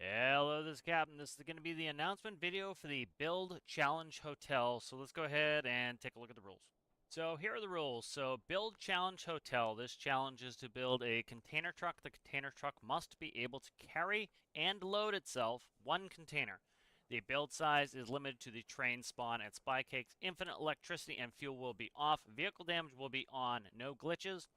Hello, this is Captain. This is going to be the announcement video for the Build Challenge Hotel. So let's go ahead and take a look at the rules. So here are the rules. So Build Challenge Hotel. This challenge is to build a container truck. The container truck must be able to carry and load itself one container. The build size is limited to the train spawn at Spy Cakes. Infinite electricity and fuel will be off. Vehicle damage will be on. No glitches.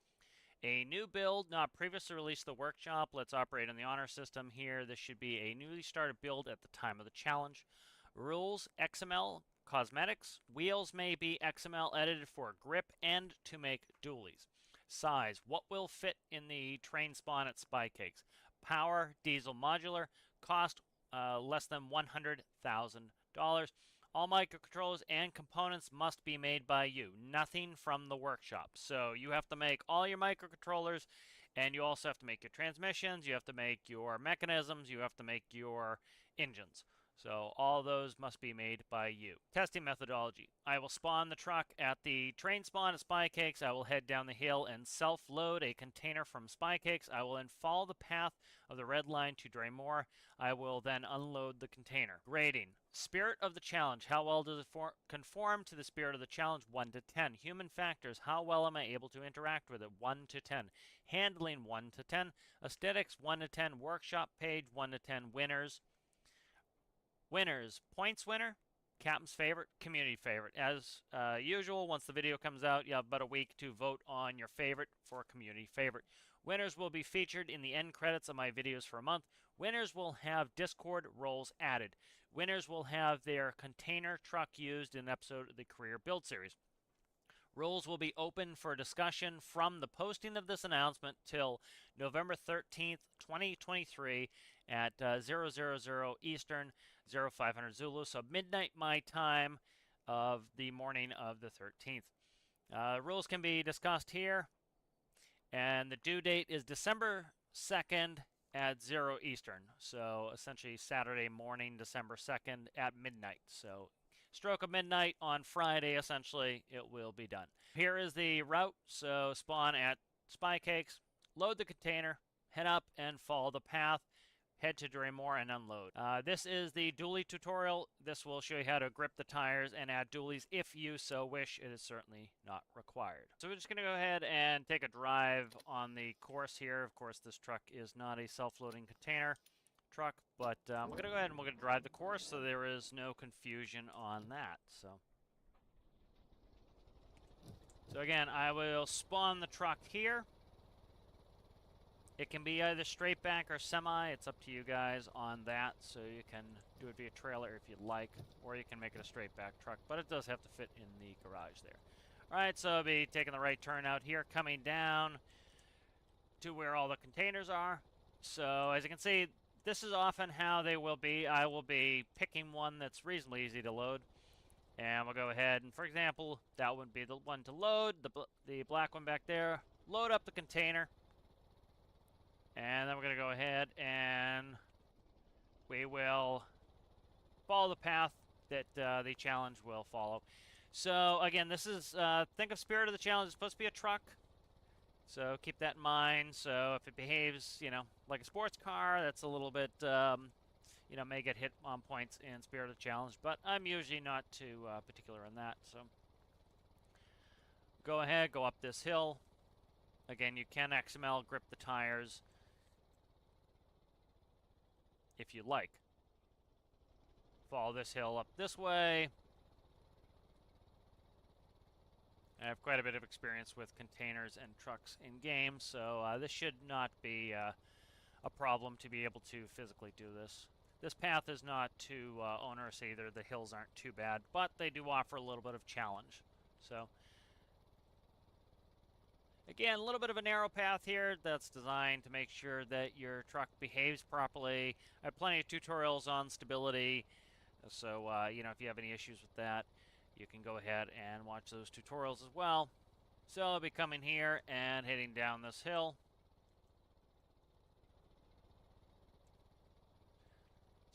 A new build, not previously released to the workshop. Let's operate on the honor system here. This should be a newly started build at the time of the challenge. Rules, XML, cosmetics. Wheels may be XML edited for grip and to make dualies. Size, what will fit in the train spawn at Spy Cakes. Power, diesel modular. Cost, less than $100,000. All microcontrollers and components must be made by you. Nothing from the workshop. So you have to make all your microcontrollers, and you also have to make your transmissions, you have to make your mechanisms, you have to make your engines. So all those must be made by you. Testing methodology. I will spawn the truck at the train spawn at Spy Cakes. I will head down the hill and self-load a container from Spy Cakes. I will then follow the path of the red line to Draymore. I will then unload the container. Grading. Spirit of the challenge. How well does it conform to the spirit of the challenge? 1 to 10. Human factors. How well am I able to interact with it? 1 to 10. Handling. 1 to 10. Aesthetics. 1 to 10. Workshop page. 1 to 10. Winners. Winners. Points winner. Captain's favorite. Community favorite. As usual, once the video comes out, you have about a week to vote on your favorite for community favorite. Winners will be featured in the end credits of my videos for a month. Winners will have Discord roles added. Winners will have their container truck used in an episode of the Career Build Series. Rules will be open for discussion from the posting of this announcement till November 13th, 2023 at 000 Eastern, 0500 Zulu, so midnight my time of the morning of the 13th. Rules can be discussed here, and the due date is December 2nd at 0 Eastern, so essentially Saturday morning, December 2nd at midnight. So stroke of midnight on Friday, essentially, it will be done. Here is the route. So spawn at Spy Cakes, load the container, head up and follow the path, head to Draymore and unload. This is the dually tutorial. This will show you how to grip the tires and add dualies if you so wish. It is certainly not required. So we're just going to go ahead and take a drive on the course here. Of course, this truck is not a self-loading container truck, but we're going to go ahead and we're going to drive the course so there is no confusion on that. So again, I will spawn the truck here. It can be either straight back or semi. It's up to you guys on that. So you can do it via trailer if you'd like, or you can make it a straight back truck, but it does have to fit in the garage there. All right, so I'll be taking the right turn out here, coming down to where all the containers are. So as you can see, this is often how they will be. I will be picking one that's reasonably easy to load. And we'll go ahead and, for example, that would be the one to load. The black one back there. Load up the container. And then we're going to go ahead and we will follow the path that the challenge will follow. So again, this is, think of spirit of the challenge. It's supposed to be a truck. So keep that in mind. So if it behaves, like a sports car, that's a little bit, may get hit on points in Spirit of the Challenge. But I'm usually not too particular on that. So go ahead, go up this hill. Again, you can XML grip the tires if you like. Follow this hill up this way. I have quite a bit of experience with containers and trucks in games, so this should not be a problem to be able to physically do this. This path is not too onerous either. The hills aren't too bad, but they do offer a little bit of challenge. So again, a little bit of a narrow path here that's designed to make sure that your truck behaves properly. I have plenty of tutorials on stability, so if you have any issues with that, you can go ahead and watch those tutorials as well. So I'll be coming here and heading down this hill.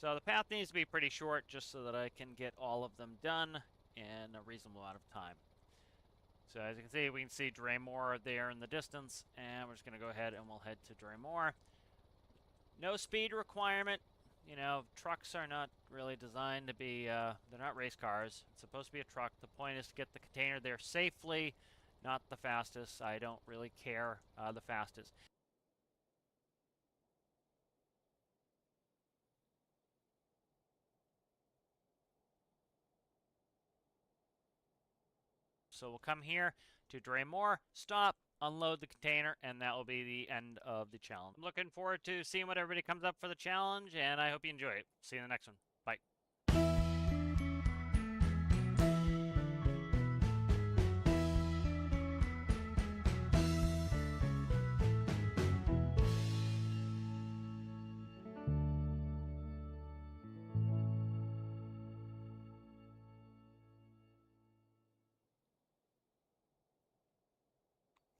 So the path needs to be pretty short just so that I can get all of them done in a reasonable amount of time. So as you can see, we can see Draymore there in the distance, and we're just going to go ahead and we'll head to Draymore. No speed requirement. you know, trucks are not really designed to be, they're not race cars. It's supposed to be a truck. The point is to get the container there safely, not the fastest. I don't really care the fastest. So we'll come here to drain more, stop, unload the container, and that will be the end of the challenge. I'm looking forward to seeing what everybody comes up for the challenge, and I hope you enjoy it. See you in the next one. Bye.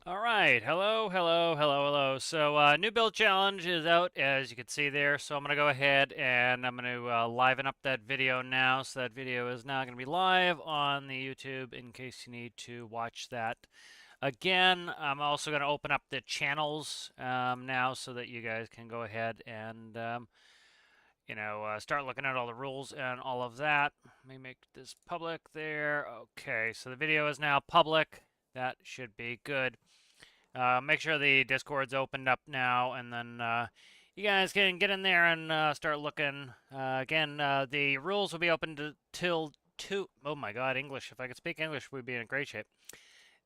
All right, hello. So new build challenge is out, as you can see there. So I'm gonna go ahead and I'm gonna liven up that video now. So that video is now gonna be live on the YouTube in case you need to watch that again. I'm also gonna open up the channels now so that you guys can go ahead and start looking at all the rules and all of that. Let me make this public there. Okay, so the video is now public. That should be good. Make sure the Discord's opened up now, and then you guys can get in there and start looking. Again, the rules will be open till 2. Oh my god, English. If I could speak English, we'd be in great shape.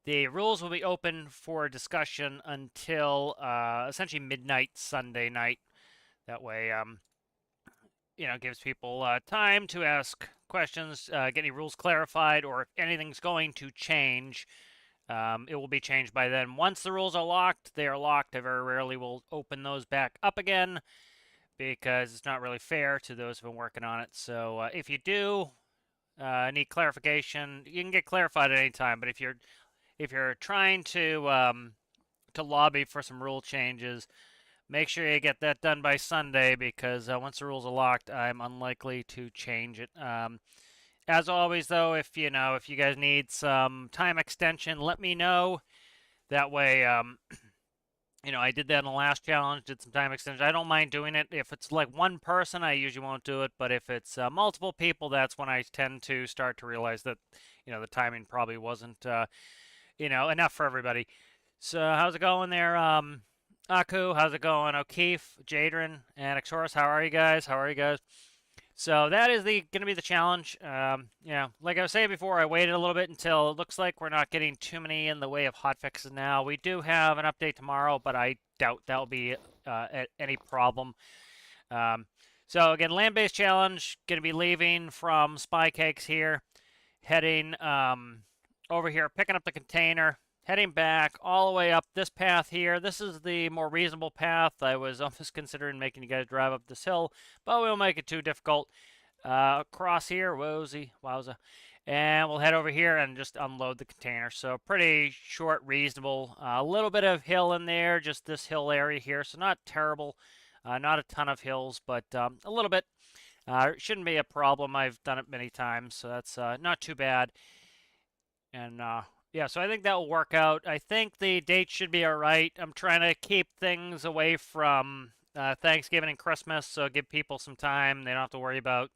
The rules will be open for discussion until essentially midnight Sunday night. That way, gives people time to ask questions, get any rules clarified, or if anything's going to change. It will be changed by then. Once the rules are locked, they are locked. I very rarely will open those back up again because it's not really fair to those who've been working on it. So if you do need clarification, you can get clarified at any time. But if you're trying to lobby for some rule changes, make sure you get that done by Sunday because once the rules are locked, I'm unlikely to change it. As always, though, if you guys need some time extension, let me know. That way, I did that in the last challenge, did some time extension. I don't mind doing it. If it's like one person, I usually won't do it. But if it's multiple people, that's when I tend to start to realize that, the timing probably wasn't, enough for everybody. So how's it going there, Aku? How's it going, O'Keefe, Jadrin, and Exorus? How are you guys? So that is going to be the challenge. Like I was saying before, I waited a little bit until it looks like we're not getting too many in the way of hotfixes now. We do have an update tomorrow, but I doubt that'll be any problem. So again, land-based challenge, going to be leaving from Spy Cakes here, heading over here, picking up the container, heading back all the way up this path here. This is the more reasonable path. I was almost considering making you guys drive up this hill, but we won't make it too difficult. Across here, wowza. And we'll head over here and just unload the container. So pretty short, reasonable. A little bit of hill in there, just this hill area here. So not terrible. Not a ton of hills, but a little bit. It shouldn't be a problem. I've done it many times, so that's not too bad. And yeah, so I think that will work out. I think the date should be all right. I'm trying to keep things away from Thanksgiving and Christmas, so give people some time. They don't have to worry about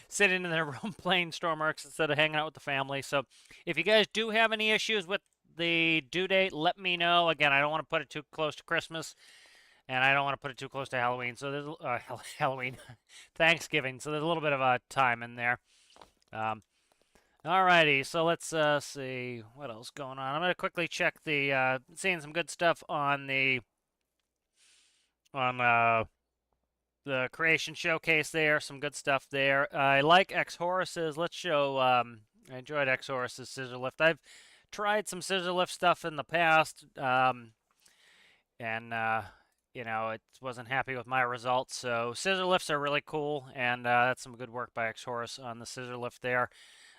sitting in their room playing Stormworks instead of hanging out with the family. So if you guys do have any issues with the due date, let me know. Again, I don't want to put it too close to Christmas, and I don't want to put it too close to Halloween. So there's Halloween, Thanksgiving. So there's a little bit of a time in there. Alrighty, so let's see what else going on. I'm gonna quickly check the seeing some good stuff on the creation showcase there. Some good stuff there. I like X Horus's. Let's show. I enjoyed X Horus's scissor lift. I've tried some scissor lift stuff in the past, and it wasn't happy with my results. So scissor lifts are really cool, and that's some good work by X Horus on the scissor lift there.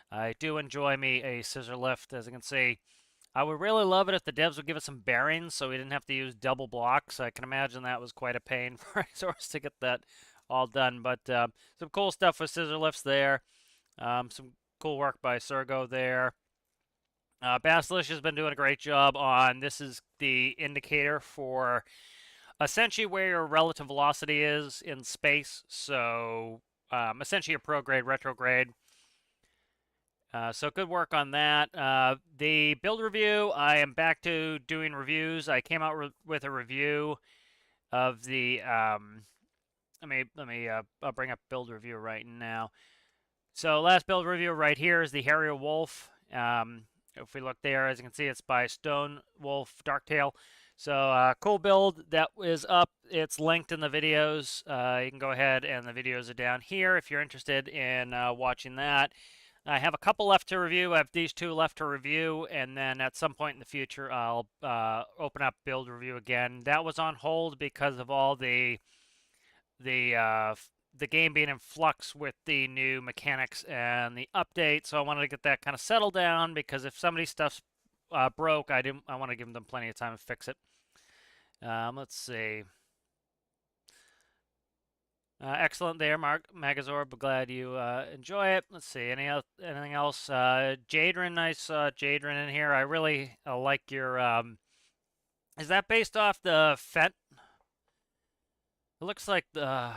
I do enjoy me a scissor lift. As you can see, I would really love it if the devs would give us some bearings so we didn't have to use double blocks. I can imagine that was quite a pain for Exorus to get that all done. But some cool stuff with scissor lifts there. Some cool work by Sergo there. Basilish has been doing a great job on, this is the indicator for essentially where your relative velocity is in space. So essentially a prograde, retrograde. So good work on that. The build review, I am back to doing reviews. I came out with a review of the. I'll bring up build review right now. So last build review right here is the Harrier Wolf. If we look there, as you can see, it's by Stone Wolf Darktail. So cool build that is up. It's linked in the videos. You can go ahead, and the videos are down here if you're interested in watching that. I have a couple left to review. I have these two left to review, and then at some point in the future, I'll open up build review again. That was on hold because of all the game being in flux with the new mechanics and the update. So I wanted to get that kind of settled down, because if somebody's stuff's broke, I want to give them plenty of time to fix it. Let's see. Excellent there, Mark Magazorb. Glad you enjoy it. Let's see. Anything else? Jadrin, nice Jadrin in here. I really like your. Is that based off the Fent? It looks like the.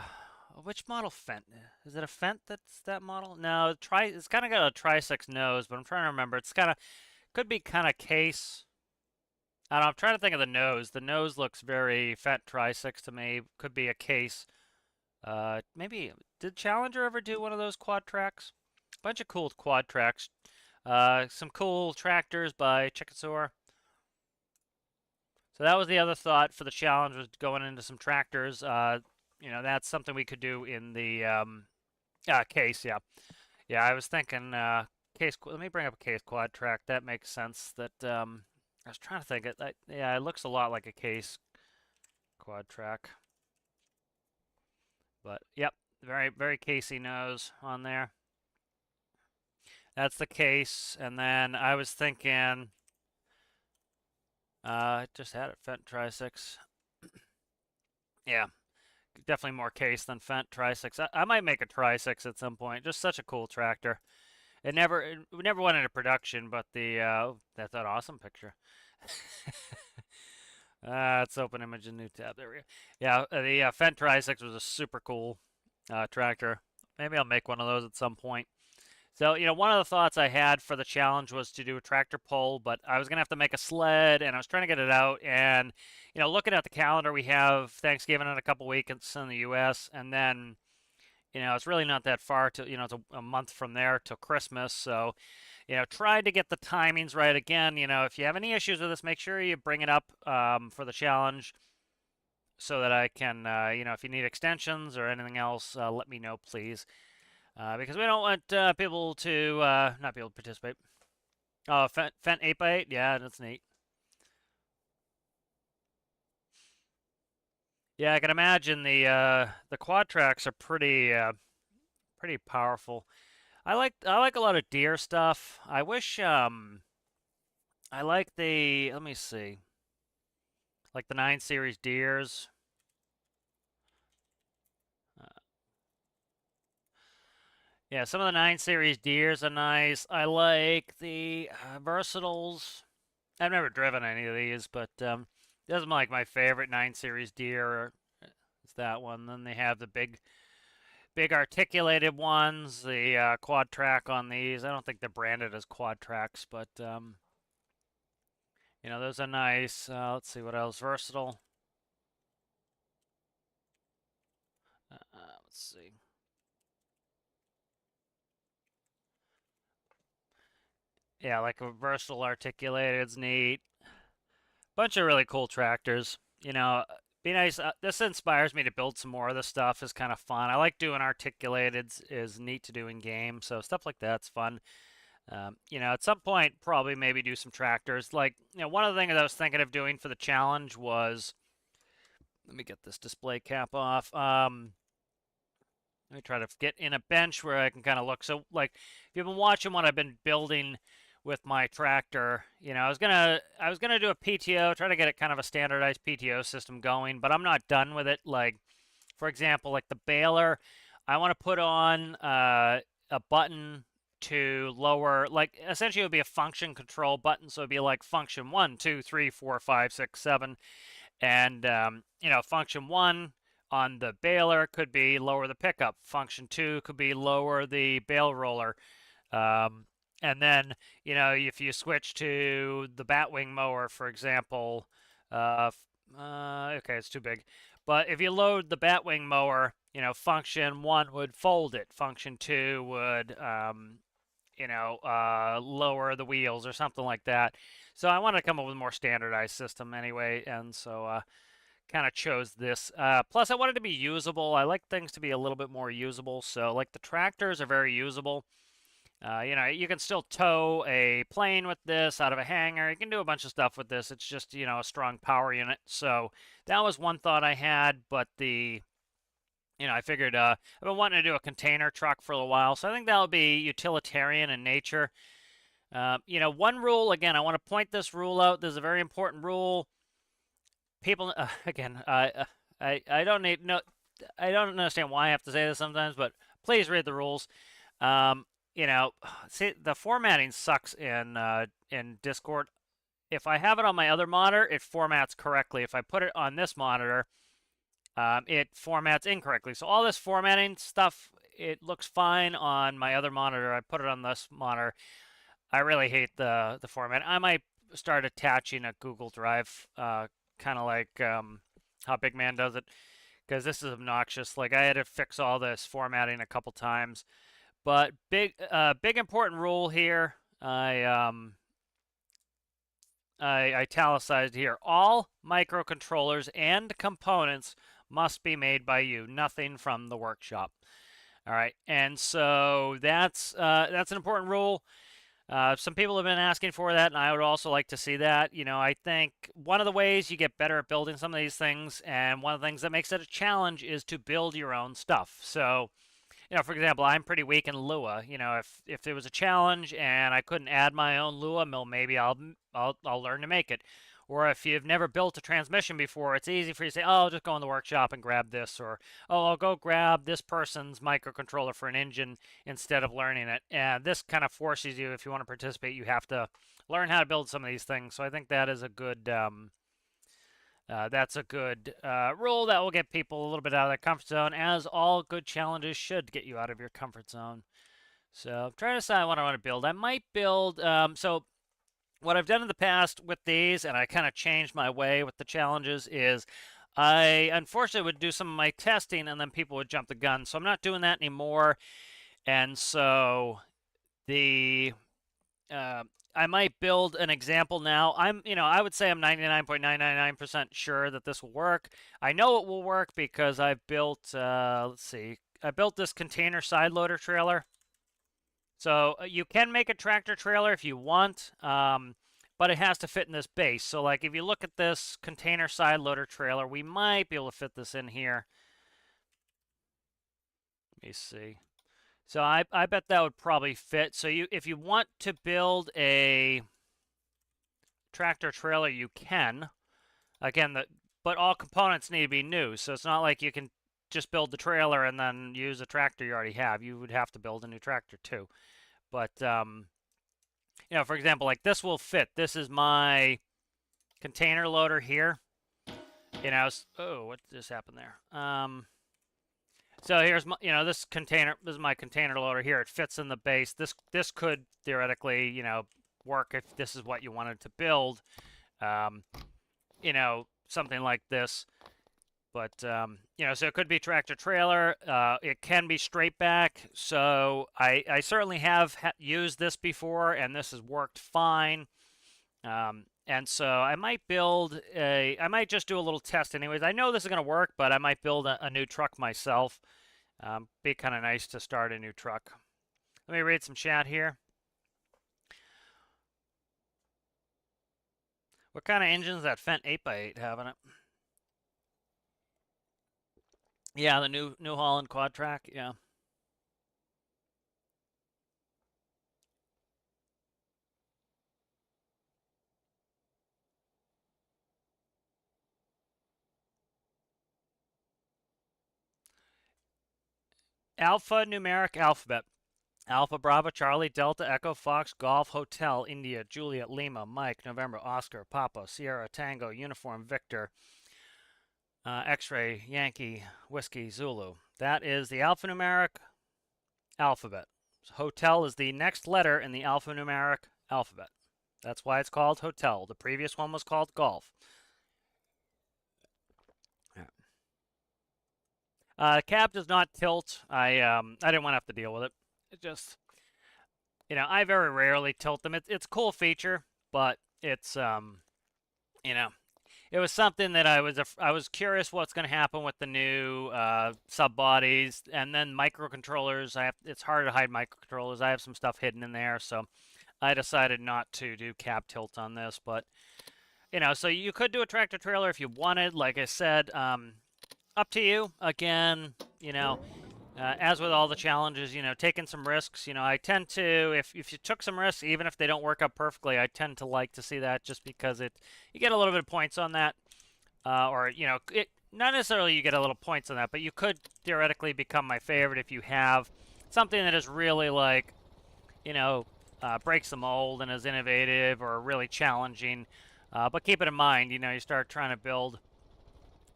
Which model Fent? Is it a Fent that's that model? No, it's kind of got a Tri-6 nose, but I'm trying to remember. It's kind of could be kind of case. I don't know. I'm trying to think of the nose. The nose looks very Fent Tri-6 to me. Could be a case. Maybe did Challenger ever do one of those quad tracks? Bunch of cool quad tracks. Some cool tractors by Chickasaur. So that was the other thought for the challenge, was going into some tractors. That's something we could do in the case. Yeah. I was thinking case. Let me bring up a case quad track. That makes sense. That I was trying to think. It looks a lot like a case quad track. But yep, very very casey nose on there. That's the case, and then I was thinking. I just had it Fent Tri-6. Yeah, definitely more case than Fent Tri-6. I might make a Tri-6 at some point. Just such a cool tractor. It never went into production, but that's an awesome picture. Let's open image in new tab. There we go. Yeah, the Fent Tri-6 was a super cool tractor. Maybe I'll make one of those at some point. So, one of the thoughts I had for the challenge was to do a tractor pull, but I was going to have to make a sled, and I was trying to get it out. And, looking at the calendar, we have Thanksgiving in a couple weeks in the U.S., and then, it's really not that far to, it's a month from there till Christmas. So, try to get the timings right. Again, if you have any issues with this, make sure you bring it up for the challenge so that I can, if you need extensions or anything else, let me know, please. Because we don't want people to not be able to participate. Oh, Fent 8x8? Yeah, that's neat. Yeah, I can imagine the quad tracks are pretty powerful. I like a lot of deer stuff. I wish I like let me see. Like the 9 series deers. Yeah, some of the 9 series deers are nice. I like the versatiles. I've never driven any of these, but this is like my favorite 9 series deer. It's that one. Then they have the big articulated ones, the quad track on these. I don't think they're branded as quad tracks, but those are nice. Let's see what else. Versatile. Let's see. Yeah, like a versatile articulated is neat. Bunch of really cool tractors. Be nice. This inspires me to build some more of this stuff. Is kind of fun. I like doing articulated. Is neat to do in game. So stuff like that's fun. At some point, probably maybe do some tractors. Like, one of the things I was thinking of doing for the challenge was, let me get this display cap off. Let me try to get in a bench where I can kind of look. So, like, if you've been watching what I've been building with my tractor, I was gonna do a PTO, try to get it kind of a standardized PTO system going, but I'm not done with it. Like, for example, like the baler, I want to put on a button to lower, like, essentially it would be a function control button, so it'd be like function 1, 2, 3, 4, 5, 6, 7, And, function 1 on the baler could be lower the pickup. Function 2 could be lower the bale roller. Um, and then, if you switch to the batwing mower, for example, okay, it's too big. But if you load the batwing mower, function 1 would fold it. Function 2 would, lower the wheels or something like that. So I wanted to come up with a more standardized system anyway, and so kind of chose this. Plus, I wanted to be usable. I like things to be a little bit more usable. So, like the tractors are very usable. You can still tow a plane with this out of a hangar. You can do a bunch of stuff with this. It's just, a strong power unit. So that was one thought I had, but I figured I've been wanting to do a container truck for a while, so I think that'll be utilitarian in nature. One rule, again, I want to point this rule out. This is a very important rule. People, again, I don't need no, I don't understand why I have to say this sometimes, but please read the rules. See, the formatting sucks in Discord. If I have it on my other monitor, it formats correctly. If I put it on this monitor, it formats incorrectly. So all this formatting stuff, it looks fine on my other monitor. I put it on this monitor. I really hate the format. I might start attaching a Google Drive, kind of like how Big Man does it, because this is obnoxious. Like I had to fix all this formatting a couple times. But big important rule here. I italicized here. All microcontrollers and components must be made by you. Nothing from the workshop. All right, and so that's an important rule. Some people have been asking for that, and I would also like to see that. I think one of the ways you get better at building some of these things, and one of the things that makes it a challenge, is to build your own stuff. So, for example, I'm pretty weak in Lua. If there was a challenge and I couldn't add my own Lua mill, maybe I'll learn to make it. Or if you've never built a transmission before, it's easy for you to say, "Oh, I'll just go in the workshop and grab this," or "Oh, I'll go grab this person's microcontroller for an engine instead of learning it." And this kind of forces you, if you want to participate, you have to learn how to build some of these things. So I think that is a good that's a good rule that will get people a little bit out of their comfort zone, as all good challenges should get you out of your comfort zone. So I'm trying to decide what I want to build. I might build, so what I've done in the past with these, and I kind of changed my way with the challenges, is I unfortunately would do some of my testing and then people would jump the gun. So I'm not doing that anymore. And so I might build an example now. I would say I'm 99.999% sure that this will work. I know it will work because I've built, let's see, I built this container side loader trailer. So you can make a tractor trailer if you want, but it has to fit in this base. So like if you look at this container side loader trailer, we might be able to fit this in here. Let me see. So I bet that would probably fit. So if you want to build a tractor trailer, you can. Again, but all components need to be new. So it's not like you can just build the trailer and then use a tractor you already have. You would have to build a new tractor too. But for example, like this will fit. This is my container loader here. Oh, what just happened there? So here's my, this container. This is my container loader here. It fits in the base. This could theoretically, work if this is what you wanted to build. Something like this. But so it could be tractor trailer. It can be straight back. So I certainly have used this before, and this has worked fine. And so I might I might just do a little test anyways. I know this is going to work, but I might build a new truck myself. Be kind of nice to start a new truck. Let me read some chat here. What kind of engine is that Fendt 8x8 having it? Yeah, the New Holland quad track, yeah. Alpha numeric alphabet. Alpha Bravo Charlie Delta Echo Fox Golf Hotel India Juliet Lima Mike November Oscar Papa Sierra Tango Uniform Victor X-ray, Yankee, Whiskey, Zulu. That is the alphanumeric alphabet. So hotel is the next letter in the alphanumeric alphabet. That's why it's called hotel. The previous one was called golf. Cab does not tilt. I didn't want to have to deal with it. It just, I very rarely tilt them. It's a cool feature, but it's it was something that I was curious what's going to happen with the new sub bodies and then microcontrollers. It's hard to hide microcontrollers. I have some stuff hidden in there, so I decided not to do cab tilt on this. But so you could do a tractor trailer if you wanted. Like I said, up to you. Again, as with all the challenges, taking some risks. I tend to, if you took some risks, even if they don't work out perfectly, I tend to like to see that just because you get a little bit of points on that. Or, not necessarily you get a little points on that, but you could theoretically become my favorite if you have something that is really like, breaks the mold and is innovative or really challenging. But keep it in mind, you start trying to build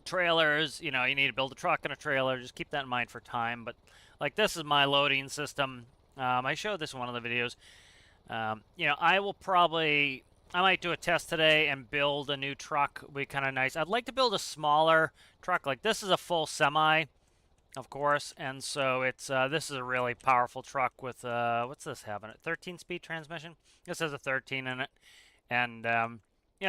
trailers, you need to build a truck and a trailer. Just keep that in mind for time. But like this is my loading system. I showed this in one of the videos. I might do a test today and build a new truck. Would be kind of nice. I'd like to build a smaller truck. Like this is a full semi, of course, and so it's this is a really powerful truck with what's this having it? 13-speed transmission. This has a 13 in it, and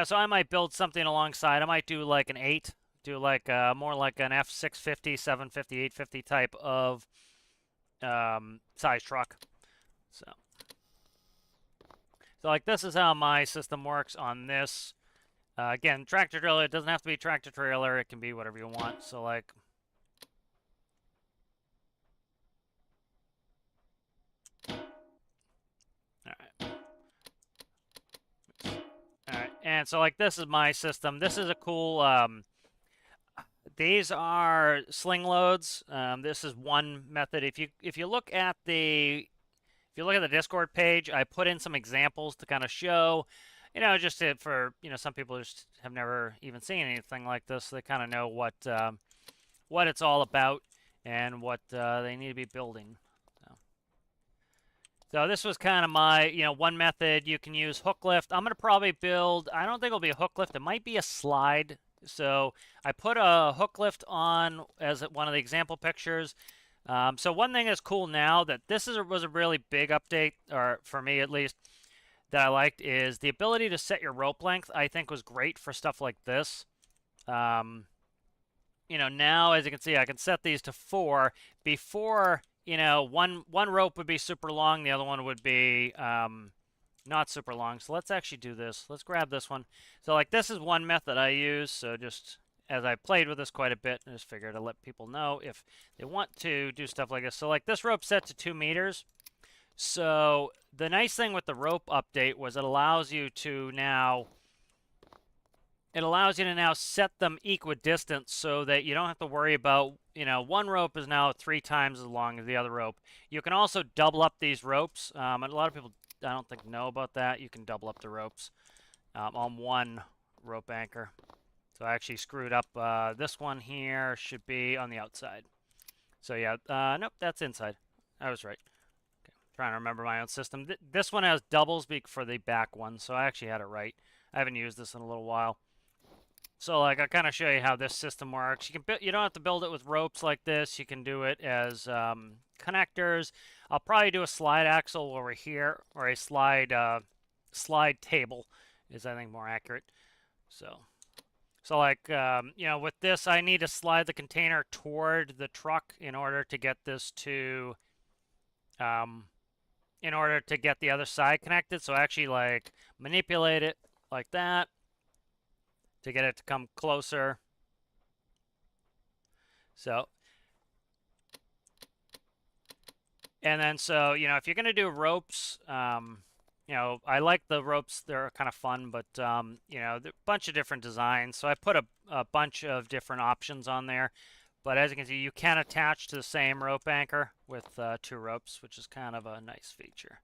so I might build something alongside. I might do like an 8. Do like more like an F650, 750, 850 type of size truck. So like this is how my system works on this. Again, tractor trailer. It doesn't have to be tractor trailer. It can be whatever you want. So like. All right, and so like this is my system. This is a cool. These are sling loads. This is one method. If you look at the Discord page, I put in some examples to kind of show, just for some people just have never even seen anything like this. So they kind of know what it's all about and what they need to be building. So this was kind of my, one method. You can use hook lift. I'm going to probably build, I don't think it'll be a hook lift. It might be a slide. So I put a hook lift on as one of the example pictures. So one thing that's cool now that was a really big update, or for me at least, that I liked is the ability to set your rope length. I think was great for stuff like this. Now as you can see, I can set these to 4. Before, one rope would be super long, the other one would be not super long. So let's actually do this. Let's grab this one. So like this is one method I use. So just as I played with this quite a bit, I just figured I'd let people know if they want to do stuff like this. So like this rope's set to 2 meters. So the nice thing with the rope update was it allows you to now set them equidistant so that you don't have to worry about, one rope is now 3 times as long as the other rope. You can also double up these ropes. And a lot of people, I don't think, know about that. You can double up the ropes on one rope anchor. So I actually screwed up. This one here should be on the outside. So yeah, nope, that's inside. I was right. Okay, trying to remember my own system. This one has doubles for the back one, so I actually had it right. I haven't used this in a little while. So like I'll kind of show you how this system works. You don't have to build it with ropes like this. You can do it as connectors. I'll probably do a slide axle over here, or a slide table is I think more accurate. So like with this I need to slide the container toward the truck in order to get this to in order to get the other side connected. So I actually like manipulate it like that to get it to come closer. So, and then so, if you're going to do ropes, I like the ropes. They're kind of fun, but, there are a bunch of different designs. So I put a bunch of different options on there. But as you can see, you can attach to the same rope anchor with 2 ropes, which is kind of a nice feature.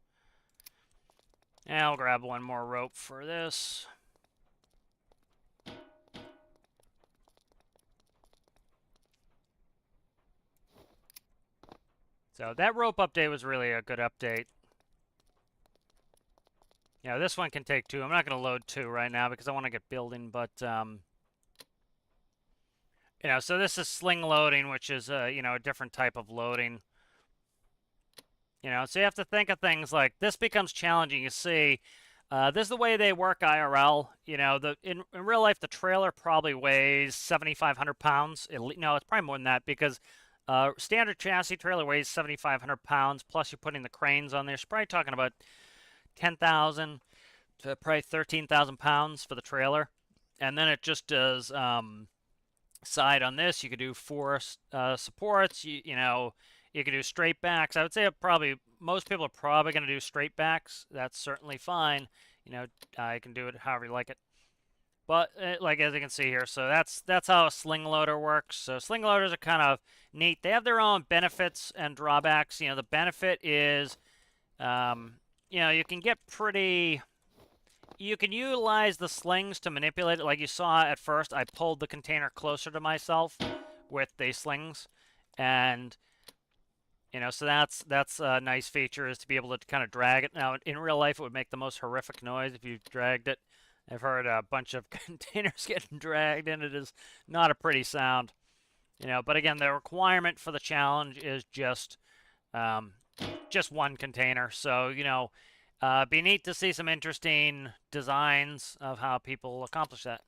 And I'll grab one more rope for this. So that rope update was really a good update. Yeah, this one can take 2. I'm not going to load 2 right now because I want to get building, but you know, so this is sling loading, which is you know, a different type of loading. You know, so you have to think of things like this becomes challenging. You see, this is the way they work IRL. You know, in real life, the trailer probably weighs 7,500 pounds. No, it's probably more than that because standard chassis trailer weighs 7,500 pounds. Plus, you're putting the cranes on there. So you're probably talking about 10,000 to probably 13,000 pounds for the trailer. And then it just does side on this. You could do 4 supports. You know, you could do straight backs. I would say probably most people are probably going to do straight backs. That's certainly fine. You know, you can do it however you like it. But like as you can see here, so that's how a sling loader works. So sling loaders are kind of neat. They have their own benefits and drawbacks. You know, the benefit is, you know, you can get pretty. You can utilize the slings to manipulate it. Like you saw at first, I pulled the container closer to myself with the slings, and you know, so that's a nice feature, is to be able to kind of drag it. Now, in real life, it would make the most horrific noise if you dragged it. I've heard a bunch of containers getting dragged, and it is not a pretty sound. You know, but again, the requirement for the challenge is just one container. So, you know, be neat to see some interesting designs of how people accomplish that.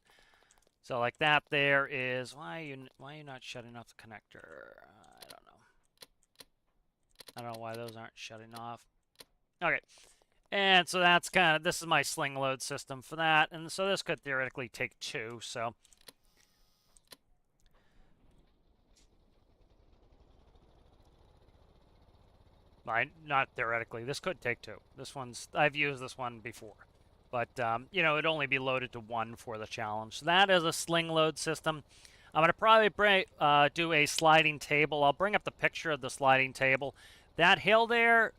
So like that there is, why are you not shutting off the connector? I don't know. I don't know why those aren't shutting off. Okay. And so that's kind of, this is my sling load system for that. And so this could theoretically take 2, so. Not theoretically, this could take 2. This one's, I've used this one before. But, you know, it'd only be loaded to 1 for the challenge. So that is a sling load system. I'm going to probably do a sliding table. I'll bring up the picture of the sliding table. That hill there,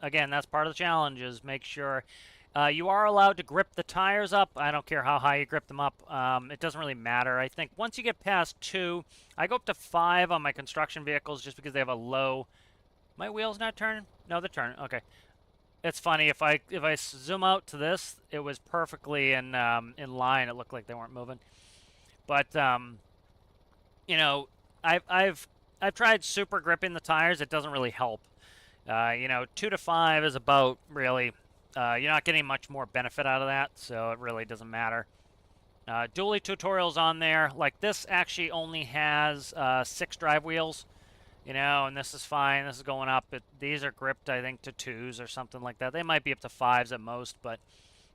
again, that's part of the challenge, is make sure you are allowed to grip the tires up. I don't care how high you grip them up. It doesn't really matter. I think once you get past 2, I go up to 5 on my construction vehicles just because they have a low... My wheel's not turning? No, they're turning. Okay. It's funny, if I zoom out to this, it was perfectly in line. It looked like they weren't moving. But you know, I've tried super gripping the tires. It doesn't really help. You know, 2 to 5 is about really. You're not getting much more benefit out of that, so it really doesn't matter. Dually tutorials on there. Like this actually only has 6 drive wheels. You know, and this is fine. This is going up. These are gripped, I think, to 2s or something like that. They might be up to 5s at most, but,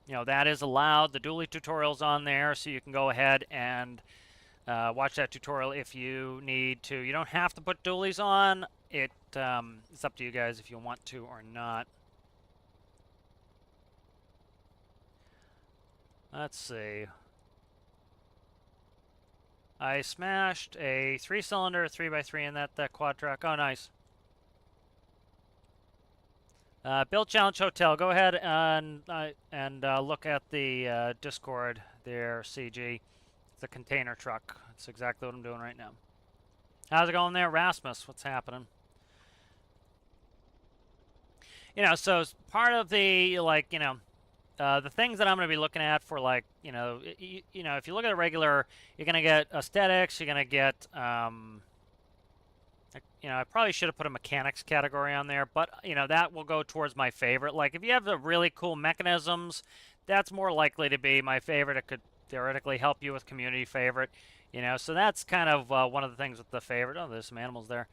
you know, that is allowed. The dually tutorial's on there, so you can go ahead and watch that tutorial if you need to. You don't have to put dualies on. It's up to you guys if you want to or not. Let's see. I smashed a 3-cylinder 3x3 in that quad truck. Oh, nice. Build Challenge Hotel. Go ahead and look at the Discord there, CG. It's a container truck. That's exactly what I'm doing right now. How's it going there, Rasmus? What's happening? You know, so part of the, like, you know, the things that I'm going to be looking at for, like, you know, if you look at a regular, you're going to get aesthetics, you're going to get, you know, I probably should have put a mechanics category on there, but, you know, that will go towards my favorite. Like, if you have the really cool mechanisms, that's more likely to be my favorite. It could theoretically help you with community favorite, you know, so that's kind of one of the things with the favorite. Oh, there's some animals there.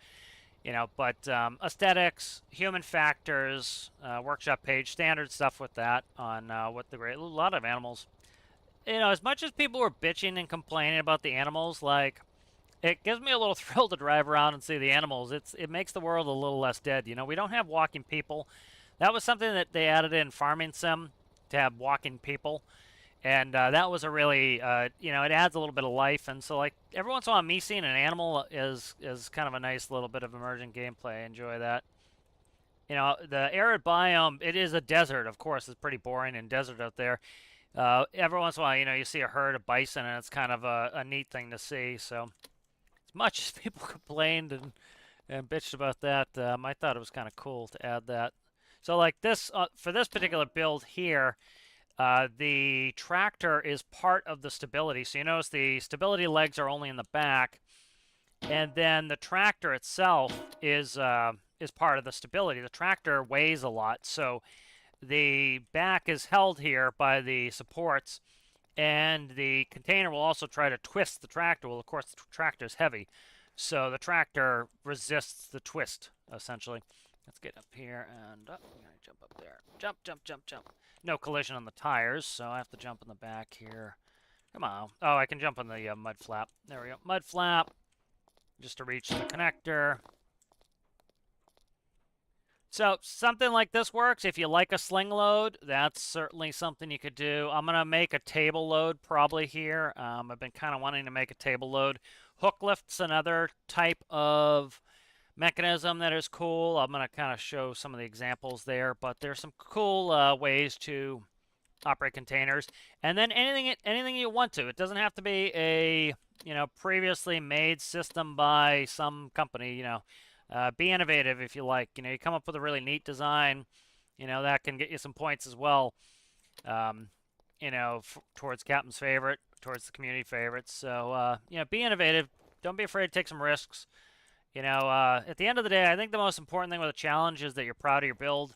You know, but aesthetics, human factors, workshop page, standard stuff with that on what the great, a lot of animals. You know, as much as people were bitching and complaining about the animals, like, it gives me a little thrill to drive around and see the animals. It makes the world a little less dead. You know, we don't have walking people. That was something that they added in Farming Sim, to have walking people. And that was a really, you know, it adds a little bit of life. And so, like, every once in a while, me seeing an animal is kind of a nice little bit of emergent gameplay. I enjoy that. You know, the arid biome, it is a desert, of course. It's pretty boring and desert out there. Every once in a while, you know, you see a herd of bison, and it's kind of a neat thing to see. So, as much as people complained and and bitched about that. I thought it was kind of cool to add that. So like this, for this particular build here, the tractor is part of the stability. So you notice the stability legs are only in the back, and then the tractor itself is part of the stability. The tractor weighs a lot, so the back is held here by the supports, and the container will also try to twist the tractor. Well, of course, the tractor is heavy, so the tractor resists the twist, essentially. Let's get up here, and I'm going to jump up there. Jump, jump, jump, jump. No collision on the tires, so I have to jump in the back here. Come on. Oh, I can jump on the mud flap. There we go. Mud flap, just to reach the connector. So something like this works. If you like a sling load, that's certainly something you could do. I'm going to make a table load probably here. I've been kind of wanting to make a table load. Hook lift's another type of mechanism that is cool. I'm going to kind of show some of the examples there, but there's some cool ways to operate containers. And then anything you want to. It doesn't have to be a previously made system by some company. Be innovative if you like. You come up with a really neat design. That can get you some points as well. Towards Captain's favorite, towards the community favorites. So be innovative. Don't be afraid to take some risks. At the end of the day, I think the most important thing with a challenge is that you're proud of your build.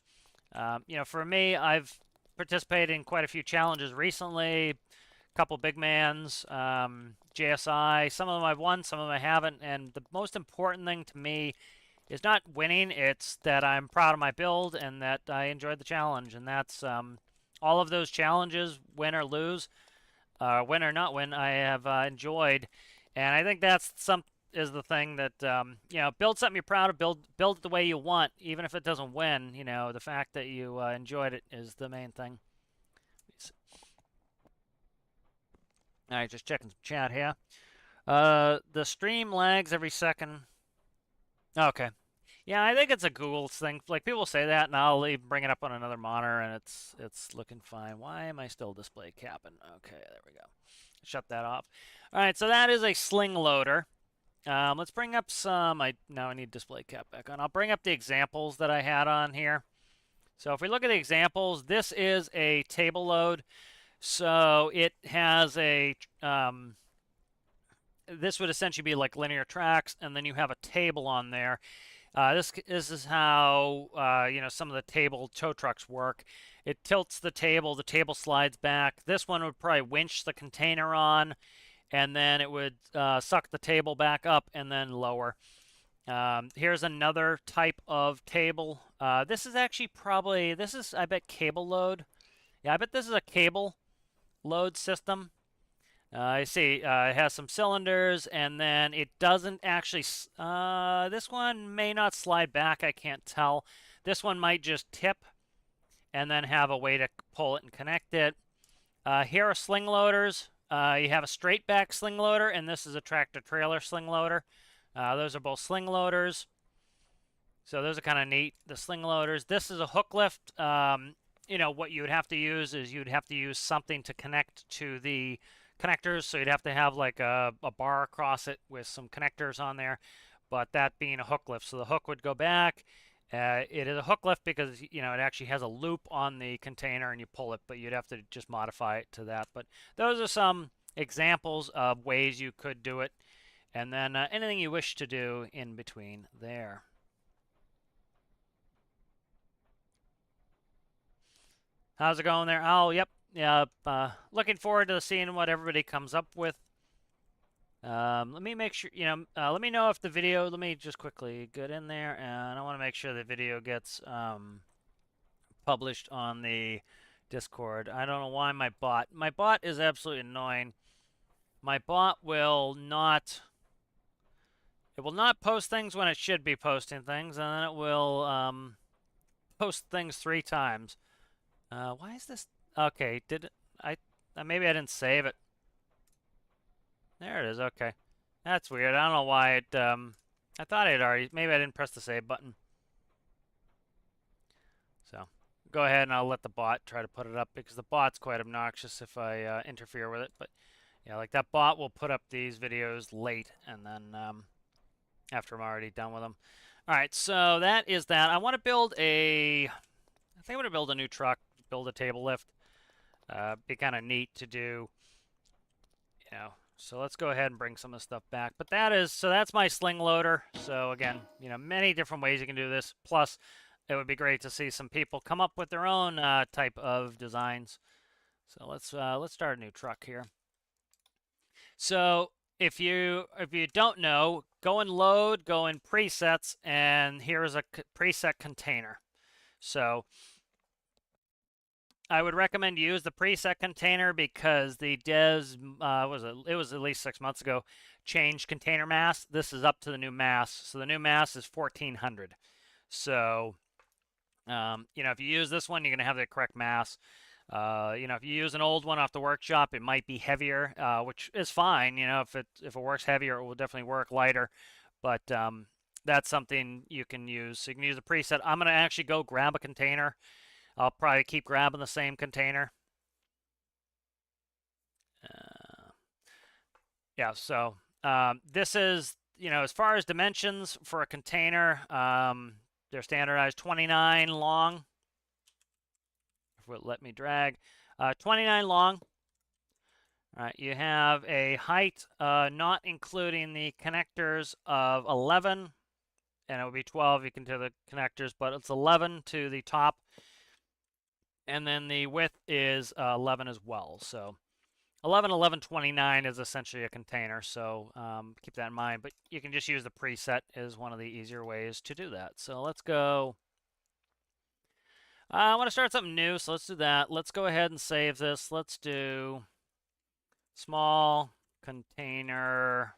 For me, I've participated in quite a few challenges recently. A couple big mans, JSI. Some of them I've won, some of them I haven't. And the most important thing to me is not winning. It's that I'm proud of my build and that I enjoyed the challenge. And that's all of those challenges, win or lose, win or not win, I have enjoyed. And I think that's is the thing that build something you're proud of, build it the way you want, even if it doesn't win. The fact that you enjoyed it is the main thing. All right, just checking some chat here. The stream lags every second. Okay. Yeah, I think it's a Google thing. Like, people say that, and I'll even bring it up on another monitor, and it's looking fine. Why am I still display capping? Okay, there we go. Shut that off. All right, so that is a sling loader. Let's bring up some. Now I need display cap back on. I'll bring up the examples that I had on here. So if we look at the examples, this is a table load. So it has a, this would essentially be like linear tracks, and then you have a table on there. This is how, some of the table tow trucks work. It tilts the table slides back. This one would probably winch the container on, and then it would suck the table back up and then lower. Here's another type of table. This is actually probably, I bet, cable load. Yeah, I bet this is a cable load system. I see it has some cylinders, and then it doesn't actually, this one may not slide back, I can't tell. This one might just tip and then have a way to pull it and connect it. Here are sling loaders. You have a straight back sling loader, and this is a tractor trailer sling loader. Those are both sling loaders. So those are kind of neat, the sling loaders. This is a hook lift. What you would have to use is you'd have to use something to connect to the connectors. So you'd have to have like a bar across it with some connectors on there, but that being a hook lift. So the hook would go back. It is a hook lift because, it actually has a loop on the container and you pull it, but you'd have to just modify it to that. But those are some examples of ways you could do it. And then anything you wish to do in between there. How's it going there? Oh, yep. Yeah, looking forward to seeing what everybody comes up with. Let me make sure, let me know if the video, let me just quickly get in there, and I want to make sure the video gets published on the Discord. I don't know why my bot is absolutely annoying. My bot will not, it will not post things when it should be posting things, and then it will post things 3 times. Why is this? Okay, maybe I didn't save it. There it is, okay. That's weird. I don't know why it, I thought I had already, maybe I didn't press the save button. So, go ahead and I'll let the bot try to put it up, because the bot's quite obnoxious if I interfere with it. But, yeah, like that bot will put up these videos late, and then after I'm already done with them. All right, so that is that. I want to build a, I think I'm going to build a new truck, build a table lift. Be kind of neat to do, you know. So let's go ahead and bring some of the stuff back. But that is, so that's my sling loader. So again, you know, many different ways you can do this. Plus, it would be great to see some people come up with their own type of designs. So let's start a new truck here. So if you don't know, go in load, go in presets, and here's a preset container. So I would recommend you use the preset container because the devs it was at least 6 months ago changed container mass. This is up to the new mass. So the new mass is 1400. So you know, if you use this one, you're gonna have the correct mass. You know, if you use an old one off the workshop, it might be heavier, which is fine. You know, if it works heavier, it will definitely work lighter. But that's something you can use. So you can use a preset. I'm gonna actually go grab a container. I'll probably keep grabbing the same container. Yeah. So this is, you know, as far as dimensions for a container, they're standardized 29 long. If it will let me drag, 29 long. All right, you have a height, not including the connectors, of 11, and it would be 12 you can do the connectors, but it's 11 to the top, and then the width is 11 as well. So 11, 11, 29 is essentially a container, so keep that in mind. But you can just use the preset as one of the easier ways to do that. So let's go. I want to start something new, so let's do that. Let's go ahead and save this. Let's do small container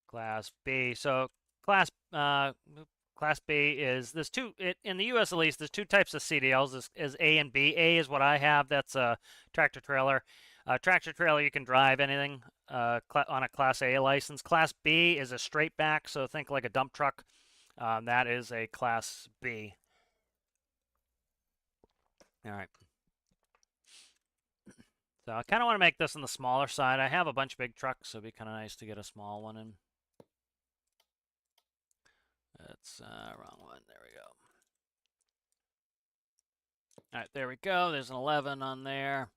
class B. So class B is, there's two, in the US at least, there's two types of CDLs, is A and B. A is what I have, that's a tractor trailer. Tractor trailer, you can drive anything on a Class A license. Class B is a straight back, so think like a dump truck. That is a Class B. All right. So I kind of want to make this on the smaller side. I have a bunch of big trucks, so it'd be kind of nice to get a small one in. That's wrong one. There we go. All right, there we go. There's an 11 on there.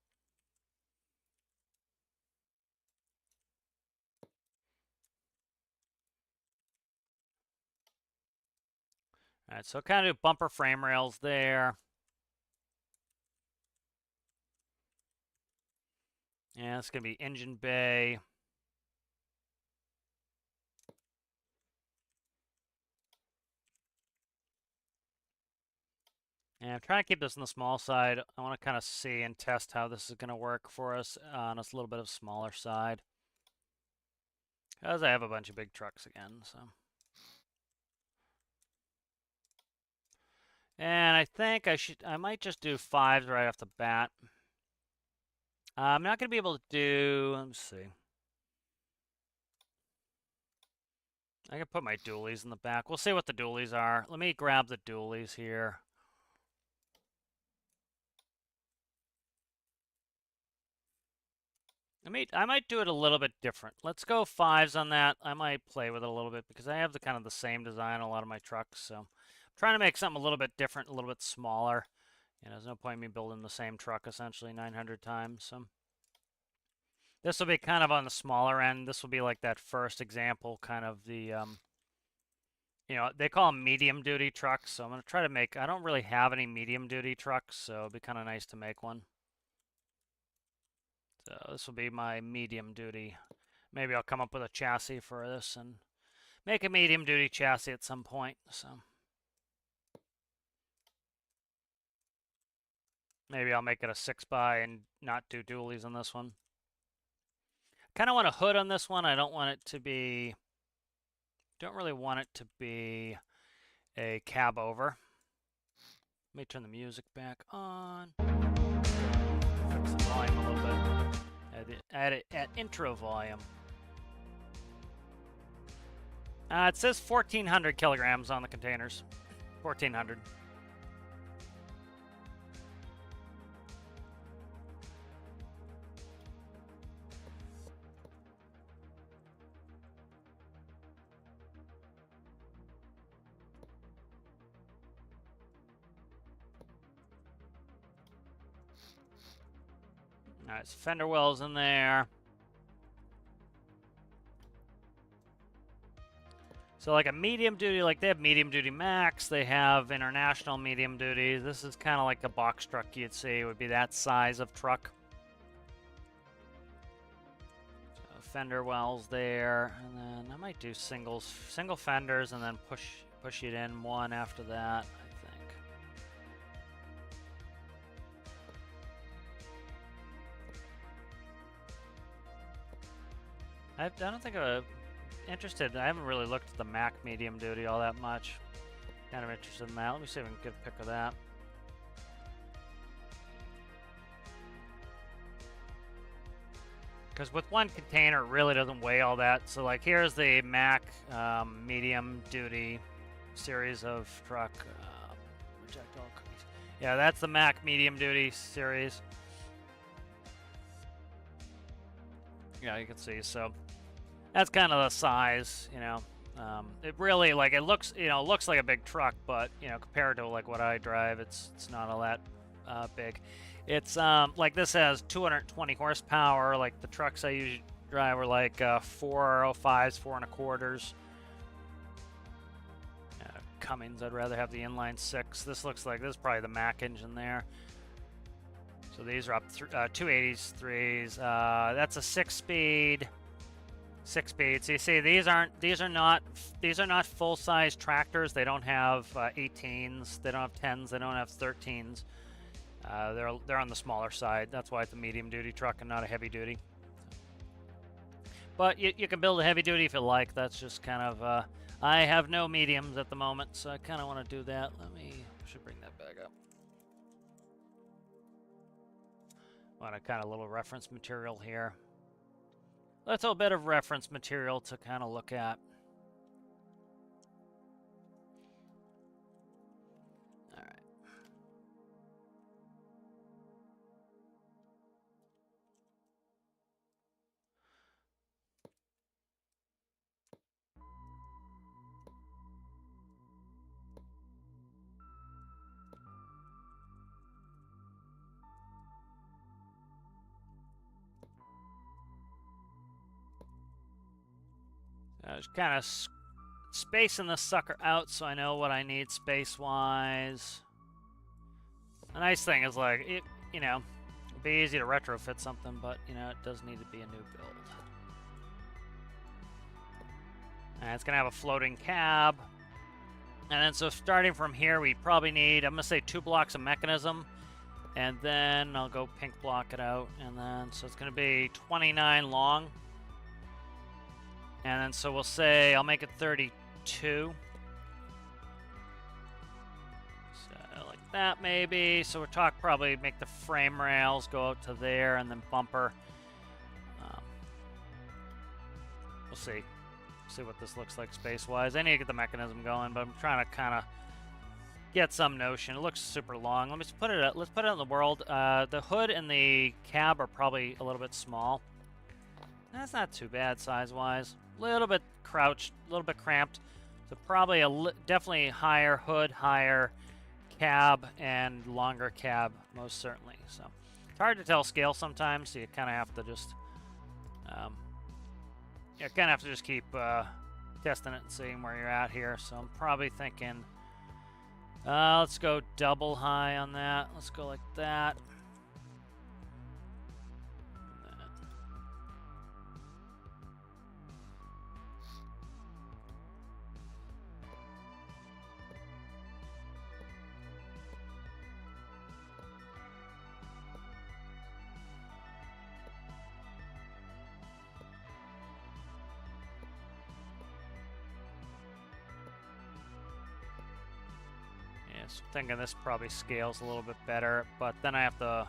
All right, so kind of do bumper frame rails there. Yeah, it's going to be engine bay. And I'm trying to keep this on the small side. I want to kind of see and test how this is going to work for us on a little bit of smaller side. Because I have a bunch of big trucks again, so. And I think I might just do 5s right off the bat. I'm not going to be able to do, let me see. I can put my dualies in the back. We'll see what the dualies are. Let me grab the dualies here. I might do it a little bit different. Let's go 5s on that. I might play with it a little bit because I have the kind of the same design on a lot of my trucks. So I'm trying to make something a little bit different, a little bit smaller. You know, there's no point in me building the same truck essentially 900 times. So this will be kind of on the smaller end. This will be like that first example, kind of the, you know, they call them medium duty trucks. So I'm going to try to make, I don't really have any medium duty trucks, so it'd be kind of nice to make one. So this will be my medium duty. Maybe I'll come up with a chassis for this and make a medium duty chassis at some point. So maybe I'll make it a 6x and not do dualies on this one. Kind of want a hood on this one. I don't want it to be, don't really want it to be a cab over. Let me turn the music back on. Fix the volume a little bit. Add it at intro volume. It says 1,400 kilograms on the containers. 1,400. Alright, so fender wells in there. So like a medium duty, like they have medium duty max, they have international medium duty. This is kind of like a box truck you'd see. It would be that size of truck. So fender wells there, and then I might do single fenders, and then push it in one after that, I think. I don't think interested. I haven't really looked at the Mac medium duty all that much. Kind of interested in that. Let me see if I can get a pic of that. Because with one container, it really doesn't weigh all that. So like here's the Mac medium duty series of truck. Reject all cookies. Yeah, that's the Mac medium duty series. Yeah, you can see. So that's kind of the size, you know. It really, like, it looks, you know, looks like a big truck, but, you know, compared to, like, what I drive, it's not all that big. It's, like, this has 220 horsepower. Like, the trucks I usually drive are, like, 405s, 4.25s. Cummins, I'd rather have the inline 6. This looks like, this is probably the Mac engine there. So these are up 280s, 3s. That's a 6-speed. 6-speed. So you see, these are not full-size tractors. They don't have 18s. They don't have 10s. They don't have 13s. They're on the smaller side. That's why it's a medium-duty truck and not a heavy-duty. But you can build a heavy-duty if you like. That's just kind of. I have no mediums at the moment, so I kind of want to do that. Should bring that back up. Want a kind of little reference material here. That's a bit of reference material to kind of look at. All right. Just kind of spacing this sucker out so I know what I need space-wise. The nice thing is, like, you know, it'd be easy to retrofit something, but, you know, it does need to be a new build. And it's going to have a floating cab. And then, so starting from here, we probably need, I'm going to say 2 blocks of mechanism. And then I'll go pink block it out. And then, so it's going to be 29 long. And then, so we'll say, I'll make it 32. So, like that, maybe. So we'll talk, probably make the frame rails go out to there, and then bumper. We'll see. See what this looks like space-wise. I need to get the mechanism going, but I'm trying to kind of get some notion. It looks super long. Let's put it out in the world. The hood and the cab are probably a little bit small. That's not too bad size-wise. A little bit crouched, a little bit cramped. So probably definitely higher hood, higher cab, and longer cab, most certainly. So it's hard to tell scale sometimes, so you kind of have to just, keep testing it and seeing where you're at here. So I'm probably thinking, let's go double high on that. Let's go like that. So thinking this probably scales a little bit better, but then I have to,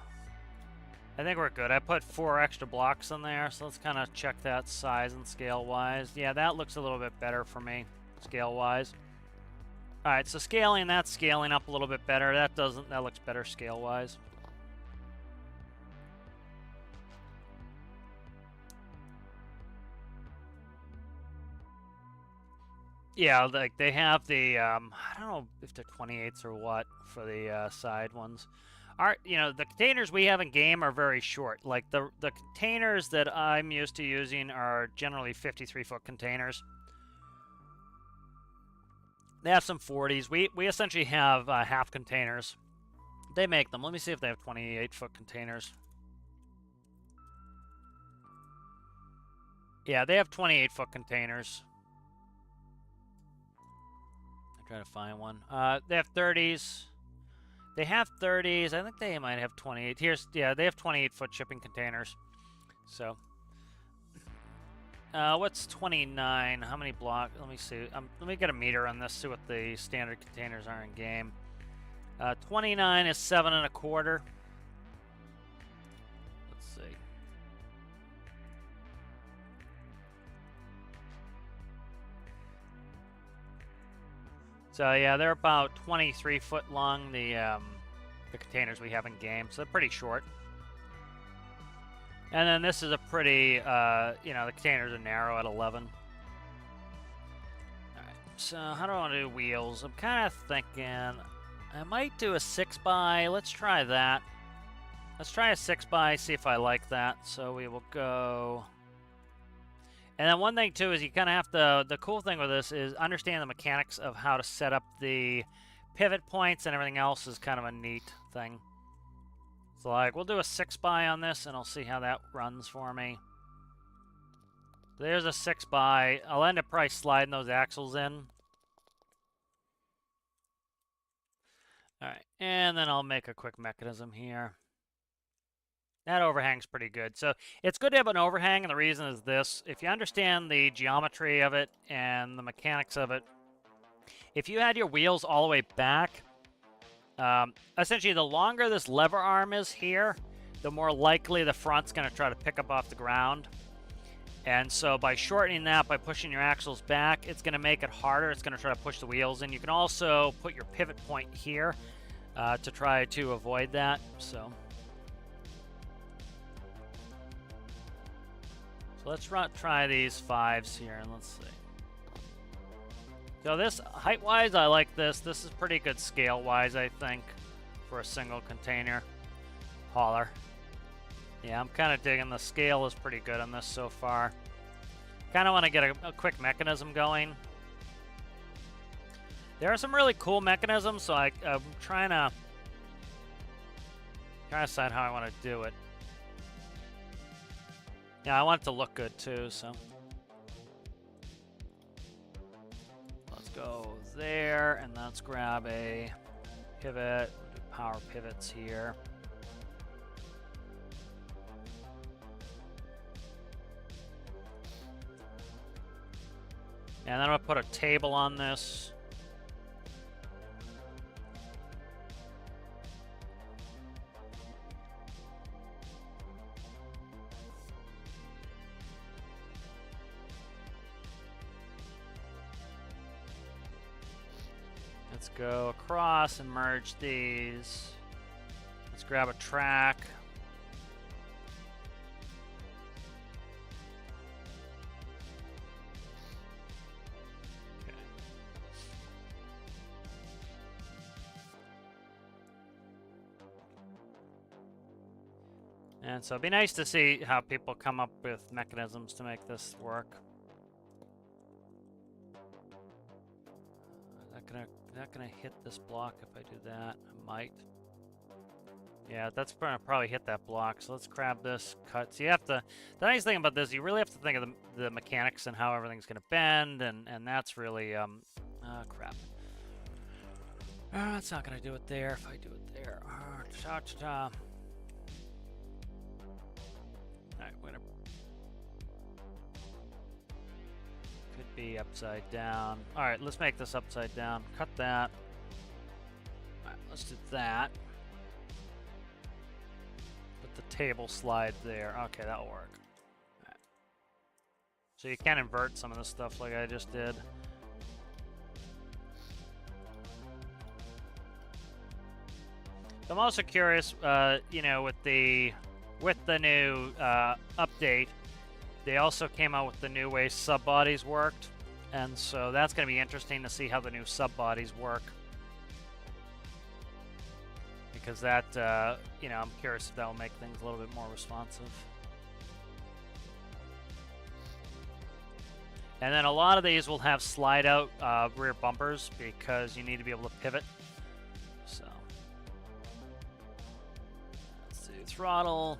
I think we're good. I put 4 extra blocks in there, so let's kind of check that size and scale wise. Yeah, that looks a little bit better for me, scale wise. All right, so scaling, that's scaling up a little bit better. That looks better scale wise. Yeah, like they have the, I don't know if they're 28s or what for the side ones. the containers we have in game are very short. Like the containers that I'm used to using are generally 53-foot containers. They have some 40s. We essentially have half containers. They make them. Let me see if they have 28-foot containers. Yeah, they have 28-foot containers. I'm trying to find one. They have 30s. They have 30s. I think they might have 28. Yeah, they have 28-foot shipping containers. So, what's 29? How many blocks? Let me see. Let me get a meter on this. See what the standard containers are in game. 29 is 7 1/4. Let's see. So yeah, they're about 23 foot long. The containers we have in game, so they're pretty short. And then this is a pretty, the containers are narrow at 11. All right. So how do I want to do wheels? I'm kind of thinking I might do a 6x. Let's try that. Let's try a 6x. See if I like that. So we will go. And then one thing, too, is you kind of have to... The cool thing with this is understand the mechanics of how to set up the pivot points and everything else is kind of a neat thing. So, like, we'll do a 6x on this, and I'll see how that runs for me. There's a 6x. I'll end up probably sliding those axles in. All right, and then I'll make a quick mechanism here. That overhang's pretty good. So it's good to have an overhang, and the reason is this. If you understand the geometry of it and the mechanics of it, if you had your wheels all the way back, essentially the longer this lever arm is here, the more likely the front's going to try to pick up off the ground. And so by shortening that, by pushing your axles back, it's going to make it harder. It's going to try to push the wheels in. You can also put your pivot point here to try to avoid that. So let's try these 5s here, and let's see. So this, height-wise, I like this. This is pretty good scale-wise, I think, for a single container hauler. Yeah, I'm kind of digging the scale is pretty good on this so far. Kind of want to get a quick mechanism going. There are some really cool mechanisms, so I'm trying to decide how I want to do it. Yeah, I want it to look good too, so. Let's go there, and let's grab a pivot. We'll do power pivots here. And then I'm going to put a table on this. Let's go across and merge these. Let's grab a track. Okay. And so it'd be nice to see how people come up with mechanisms to make this work. Is that gonna hit this block if I do that? I might. Yeah, that's gonna probably hit that block. So let's grab this, cut. So you have to. The nice thing about this, you really have to think of the mechanics and how everything's gonna bend, and that's really crap. It's not gonna do it there. If I do it there, all right, we're gonna. Could be upside down. All right, let's make this upside down. Cut that. All right, let's do that. Put the table slide there. Okay, that'll work. All right. So you can invert some of this stuff like I just did. I'm also curious, with the new update. They also came out with the new way sub-bodies worked, and so that's going to be interesting to see how the new sub-bodies work. because that, you know, I'm curious if that will make things a little bit more responsive. And then a lot of these will have slide out rear bumpers because you need to be able to pivot. So let's do throttle.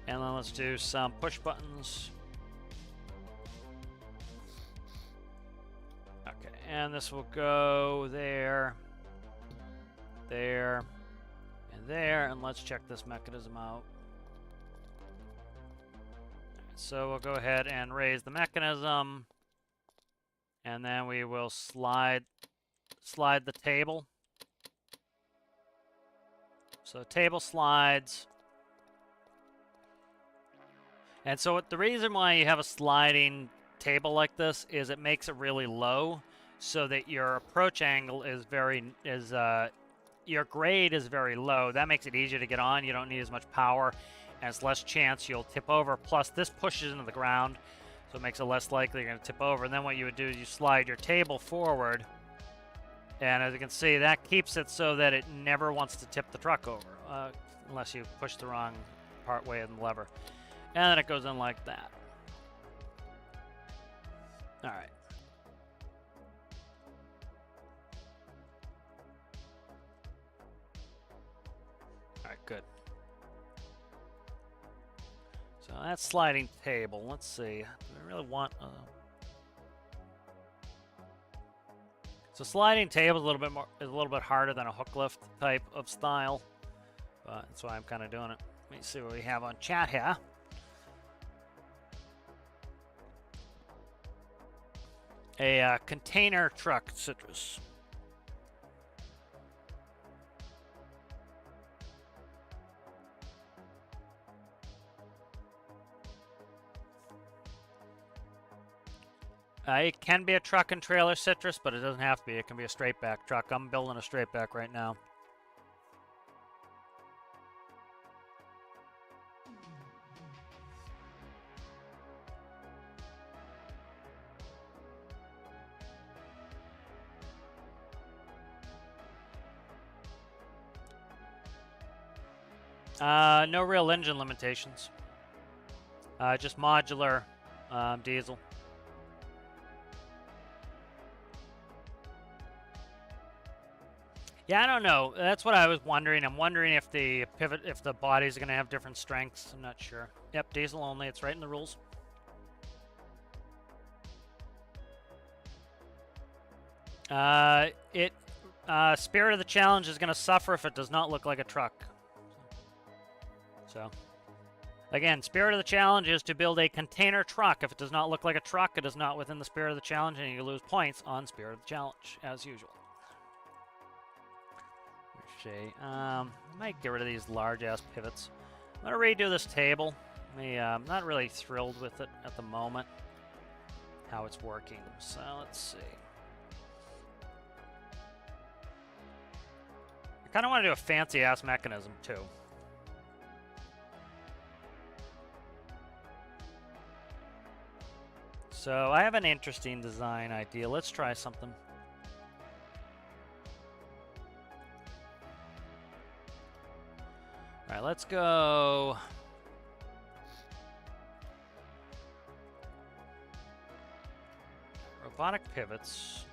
And then let's do some push buttons. Okay, and this will go there, there, and there. And let's check this mechanism out. So we'll go ahead and raise the mechanism, and then we will slide the table. So table slides. And so the reason why you have a sliding table like this is it makes it really low, so that your approach angle is your grade is very low. That makes it easier to get on. You don't need as much power, and it's less chance you'll tip over. Plus, this pushes into the ground, so it makes it less likely you're going to tip over. And then what you would do is you slide your table forward, and as you can see, that keeps it so that it never wants to tip the truck over, unless you push the wrong part way in the lever. And then it goes in like that. All right. All right, good. So that's sliding table. Let's see. Do I really want So sliding table is a little bit harder than a hook lift type of style, but that's why I'm kind of doing it. Let me see what we have on chat here. A container truck, Citrus. It can be a truck and trailer, Citrus, but it doesn't have to be. It can be a straight back truck. I'm building a straight back right now. No real engine limitations. Just modular diesel. Yeah, I don't know. That's what I was wondering. I'm wondering if the bodies are going to have different strengths. I'm not sure. Yep, diesel only. It's right in the rules. Spirit of the Challenge is going to suffer if it does not look like a truck. So, again, Spirit of the Challenge is to build a container truck. If it does not look like a truck, it is not within the Spirit of the Challenge, and you lose points on Spirit of the Challenge, as usual. I might get rid of these large-ass pivots. I'm going to redo this table. I'm not really thrilled with it at the moment, how it's working. So, let's see. I kind of want to do a fancy-ass mechanism, too. So I have an interesting design idea. Let's try something. All right, let's go. Robotic pivots.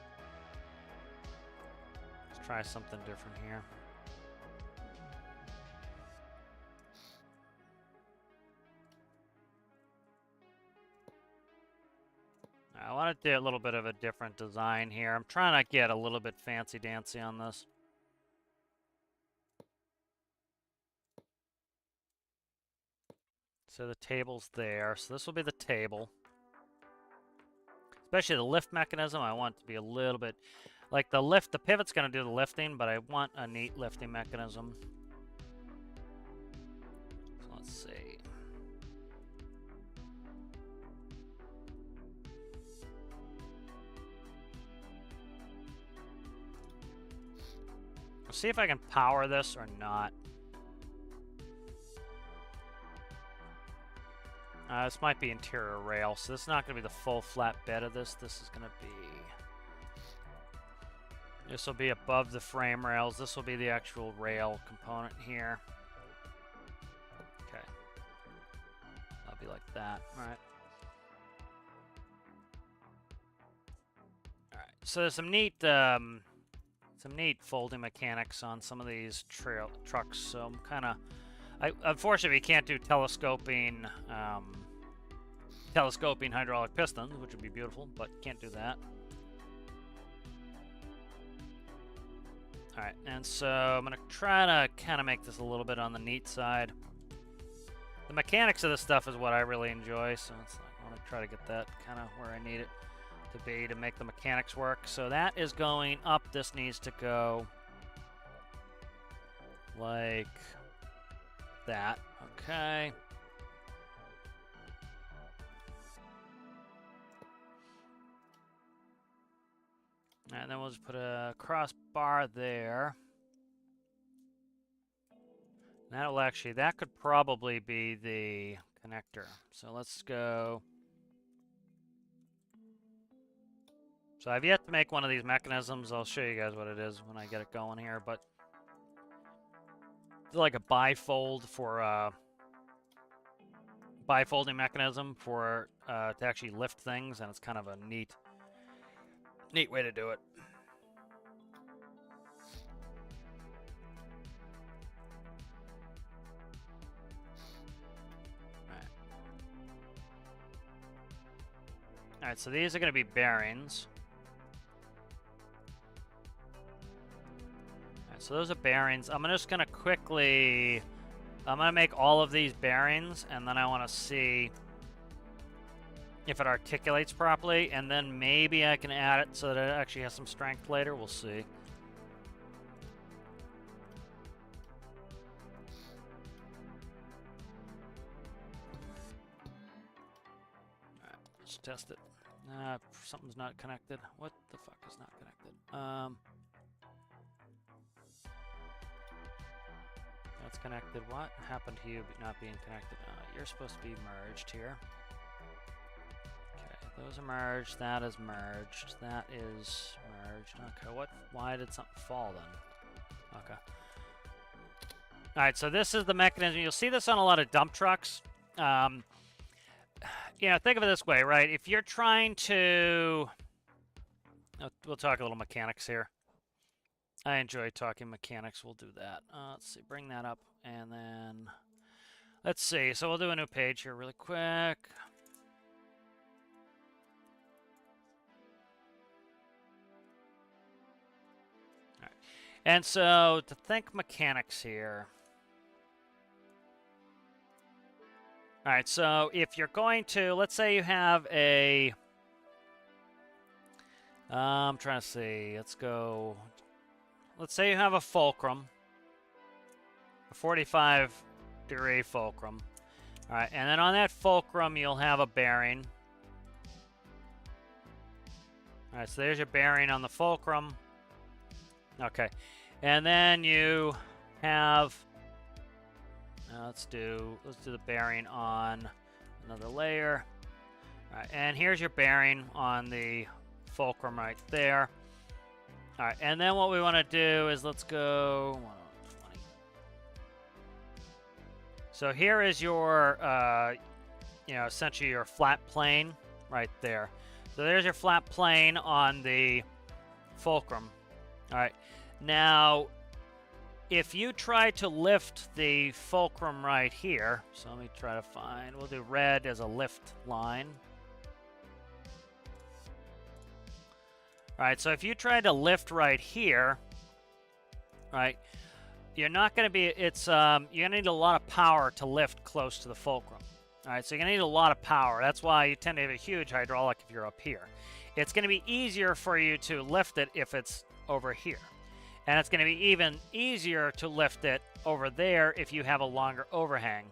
Let's try something different here. I want to do a little bit of a different design here. I'm trying to get a little bit fancy-dancy on this. So the table's there. So this will be the table. Especially the lift mechanism, I want it to be a little bit... Like the pivot's going to do the lifting, but I want a neat lifting mechanism. So let's see. Let's see if I can power this or not. This might be interior rail, so this is not going to be the full flat bed of this. This is going to be This will be above the frame rails. This will be the actual rail component here. Okay. That'll be like that. All right. All right. So there's some neat folding mechanics on some of these trucks. So I'm kind of, unfortunately, we can't do telescoping hydraulic pistons, which would be beautiful, but can't do that. All right, and so I'm gonna try to kind of make this a little bit on the neat side. The mechanics of this stuff is what I really enjoy, so it's like I want to try to get that kind of where I need it to be to make the mechanics work. So that is going up. This needs to go like that. Okay. And then we'll just put a crossbar there. That'll actually, that could probably be the connector. So let's go. So I've yet to make one of these mechanisms. I'll show you guys what it is when I get it going here. But it's like a bifold for bifolding mechanism for to actually lift things, and it's kind of a neat way to do it. All right, so these are going to be bearings. All right, so those are bearings. I'm just going to quickly, I'm going to make all of these bearings, and then I want to see if it articulates properly, and then maybe I can add it so that it actually has some strength later. We'll see. Alright, let's test it. Something's not connected. What the fuck is not connected? That's connected. What happened to you not being connected? You're supposed to be merged here. Those are merged, that is merged, that is merged. Okay, why did something fall then? Okay. Alright, so this is the mechanism. You'll see this on a lot of dump trucks. You know, think of it this way, right? If you're trying to... we'll talk a little mechanics here. I enjoy talking mechanics. We'll do that. Let's see, bring that up, and then... Let's see, so we'll do a new page here really quick. And so, to think mechanics here. Alright, so if you're going to, let's say you have a... I'm trying to see, let's go... Let's say you have a fulcrum. A 45-degree fulcrum. Alright, and then on that fulcrum you'll have a bearing. Alright, so there's your bearing on the fulcrum. Okay, and then you have, let's do the bearing on another layer. All right, and here's your bearing on the fulcrum right there. All right, and then what we want to do is let's go 120. So here is your, you know, essentially your flat plane right there. So there's your flat plane on the fulcrum. All right, now, if you try to lift the fulcrum right here, so let me try to find, we'll do red as a lift line. All right, so if you try to lift right here, right, you're not going to be, it's, you're going to need a lot of power to lift close to the fulcrum. All right, so you're going to need a lot of power. That's why you tend to have a huge hydraulic if you're up here. It's going to be easier for you to lift it if it's over here. And it's going to be even easier to lift it over there if you have a longer overhang.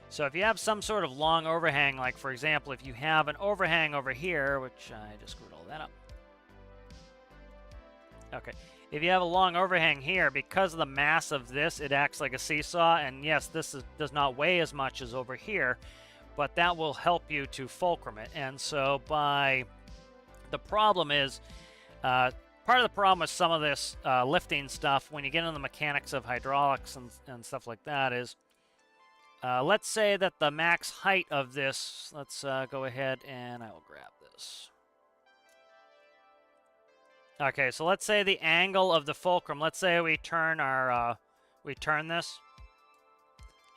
So if you have some sort of long overhang, like for example, if you have an overhang over here, which I just screwed all that up. Okay, if you have a long overhang here, because of the mass of this, it acts like a seesaw. And yes, this does not weigh as much as over here, but that will help you to fulcrum it. And so the problem is, part of the problem with some of this lifting stuff, when you get into the mechanics of hydraulics and stuff like that, is let's say that the max height of this, let's go ahead and I will grab this. Okay, so let's say the angle of the fulcrum, let's say we turn our, we turn this,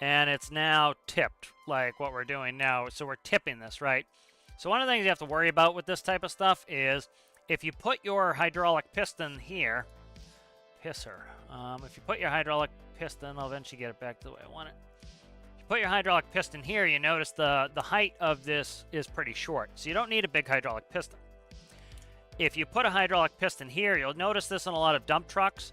and it's now tipped, like what we're doing now. So we're tipping this, right? So one of the things you have to worry about with this type of stuff is if you put your hydraulic piston here, if you put your hydraulic piston, I'll eventually get it back to the way I want it. If you put your hydraulic piston here, you notice the height of this is pretty short, so you don't need a big hydraulic piston. If you put a hydraulic piston here, you'll notice this on a lot of dump trucks.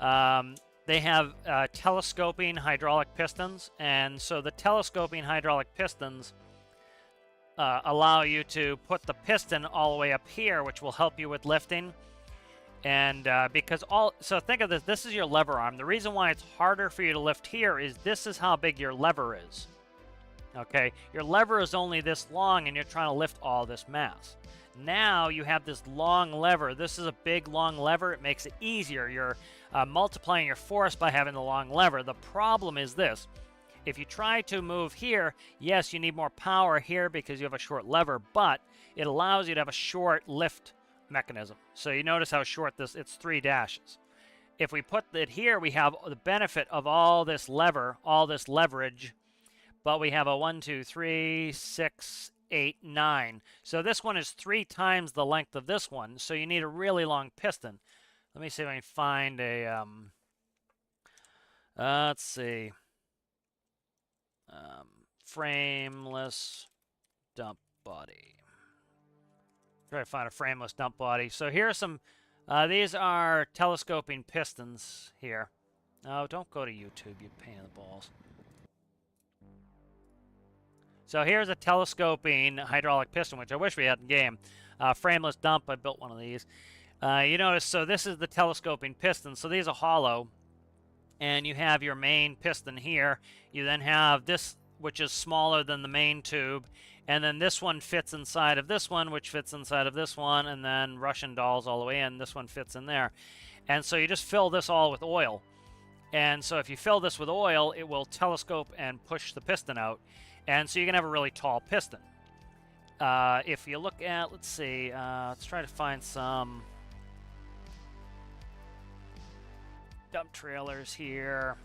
They have telescoping hydraulic pistons, and so the telescoping hydraulic pistons allow you to put the piston all the way up here, which will help you with lifting. And so think of this, this is your lever arm. The reason why it's harder for you to lift here is this is how big your lever is. Okay, your lever is only this long and you're trying to lift all this mass. Now you have this long lever. This is a big long lever. It makes it easier. You're multiplying your force by having the long lever. The problem is this. If you try to move here, yes, you need more power here because you have a short lever, but it allows you to have a short lift mechanism. So you notice how short this, it's 3 dashes. If we put it here, we have the benefit of all this lever, all this leverage, but we have a 1, 2, 3, 6, 8, 9. So this one is 3 times the length of this one, so you need a really long piston. Let me see if I can find a, let's see, frameless dump body. Try to find a frameless dump body. So here are some, these are telescoping pistons here. No, don't go to YouTube, you pain in the balls. So here's a telescoping hydraulic piston, which I wish we had in the game. Frameless dump, I built one of these. You notice, so this is the telescoping piston. So these are hollow, and you have your main piston here. You then have this, which is smaller than the main tube, and then this one fits inside of this one, which fits inside of this one, and then Russian dolls all the way in. This one fits in there. And so you just fill this all with oil. And so if you fill this with oil, it will telescope and push the piston out. And so you can have a really tall piston. If you look at, let's see, let's try to find some dump trailers here.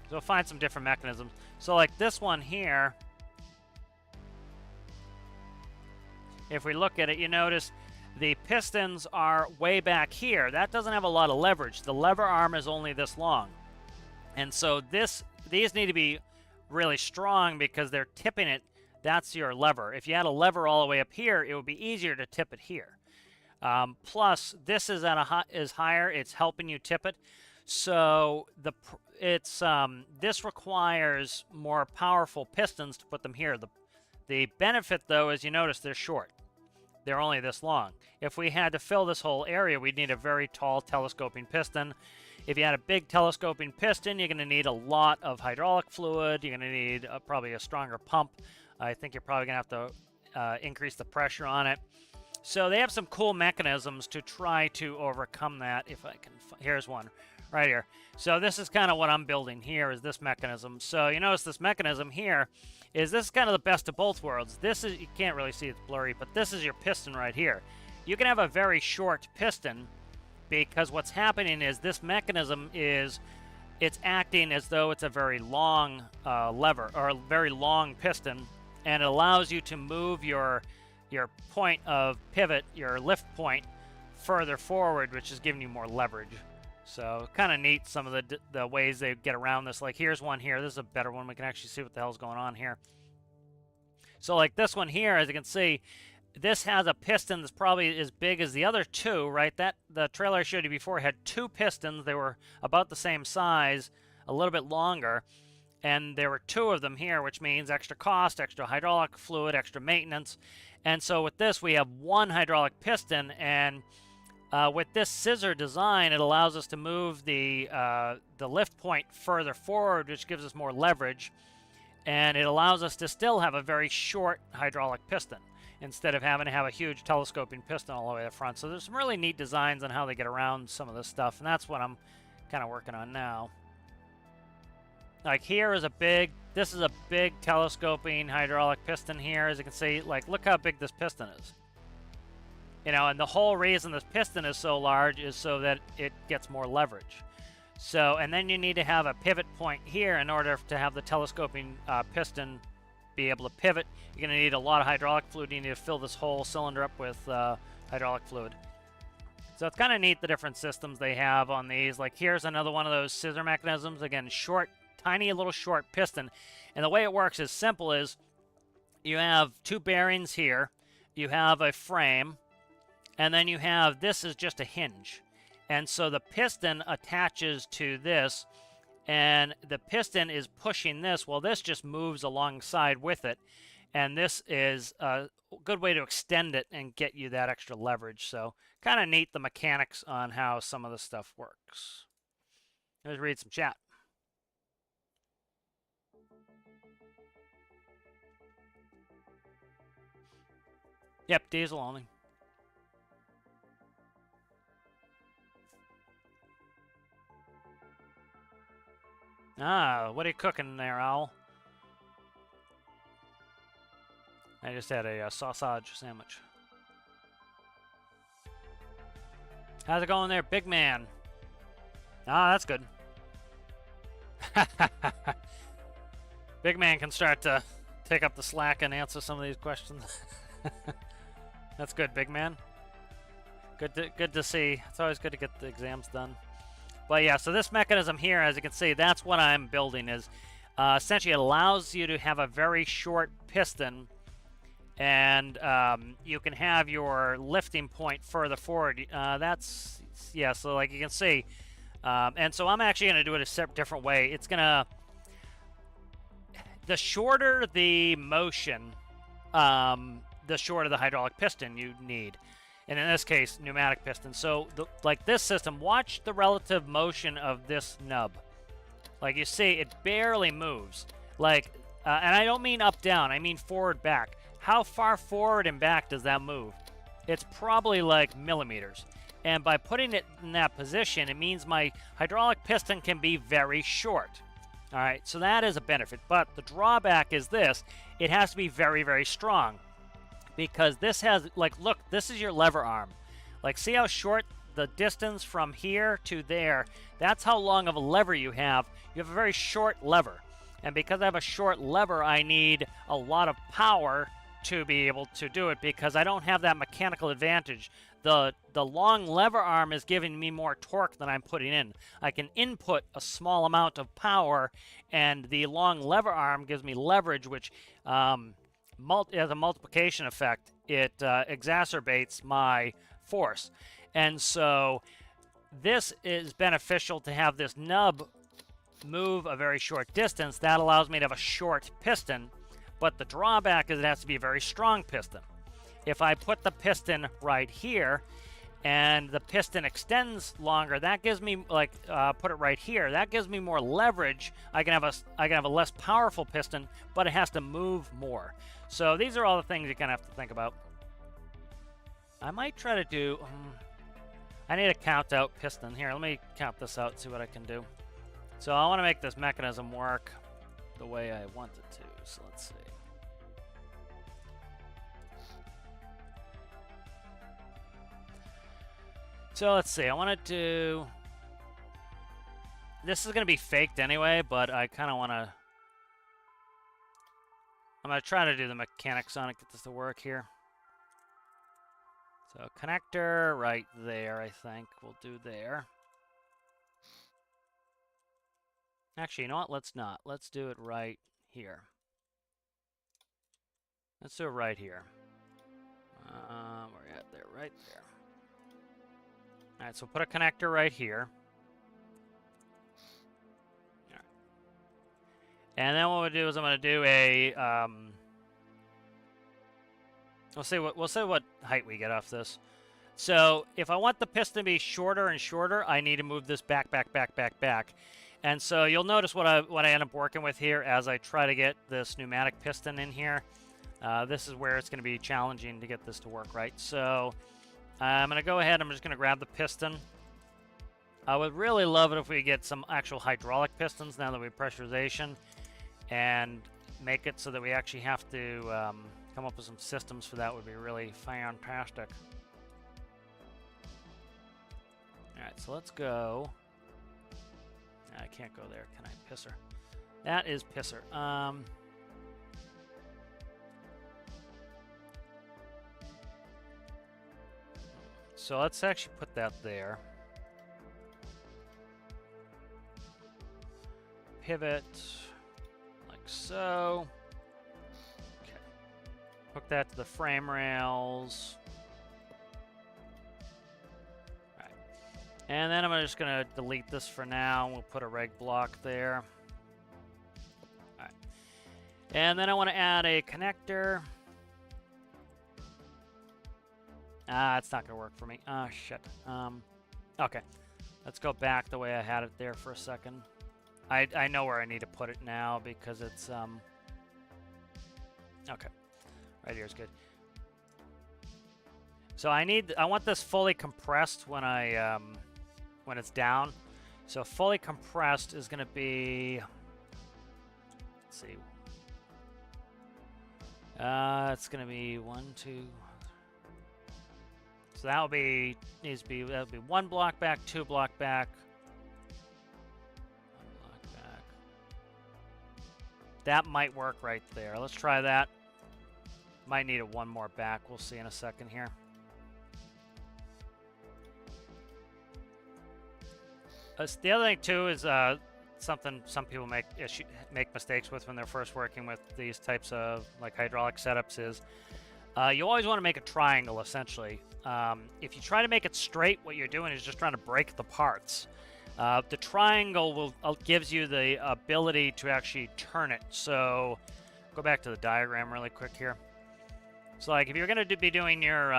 So we'll find some different mechanisms. So like this one here, if we look at it, you notice the pistons are way back here. That doesn't have a lot of leverage. The lever arm is only this long. And so these need to be really strong because they're tipping it. That's your lever. If you had a lever all the way up here, it would be easier to tip it here. Plus, this is is higher. It's helping you tip it. So this requires more powerful pistons to put them here. The benefit, though, is you notice they're short. They're only this long. If we had to fill this whole area, we'd need a very tall telescoping piston. If you had a big telescoping piston, you're going to need a lot of hydraulic fluid. You're going to need probably a stronger pump. I think you're probably going to have to increase the pressure on it. So they have some cool mechanisms to try to overcome that. If I can, here's one right here. So this is kind of what I'm building here is this mechanism. So you notice this mechanism here is this kind of the best of both worlds. This is, you can't really see, it's blurry, but this is your piston right here. You can have a very short piston because what's happening is this mechanism is, it's acting as though it's a very long lever or a very long piston, and it allows you to move your point of pivot, your lift point, further forward, which is giving you more leverage. So kind of neat some of the ways they get around this. Like here's one here. This is a better one. We can actually see what the hell's going on here. So like this one here, as you can see, this has a piston that's probably as big as the other two, right? The trailer I showed you before had 2 pistons. They were about the same size, a little bit longer. And there were 2 of them here, which means extra cost, extra hydraulic fluid, extra maintenance. And so with this, we have 1 hydraulic piston, and with this scissor design, it allows us to move the lift point further forward, which gives us more leverage, and it allows us to still have a very short hydraulic piston. instead of having to have a huge telescoping piston all the way to the front. So there's some really neat designs on how they get around some of this stuff, and that's what I'm kind of working on now. Like here is this is a big telescoping hydraulic piston here. As you can see, like, look how big this piston is. You know, and the whole reason this piston is so large is so that it gets more leverage. So, and then you need to have a pivot point here in order to have the telescoping piston be able to pivot. You're going to need a lot of hydraulic fluid. You need to fill this whole cylinder up with hydraulic fluid. So it's kind of neat, the different systems they have on these. Like here's another one of those scissor mechanisms. Again, short, tiny little short piston. And the way it works is simple as you have two bearings here. You have a frame. And then you have, this is just a hinge. And so the piston attaches to this, and the piston is pushing this. Well, this just moves alongside with it. And this is a good way to extend it and get you that extra leverage. So kind of neat, the mechanics on how some of this stuff works. Let's read some chat. Yep, diesel only. Ah, what are you cooking there, Owl? I just had a sausage sandwich. How's it going there, big man? Ah, that's good. Big man can start to take up the slack and answer some of these questions. That's good, big man. Good to see. It's always good to get the exams done. But yeah, so this mechanism here, as you can see, that's what I'm building. Is essentially it allows you to have a very short piston, and you can have your lifting point further forward. That's, yeah, so like you can see. And so I'm actually going to do it a different way. It's going to, the shorter the motion, the shorter the hydraulic piston you need. And in this case, pneumatic piston. So, like this system, watch the relative motion of this nub. Like you see, it barely moves. Like, and I don't mean up, down. I mean forward, back. How far forward and back does that move? It's probably like millimeters. And by putting it in that position, it means my hydraulic piston can be very short. All right, so that is a benefit. But the drawback is this. It has to be very, very strong. Because this has, like, look, this is your lever arm. Like, see how short the distance from here to there? That's how long of a lever you have. You have a very short lever. And because I have a short lever, I need a lot of power to be able to do it because I don't have that mechanical advantage. The long lever arm is giving me more torque than I'm putting in. I can input a small amount of power, and the long lever arm gives me leverage, which has a multiplication effect. It exacerbates my force. And so this is beneficial to have this nub move a very short distance. That allows me to have a short piston, but the drawback is it has to be a very strong piston. If I put the piston right here and the piston extends longer, that gives me, like, put it right here, that gives me more leverage. I can have a less powerful piston, but it has to move more. So these are all the things you kind of have to think about. I might try to do, I need a count out piston. Here, let me count this out and see what I can do. So I want to make this mechanism work the way I want it to. So let's see. So let's see, I want to do, this is going to be faked anyway, but I kind of want to, I'm going to try to do the mechanics on it, get this to work here. So connector right there, I think we'll do there. Actually, you know what, let's not. Let's do it right here. Let's do it right here. We're at there, right there. All right, so put a connector right here. All right. And then what we'll do is I'm going to do a, we'll see what height we get off this. So if I want the piston to be shorter and shorter, I need to move this back. And so you'll notice what I end up working with here as I try to get this pneumatic piston in here. This is where it's going to be challenging to get this to work, right? So I'm going to go ahead. I'm just going to grab the piston. I would really love it if we get some actual hydraulic pistons now that we have pressurization, and make it so that we actually have to come up with some systems for that. Would be really fantastic. Alright, so let's go. I can't go there. Can I? Pisser. That is pisser. So let's actually put that there. Pivot, like so. Okay. Hook that to the frame rails. All right. And then I'm just going to delete this for now. We'll put a reg block there. All right. And then I want to add a connector. It's not going to work for me. Oh, shit. Okay. Let's go back the way I had it there for a second. I know where I need to put it now because it's, okay. Right here is good. So I want this fully compressed when when it's down. So fully compressed is going to be, let's see. It's going to be 1, 2. So that'll be, that'll be 1 block back, 2 block back. That might work right there. Let's try that. Might need 1 more back. We'll see in a second here. The other thing too is something some people make mistakes with when they're first working with these types of like hydraulic setups is you always want to make a triangle essentially. If you try to make it straight, what you're doing is just trying to break the parts. The triangle gives you the ability to actually turn it. So, go back to the diagram really quick here. So, like, if you're going to be doing your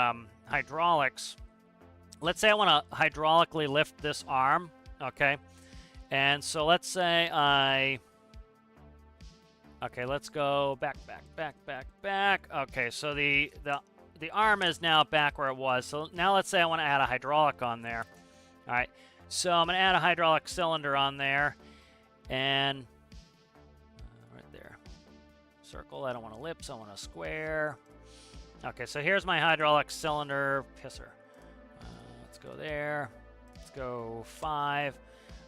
hydraulics, let's say I want to hydraulically lift this arm, okay? And so, let's say okay, let's go back. Okay, so the arm is now back where it was. So, now let's say I want to add a hydraulic on there. All right. So I'm going to add a hydraulic cylinder on there, and right there, circle. I don't want ellipse, I want a square. Okay, so here's my hydraulic cylinder pisser. Let's go there. Let's go 5.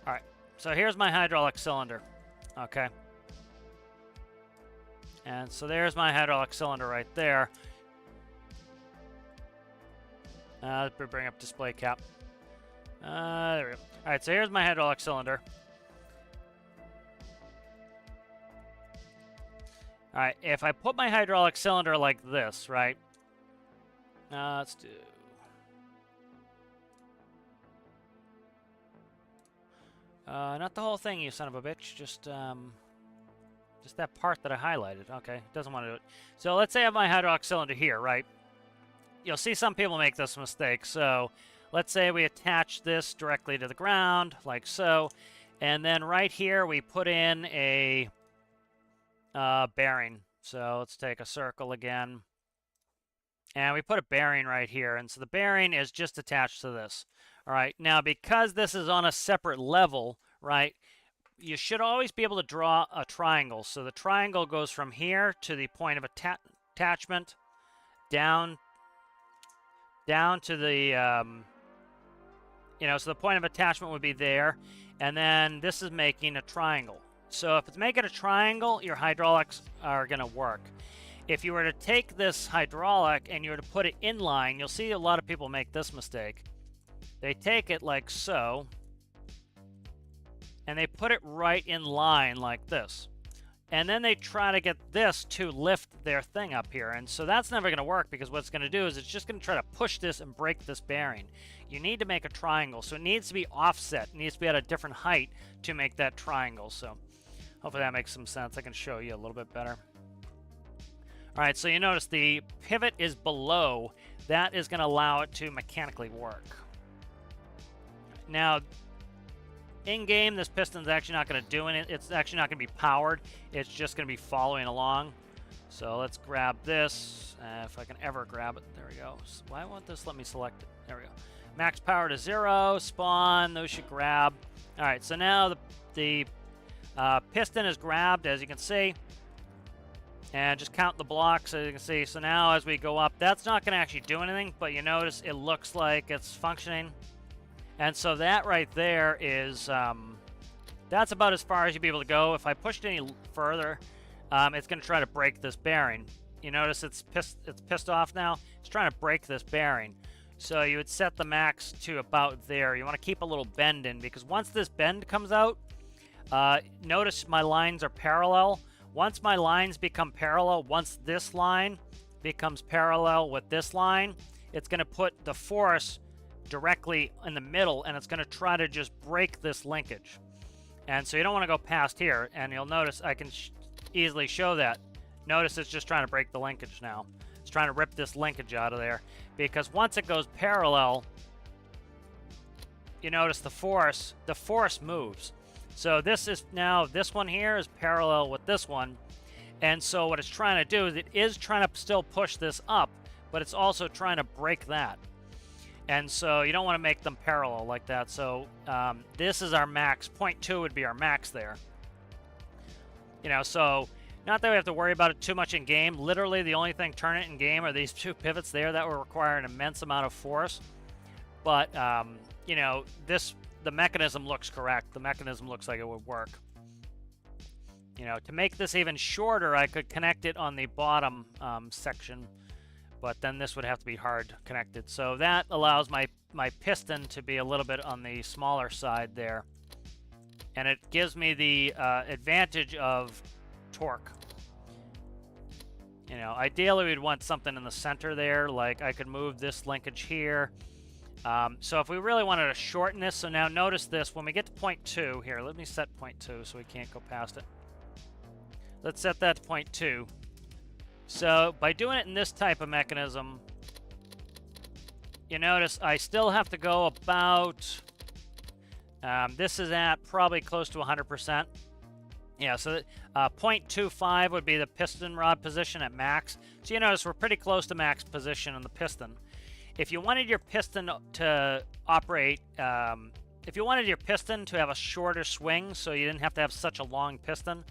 All right, so here's my hydraulic cylinder. Okay, and so there's my hydraulic cylinder right there. Let's bring up display cap. There we go. All right, so here's my hydraulic cylinder. All right, if I put my hydraulic cylinder like this, right? Let's do. Not the whole thing, you son of a bitch. Just that part that I highlighted. Okay, doesn't want to do it. So let's say I have my hydraulic cylinder here, right? You'll see some people make this mistake. So let's say we attach this directly to the ground, like so. And then right here, we put in a bearing. So let's take a circle again. And we put a bearing right here. And so the bearing is just attached to this. All right. Now, because this is on a separate level, right, you should always be able to draw a triangle. So the triangle goes from here to the point of attachment down to the, so the point of attachment would be there. And then this is making a triangle. So if it's making a triangle, your hydraulics are going to work. If you were to take this hydraulic and you were to put it in line, you'll see a lot of people make this mistake. They take it like so, and they put it right in line like this. And then they try to get this to lift their thing up here. And so that's never going to work, because what it's going to do is it's just going to try to push this and break this bearing. You need to make a triangle. So it needs to be offset. It needs to be at a different height to make that triangle. So hopefully that makes some sense. I can show you a little bit better. All right, so you notice the pivot is below. That is going to allow it to mechanically work. Now, in-game, this piston's actually not going to do it. It's actually not going to be powered. It's just going to be following along. So let's grab this, if I can ever grab it. There we go. So why won't this let me select it? There we go. Max power to 0, spawn, those should grab. All right, so now the piston is grabbed, as you can see. And just count the blocks, as you can see. So now as we go up, that's not going to actually do anything, but you notice it looks like it's functioning. And so that right there is, that's about as far as you'll be able to go. If I pushed any further, it's going to try to break this bearing. You notice it's pissed off now. It's trying to break this bearing. So you would set the max to about there. You want to keep a little bend in, because once this bend comes out, notice my lines are parallel. Once my lines become parallel, once this line becomes parallel with this line, it's going to put the force directly in the middle, and it's going to try to just break this linkage. And so you don't want to go past here, and you'll notice I can easily show that. Notice it's just trying to break the linkage now. It's trying to rip this linkage out of there, because once it goes parallel, you notice the force moves. So this is now, this one here is parallel with this one. And so what it's trying to do is it is trying to still push this up, but it's also trying to break that. And so you don't want to make them parallel like that. So this is our max. 0.2 would be our max there. You know, so not that we have to worry about it too much in game. Literally the only thing turning it in game are these two pivots there that will require an immense amount of force. But, you know, the mechanism looks correct. The mechanism looks like it would work. You know, to make this even shorter, I could connect it on the bottom section, but then this would have to be hard connected. So that allows my piston to be a little bit on the smaller side there. And it gives me the advantage of torque. You know, ideally we'd want something in the center there, like I could move this linkage here. So if we really wanted to shorten this, so now notice this, when we get to 0.2, here, let me set 0.2 so we can't go past it. Let's set that to 0.2. So by doing it in this type of mechanism, you notice I still have to go about, this is at probably close to 100%. Yeah, so 0.25 would be the piston rod position at max. So you notice we're pretty close to max position on the piston. If you wanted your piston to operate, if you wanted your piston to have a shorter swing so you didn't have to have such a long piston,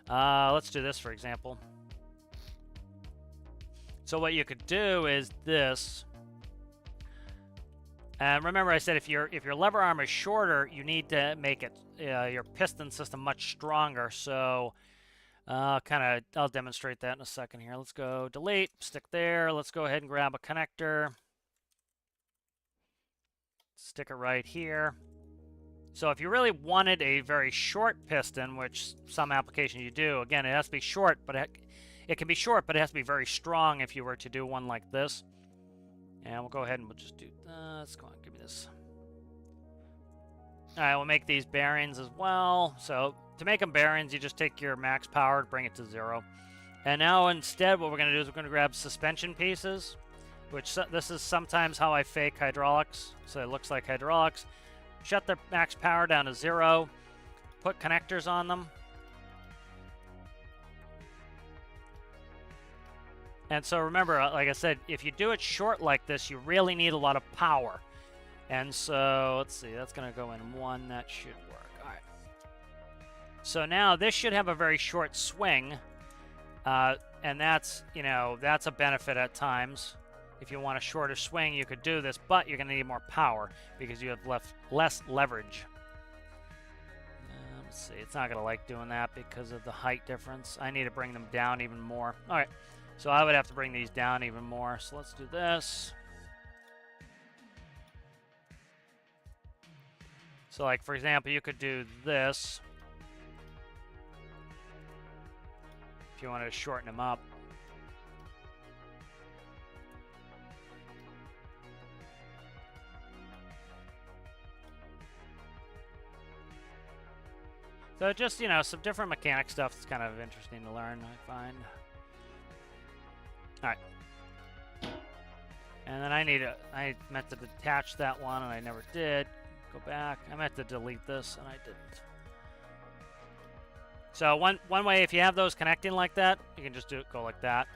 let's do this, for example. So what you could do is this. And remember I said if your lever arm is shorter, you need to make it your piston system much stronger. So I'll demonstrate that in a second here. Let's go delete, stick there. Let's go ahead and grab a connector. Stick it right here. So if you really wanted a very short piston, which some applications you do, again, it has to be short, but it can be short, but it has to be very strong if you were to do one like this. And we'll go ahead and we'll just do, let's go on, give me this. All right, we'll make these bearings as well. So to make them bearings, you just take your max power, bring it to 0. And now instead, what we're gonna do is we're gonna grab suspension pieces, which this is sometimes how I fake hydraulics. So it looks like hydraulics. Shut their max power down to 0. Put connectors on them. And so remember, like I said, if you do it short like this, you really need a lot of power. And so, let's see, that's going to go in 1. That should work. All right. So now this should have a very short swing. And that's, you know, that's a benefit at times. If you want a shorter swing, you could do this, but you're going to need more power because you have less leverage. Let's see, it's not going to like doing that because of the height difference. I need to bring them down even more. All right, so I would have to bring these down even more. So let's do this. So like, for example, you could do this if you wanted to shorten them up. So just, you know, some different mechanic stuff that's kind of interesting to learn, I find. All right. And then I meant to detach that one, and I never did. Go back. I meant to delete this, and I didn't. So one way, if you have those connecting like that, you can just go like that.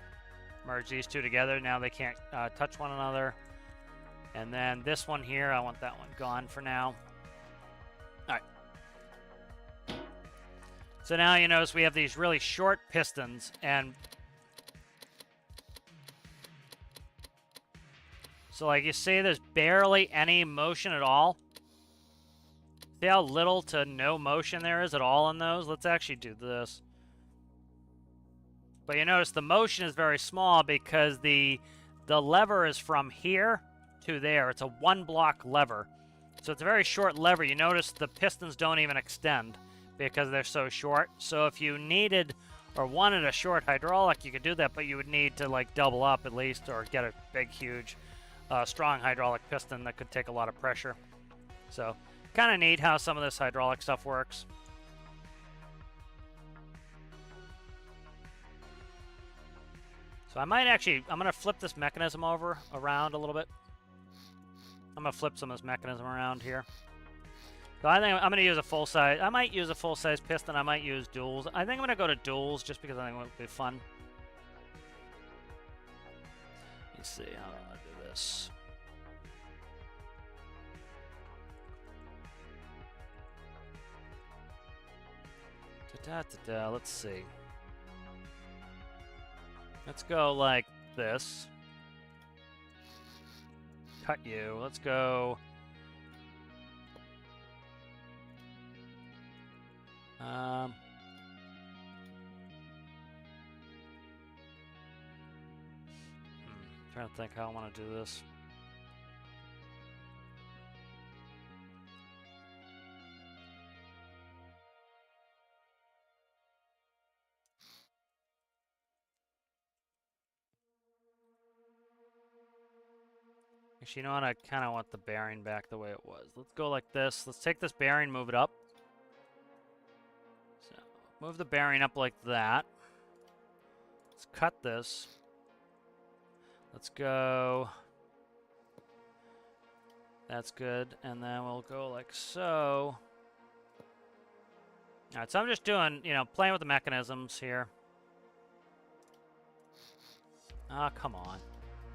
Merge these two together. Now they can't touch one another. And then this one here, I want that one gone for now. All right. So now you notice we have these really short pistons, and so like you see there's barely any motion at all. See how little to no motion there is at all in those? Let's actually do this. But you notice the motion is very small because the lever is from here to there. It's a one-block lever. So it's a very short lever. You notice the pistons don't even extend because they're so short. So if you needed or wanted a short hydraulic, you could do that, but you would need to like double up at least or get a big, huge, strong hydraulic piston that could take a lot of pressure. So kind of neat how some of this hydraulic stuff works. So I might actually, I'm going to flip this mechanism around a little bit. I'm going to flip some of this mechanism around here. So I think I'm going to use a full-size, I might use a full-size piston, I might use duals. I think I'm going to go to duals just because I think it would be fun. Let's see, how do I do this? Let's see. Let's go like this. Cut you. Let's go. Trying to think how I want to do this. Actually, you know what? I kind of want the bearing back the way it was. Let's go like this. Let's take this bearing, move it up. So, move the bearing up like that. Let's cut this. Let's go. That's good. And then we'll go like so. All right, so I'm just doing, you know, playing with the mechanisms here. Ah, come on.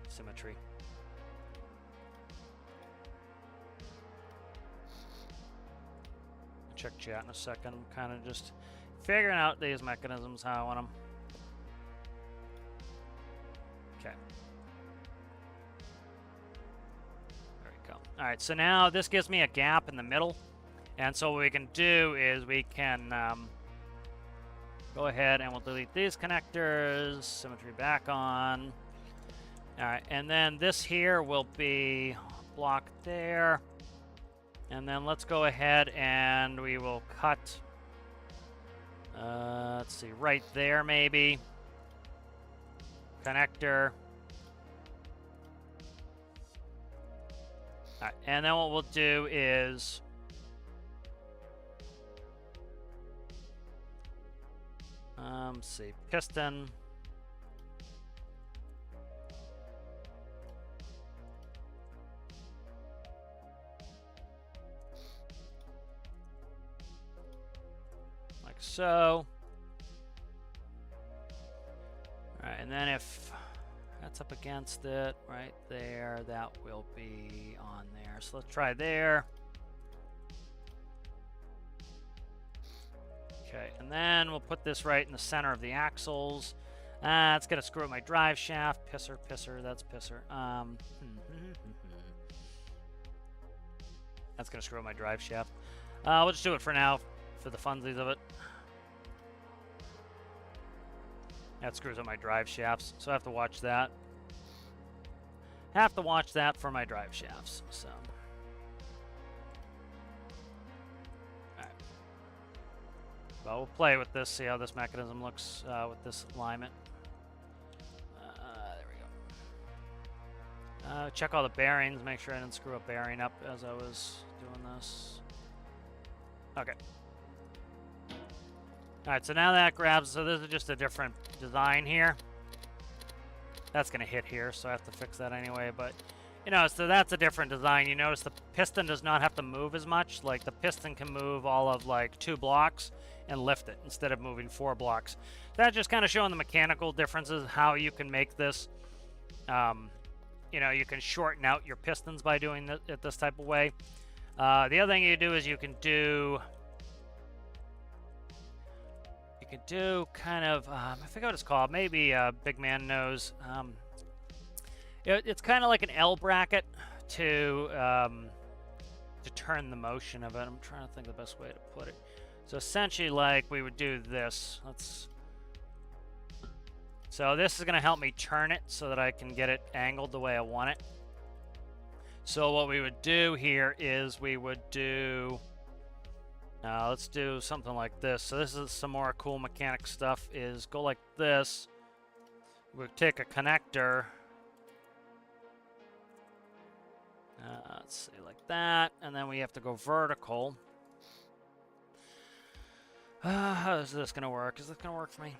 Symmetry. Check chat in a second. I'm kind of just figuring out these mechanisms, how I want them. Okay. There we go. All right, so now this gives me a gap in the middle. And so what we can do is we can go ahead and we'll delete these connectors, symmetry back on. All right, and then this here will be blocked there. And then let's go ahead and we will cut, let's see, right there maybe. Connector. All right, and then what we'll do is let's see, piston. Like so. All right, and then if that's up against it right there, that will be on there. So let's try there. Okay, and then we'll put this right in the center of the axles. It's gonna screw up my drive shaft. Pisser, that's pisser. That's gonna screw up my drive shaft. We'll just do it for now, for the funsies of it. That screws up my drive shafts, so I have to watch that. Have to watch that for my drive shafts, so. Alright. Well, we'll play with this, see how this mechanism looks with this alignment. There we go. Check all the bearings, make sure I didn't screw a bearing up as I was doing this. Okay. Alright, so now that grabs, so this is just a different design here. That's going to hit here, so I have to fix that anyway, but, You know, so that's a different design. You notice the piston does not have to move as much. Like, the piston can move all of, like, 2 blocks and lift it instead of moving 4 blocks. That's just kind of showing the mechanical differences, how you can make this. You know, you can shorten out your pistons by doing it this type of way. The other thing you do is you can do kind of, I forget what it's called. Maybe Big Man knows. It's kind of like an L bracket to turn the motion of it. I'm trying to think of the best way to put it. So essentially, like, we would do this. So this is going to help me turn it so that I can get it angled the way I want it. So what we would do here is we would do... let's do something like this. So this is some more cool mechanic stuff. Is go like this. We'll take a connector. Let's see, like that. And then we have to go vertical. How is this going to work? Is this going to work for me?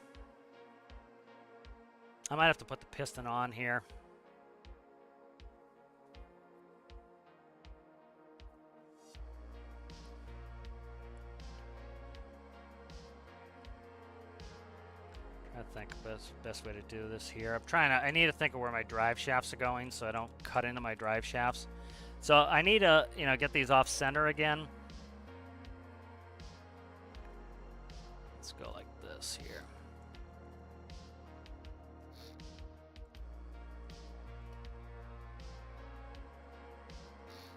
I might have to put the piston on here. I think best way to do this here. I need to think of where my drive shafts are going so I don't cut into my drive shafts. So I need to, you know, get these off center again. Let's go like this here.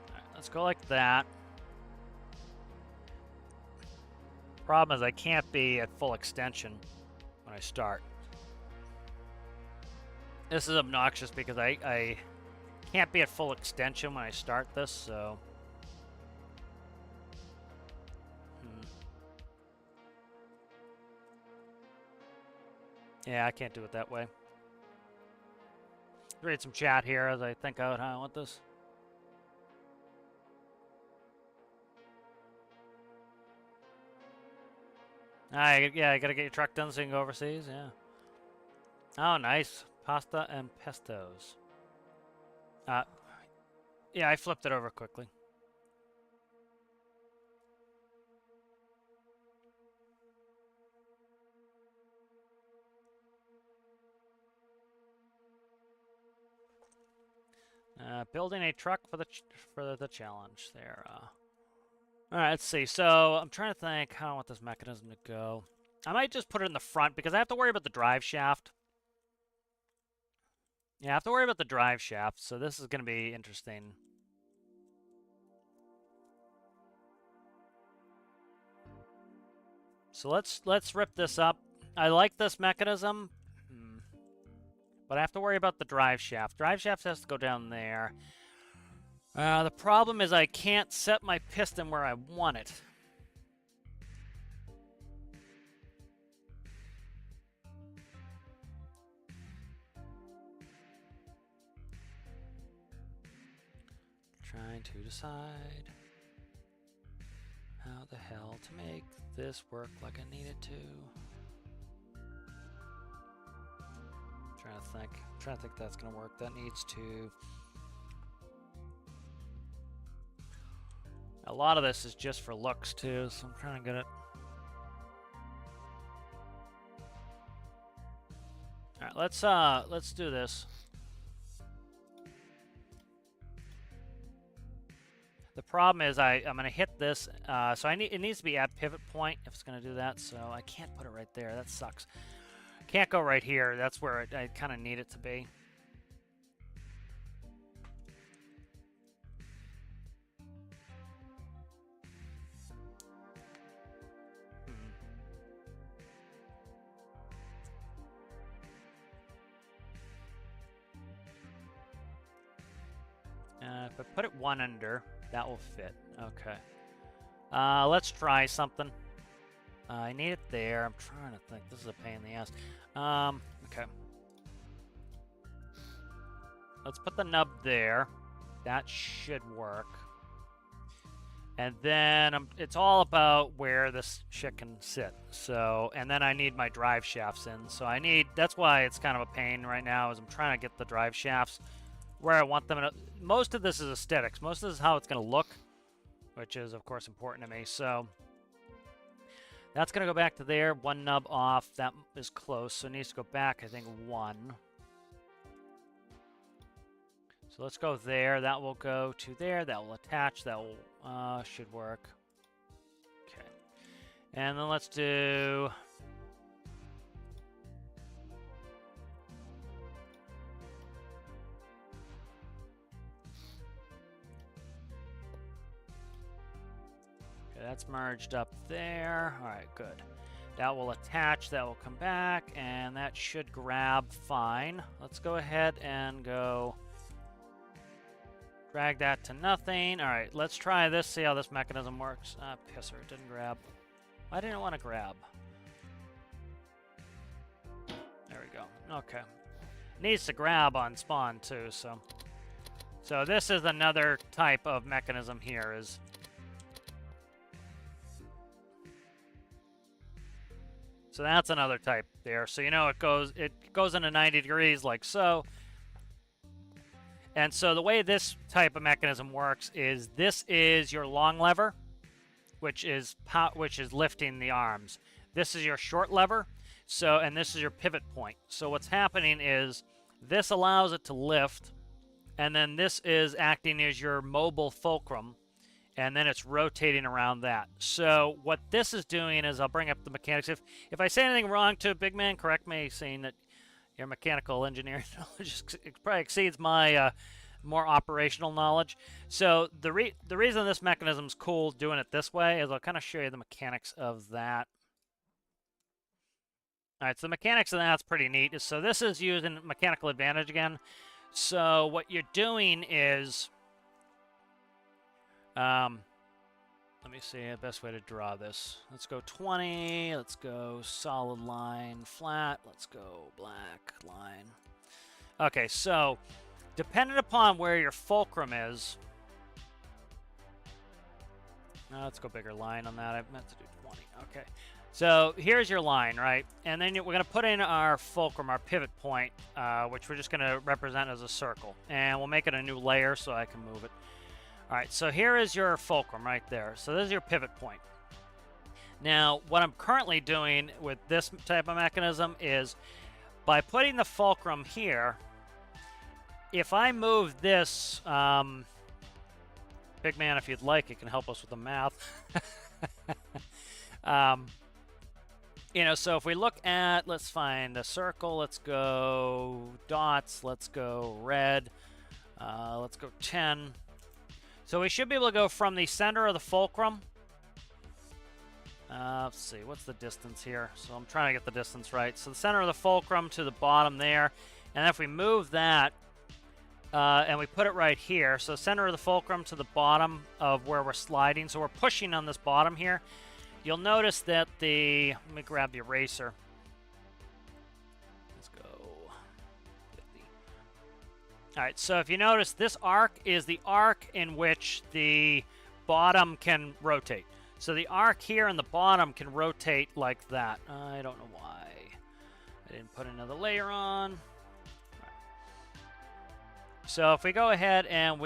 All right, let's go like that. Problem is I can't be at full extension when I start. This is obnoxious because I can't be at full extension when I start this, so... Yeah, I can't do it that way. Read some chat here as I think out how I want this. Yeah, I gotta get your truck done so you can go overseas, yeah. Oh, nice. Pasta and pestos. Yeah, I flipped it over quickly. Building a truck for the challenge there. All right, let's see. So I'm trying to think how I want this mechanism to go. I might just put it in the front because I have to worry about the drive shaft. Yeah, I have to worry about the drive shaft, so this is going to be interesting. So let's rip this up. I like this mechanism, but I have to worry about the drive shaft. Drive shaft has to go down there. The problem is I can't set my piston where I want it. Trying to decide how the hell to make this work like I need it to. Trying to think that's gonna work. That needs to. A lot of this is just for looks too, so I'm trying to get it. All right, let's do this. The problem is I'm going to hit this, so it needs to be at pivot point if it's going to do that, so I can't put it right there. That sucks. Can't go right here. That's where I kind of need it to be. If I put it one under, that will fit. Okay. Let's try something. I need it there. I'm trying to think. This is a pain in the ass. Okay. Let's put the nub there. That should work. And then it's all about where this shit can sit. So, and then I need my drive shafts in. So that's why it's kind of a pain right now is I'm trying to get the drive shafts where I want them to... Most of this is aesthetics. Most of this is how it's going to look, which is, of course, important to me. So that's going to go back to there. One nub off. That is close, so it needs to go back, I think, one. So let's go there. That will go to there. That will attach. That will should work. Okay. And then let's do... Okay, that's merged up there. All right, good. That will attach. That will come back, and that should grab fine. Let's go ahead and go... Drag that to nothing. All right, let's try this, see how this mechanism works. Ah, pisser, it didn't grab. Why didn't it want to grab? There we go. Okay. Needs to grab on spawn, too, so... So this is another type of mechanism here, is... So that's another type there. So, you know, it goes into 90 degrees like so. And so the way this type of mechanism works is this is your long lever, which is lifting the arms. This is your short lever, and this is your pivot point. So what's happening is this allows it to lift, and then this is acting as your mobile fulcrum, and then it's rotating around that. So what this is doing is, I'll bring up the mechanics. If I say anything wrong to Big Man, correct me, saying that your mechanical engineering knowledge probably exceeds my more operational knowledge. So the reason this mechanism's cool doing it this way is I'll kind of show you the mechanics of that. All right, so the mechanics of that's pretty neat. So this is using mechanical advantage again. So what you're doing is, let me see the best way to draw this. Let's go 20. Let's go solid line, flat. Let's go black line. Okay, so depending upon where your fulcrum is, let's go bigger line on that. I meant to do 20. Okay, so here's your line, right? And then we're going to put in our fulcrum, our pivot point, which we're just going to represent as a circle. And we'll make it a new layer so I can move it. All right, so here is your fulcrum right there. So this is your pivot point. Now, what I'm currently doing with this type of mechanism is by putting the fulcrum here, if I move this, Big Man, if you'd like, it can help us with the math. You know, so if we look at, let's find a circle, let's go dots, let's go red, let's go 10. So we should be able to go from the center of the fulcrum. Let's see, what's the distance here? So I'm trying to get the distance right. So the center of the fulcrum to the bottom there. And if we move that, and we put it right here, so center of the fulcrum to the bottom of where we're sliding. So we're pushing on this bottom here. You'll notice that let me grab the eraser. Let's go 50. All right, so if you notice, this arc is the arc in which the bottom can rotate. So the arc here in the bottom can rotate like that. I don't know why. I didn't put another layer on. Right. So if we go ahead and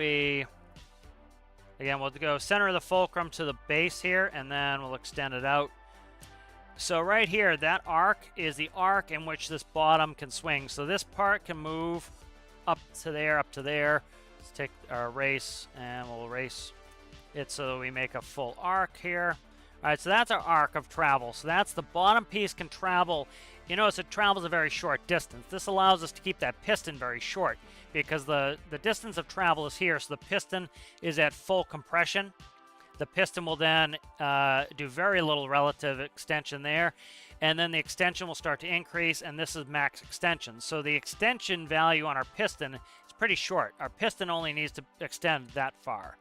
again, we'll go center of the fulcrum to the base here, and then we'll extend it out. So right here, that arc is the arc in which this bottom can swing. So this part can move up to there, up to there. Let's take our erase, and we'll erase it so we make a full arc here. All right, so that's our arc of travel. So that's the bottom piece can travel. You notice it travels a very short distance. This allows us to keep that piston very short because the distance of travel is here. So the piston is at full compression. The piston will then do very little relative extension there. And then the extension will start to increase, and this is max extension. So the extension value on our piston is pretty short. Our piston only needs to extend that far.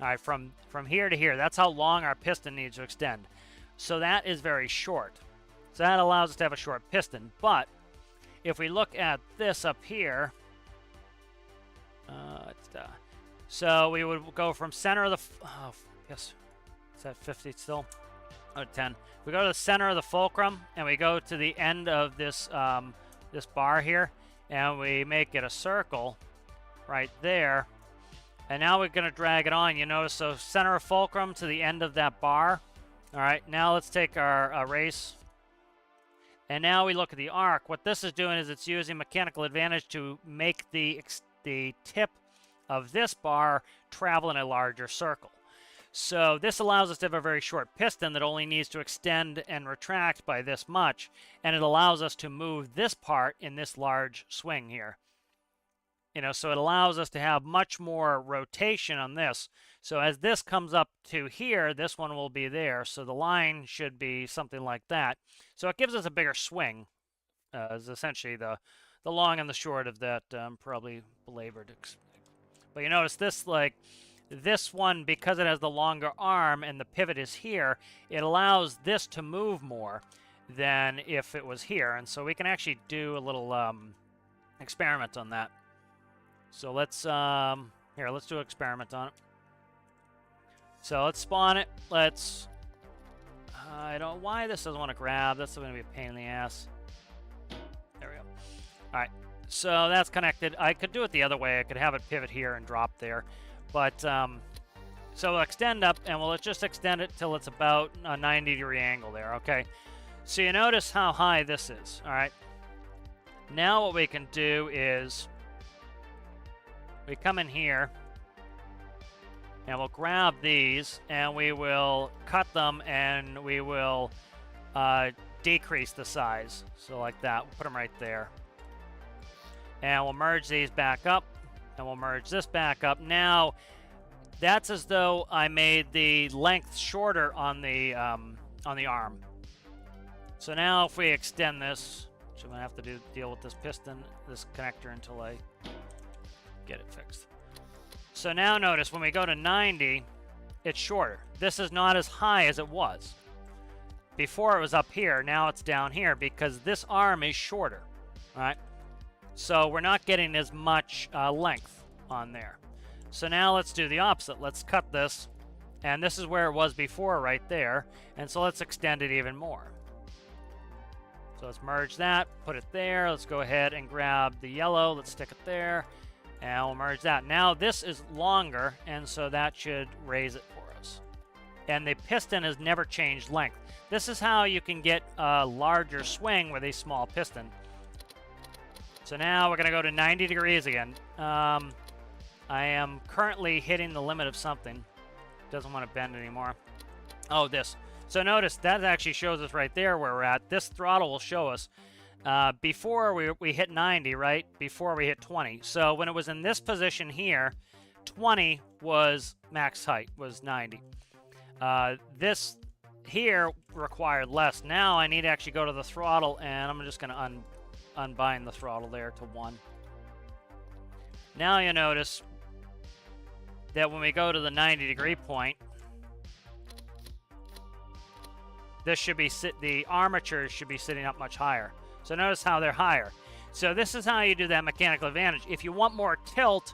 All right, from here to here, that's how long our piston needs to extend. So that is very short. So that allows us to have a short piston. But if we look at this up here, so we would go from center of the, yes, is that 50 still? Oh, 10. We go to the center of the fulcrum, and we go to the end of this this bar here, and we make it a circle. right there. And now we're going to drag it on. You notice, so center of fulcrum to the end of that bar. All right, now let's take our erase. And now we look at the arc. What this is doing is it's using mechanical advantage to make the tip of this bar travel in a larger circle. So this allows us to have a very short piston that only needs to extend and retract by this much. And it allows us to move this part in this large swing here. You know, so it allows us to have much more rotation on this. So as this comes up to here, this one will be there. So the line should be something like that. So it gives us a bigger swing, is essentially the long and the short of that. Probably belabored. But you notice this, like, this one, because it has the longer arm and the pivot is here, it allows this to move more than if it was here. And so we can actually do a little experiment on that. So let's, here, let's do an experiment on it. So let's spawn it. Let's, I don't know why this doesn't want to grab. That's going to be a pain in the ass. There we go. All right. So that's connected. I could do it the other way. I could have it pivot here and drop there. But, so we'll extend up, and we'll just extend it till it's about a 90-degree angle there, okay? So you notice how high this is, all right? Now what we can do is we come in here, and we'll grab these, and we will cut them, and we will decrease the size. So like that. We'll put them right there. And we'll merge these back up, and we'll merge this back up. Now, that's as though I made the length shorter on the arm. So now if we extend this, which I'm going to have to deal with this piston, this connector until I get it fixed. So now notice when we go to 90, it's shorter. This is not as high as it was. Before it was up here, now it's down here because this arm is shorter, all right? So we're not getting as much length on there. So now let's do the opposite. Let's cut this, and this is where it was before right there, and so let's extend it even more. So let's merge that, put it there. Let's go ahead and grab the yellow. Let's stick it there. And we'll merge that. Now this is longer, and so that should raise it for us. And the piston has never changed length. This is how you can get a larger swing with a small piston. So now we're going to go to 90 degrees again. I am currently hitting the limit of something. Doesn't want to bend anymore. Oh, this. So notice that actually shows us right there where we're at. This throttle will show us. Before we hit 90, right? Before we hit 20. So when it was in this position here, 20 was max height, was 90. This here required less. Now I need to actually go to the throttle, and I'm just going to unbind the throttle there to 1. Now you notice that when we go to the 90-degree point, this should be the armature should be sitting up much higher. So notice how they're higher. So this is how you do that mechanical advantage. If you want more tilt,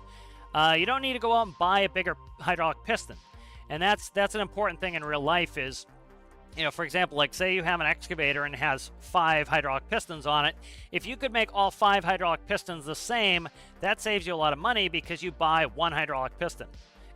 you don't need to go out and buy a bigger hydraulic piston. And that's an important thing in real life is, you know, for example, like say you have an excavator and it has 5 hydraulic pistons on it. If you could make all 5 hydraulic pistons the same, that saves you a lot of money because you buy 1 hydraulic piston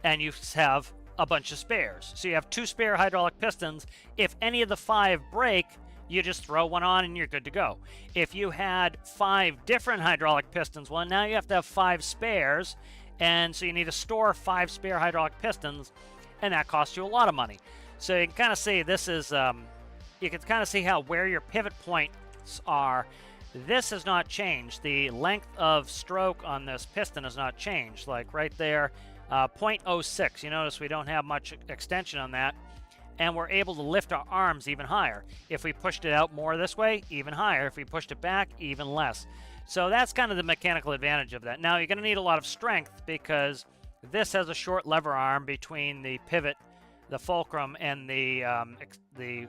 and you have a bunch of spares. So you have 2 spare hydraulic pistons. If any of the 5 break, you just throw one on and you're good to go. If you had 5 different hydraulic pistons, well, now you have to have 5 spares, and so you need to store 5 spare hydraulic pistons, and that costs you a lot of money. So you can kind of see this is, you can kind of see how where your pivot points are. This has not changed. The length of stroke on this piston has not changed. Like right there, 0.06. You notice we don't have much extension on that. And we're able to lift our arms even higher. If we pushed it out more this way, even higher. If we pushed it back, even less. So that's kind of the mechanical advantage of that. Now, you're going to need a lot of strength because this has a short lever arm between the pivot, the fulcrum, and the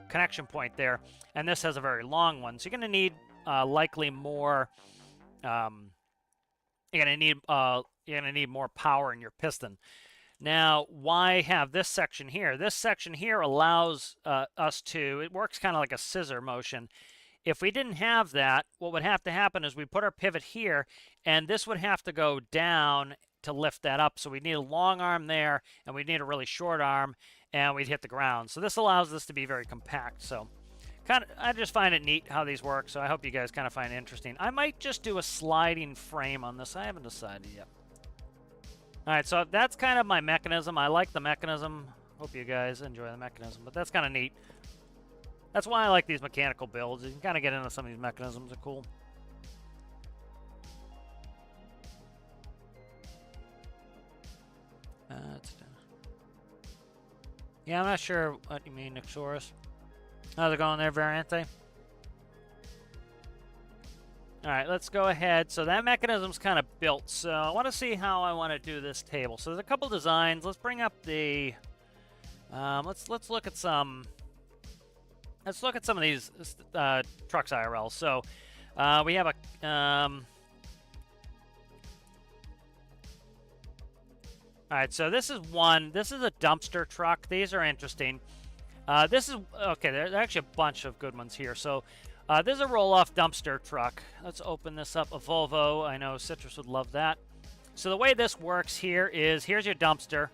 connection point there. And this has a very long one. So you're going to need likely more. You're going to need more power in your piston. Now, why have this section here? This section here allows us to, it works kind of like a scissor motion. If we didn't have that, what would have to happen is we put our pivot here, and this would have to go down to lift that up. So we need a long arm there, and we need a really short arm, and we'd hit the ground. So this allows this to be very compact. So I just find it neat how these work. So I hope you guys kind of find it interesting. I might just do a sliding frame on this. I haven't decided yet. All right, so that's kind of my mechanism. I like the mechanism. Hope you guys enjoy the mechanism, but that's kind of neat. That's why I like these mechanical builds. You can kind of get into some of these mechanisms. They're cool. Yeah, I'm not sure what you mean, Nixorus. How's it going there, Variante? All right, let's go ahead. So that mechanism's kind of built. So I want to see how I want to do this table. So there's a couple designs. Let's bring up the. Let's look at some. Let's look at some of these trucks IRL. So we have a. All right, so this is one. This is a dumpster truck. These are interesting. This is okay. There's actually a bunch of good ones here. So. There's a roll-off dumpster truck. Let's open this up. A Volvo. I know Citrus would love that. So the way this works here is, here's your dumpster.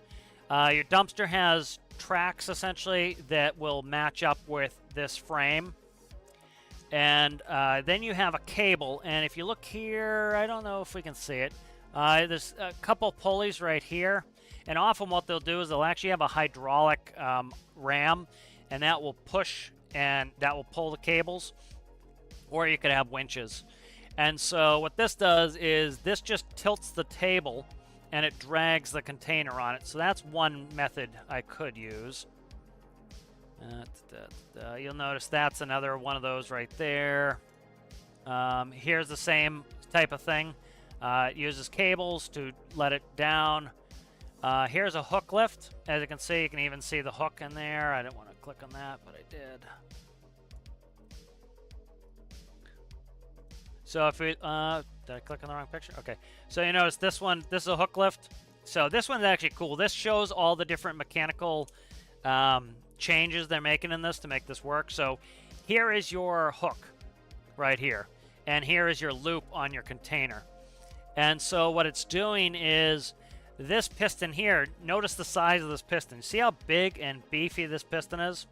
Your dumpster has tracks, essentially, that will match up with this frame. And then you have a cable. And if you look here, I don't know if we can see it. There's a couple pulleys right here. And often what they'll do is they'll actually have a hydraulic ram. And that will push and that will pull the cables. Or you could have winches. And so what this does is this just tilts the table and it drags the container on it. So that's one method I could use. You'll notice that's another one of those right there. Here's the same type of thing. It uses cables to let it down. Here's a hook lift. As you can see, you can even see the hook in there. I didn't want to click on that, but I did. So if we, did I click on the wrong picture? Okay. So you notice this one, this is a hook lift. So this one's actually cool. This shows all the different mechanical changes they're making in this to make this work. So here is your hook right here. And here is your loop on your container. And so what it's doing is this piston here, notice the size of this piston. See how big and beefy this piston is?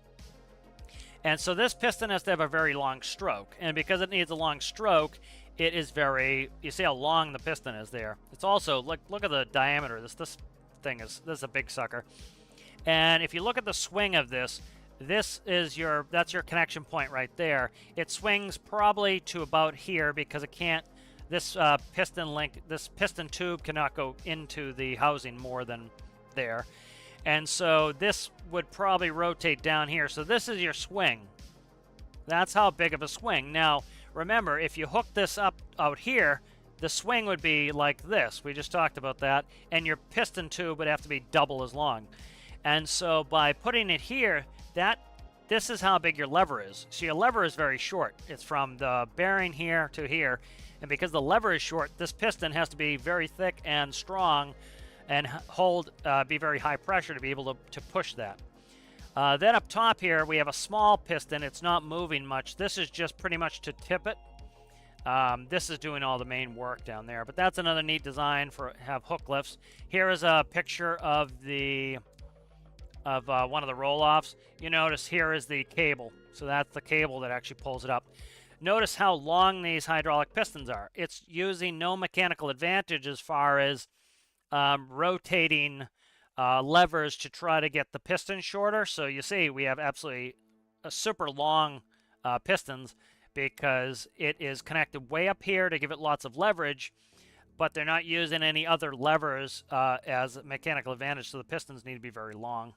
And so this piston has to have a very long stroke. And because it needs a long stroke, it is very, you see how long the piston is there. It's also, look at the diameter. This thing is, this is a big sucker. And if you look at the swing of this, is that's your connection point right there. It swings probably to about here because it can't, this piston tube cannot go into the housing more than there. And so this would probably rotate down here. So this is your swing. That's how big of a swing. Now, remember, if you hook this up out here, the swing would be like this. We just talked about that. And your piston tube would have to be double as long. And so by putting it here, this is how big your lever is. So your lever is very short. It's from the bearing here to here. And because the lever is short, this piston has to be very thick and strong and be very high pressure to be able to push that. Then up top here, we have a small piston. It's not moving much. This is just pretty much to tip it. This is doing all the main work down there. But that's another neat design for have hook lifts. Here is a picture of one of the roll-offs. You notice here is the cable. So that's the cable that actually pulls it up. Notice how long these hydraulic pistons are. It's using no mechanical advantage as far as rotating levers to try to get the piston shorter. So you see we have absolutely a super long pistons because it is connected way up here to give it lots of leverage, but they're not using any other levers as a mechanical advantage, so the pistons need to be very long.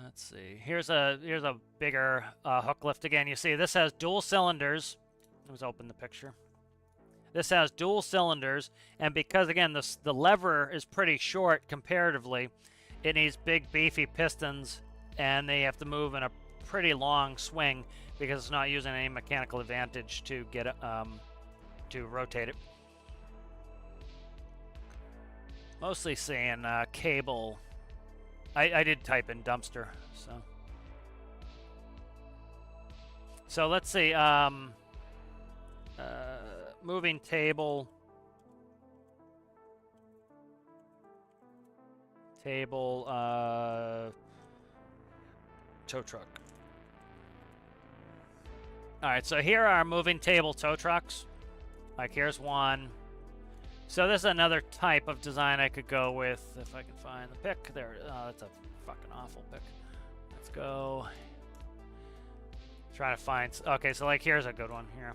Let's see. Here's a bigger hook lift again. You see this has dual cylinders. Let's open the picture. This has dual cylinders, and because, again, the lever is pretty short comparatively, it needs big, beefy pistons, and they have to move in a pretty long swing because it's not using any mechanical advantage to get it, to rotate it. Mostly seeing cable. I did type in dumpster, so let's see. Moving table. table tow truck. All right, so here are moving table tow trucks. Like here's one. So this is another type of design I could go with if I can find the pick. There, that's a fucking awful pick. Let's go. Trying to find. Okay, so like here's a good one here.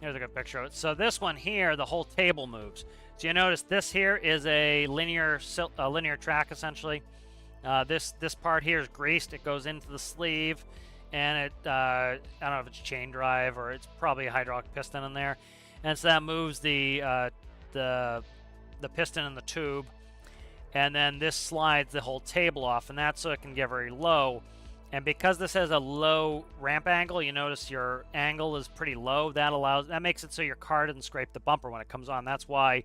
Here's a good picture of it. So this one here, the whole table moves. So you notice this here is a linear track essentially. This part here is greased. It goes into the sleeve, and it I don't know if it's chain drive or it's probably a hydraulic piston in there, and so that moves the piston in the tube, and then this slides the whole table off, and that's so it can get very low. And because this has a low ramp angle, you notice your angle is pretty low. That makes it so your car doesn't scrape the bumper when it comes on. That's why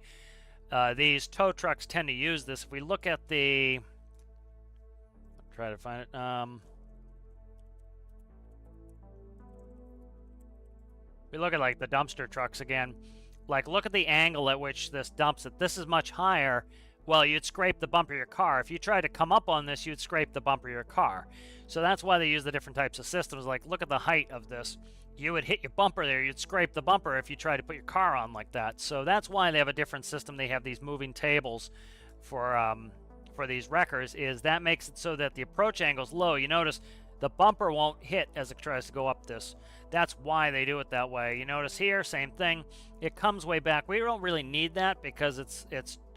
these tow trucks tend to use this. If we look at the, I'll try to find it. We look at like the dumpster trucks again. Like look at the angle at which this dumps it. This is much higher. Well, you'd scrape the bumper of your car. If you tried to come up on this, you'd scrape the bumper of your car. So that's why they use the different types of systems. Like, look at the height of this. You would hit your bumper there. You'd scrape the bumper if you tried to put your car on like that. So that's why they have a different system. They have these moving tables for these wreckers. Is that makes it so that the approach angle is low. You notice the bumper won't hit as it tries to go up this. That's why they do it that way. You notice here, same thing. It comes way back. We don't really need that because it's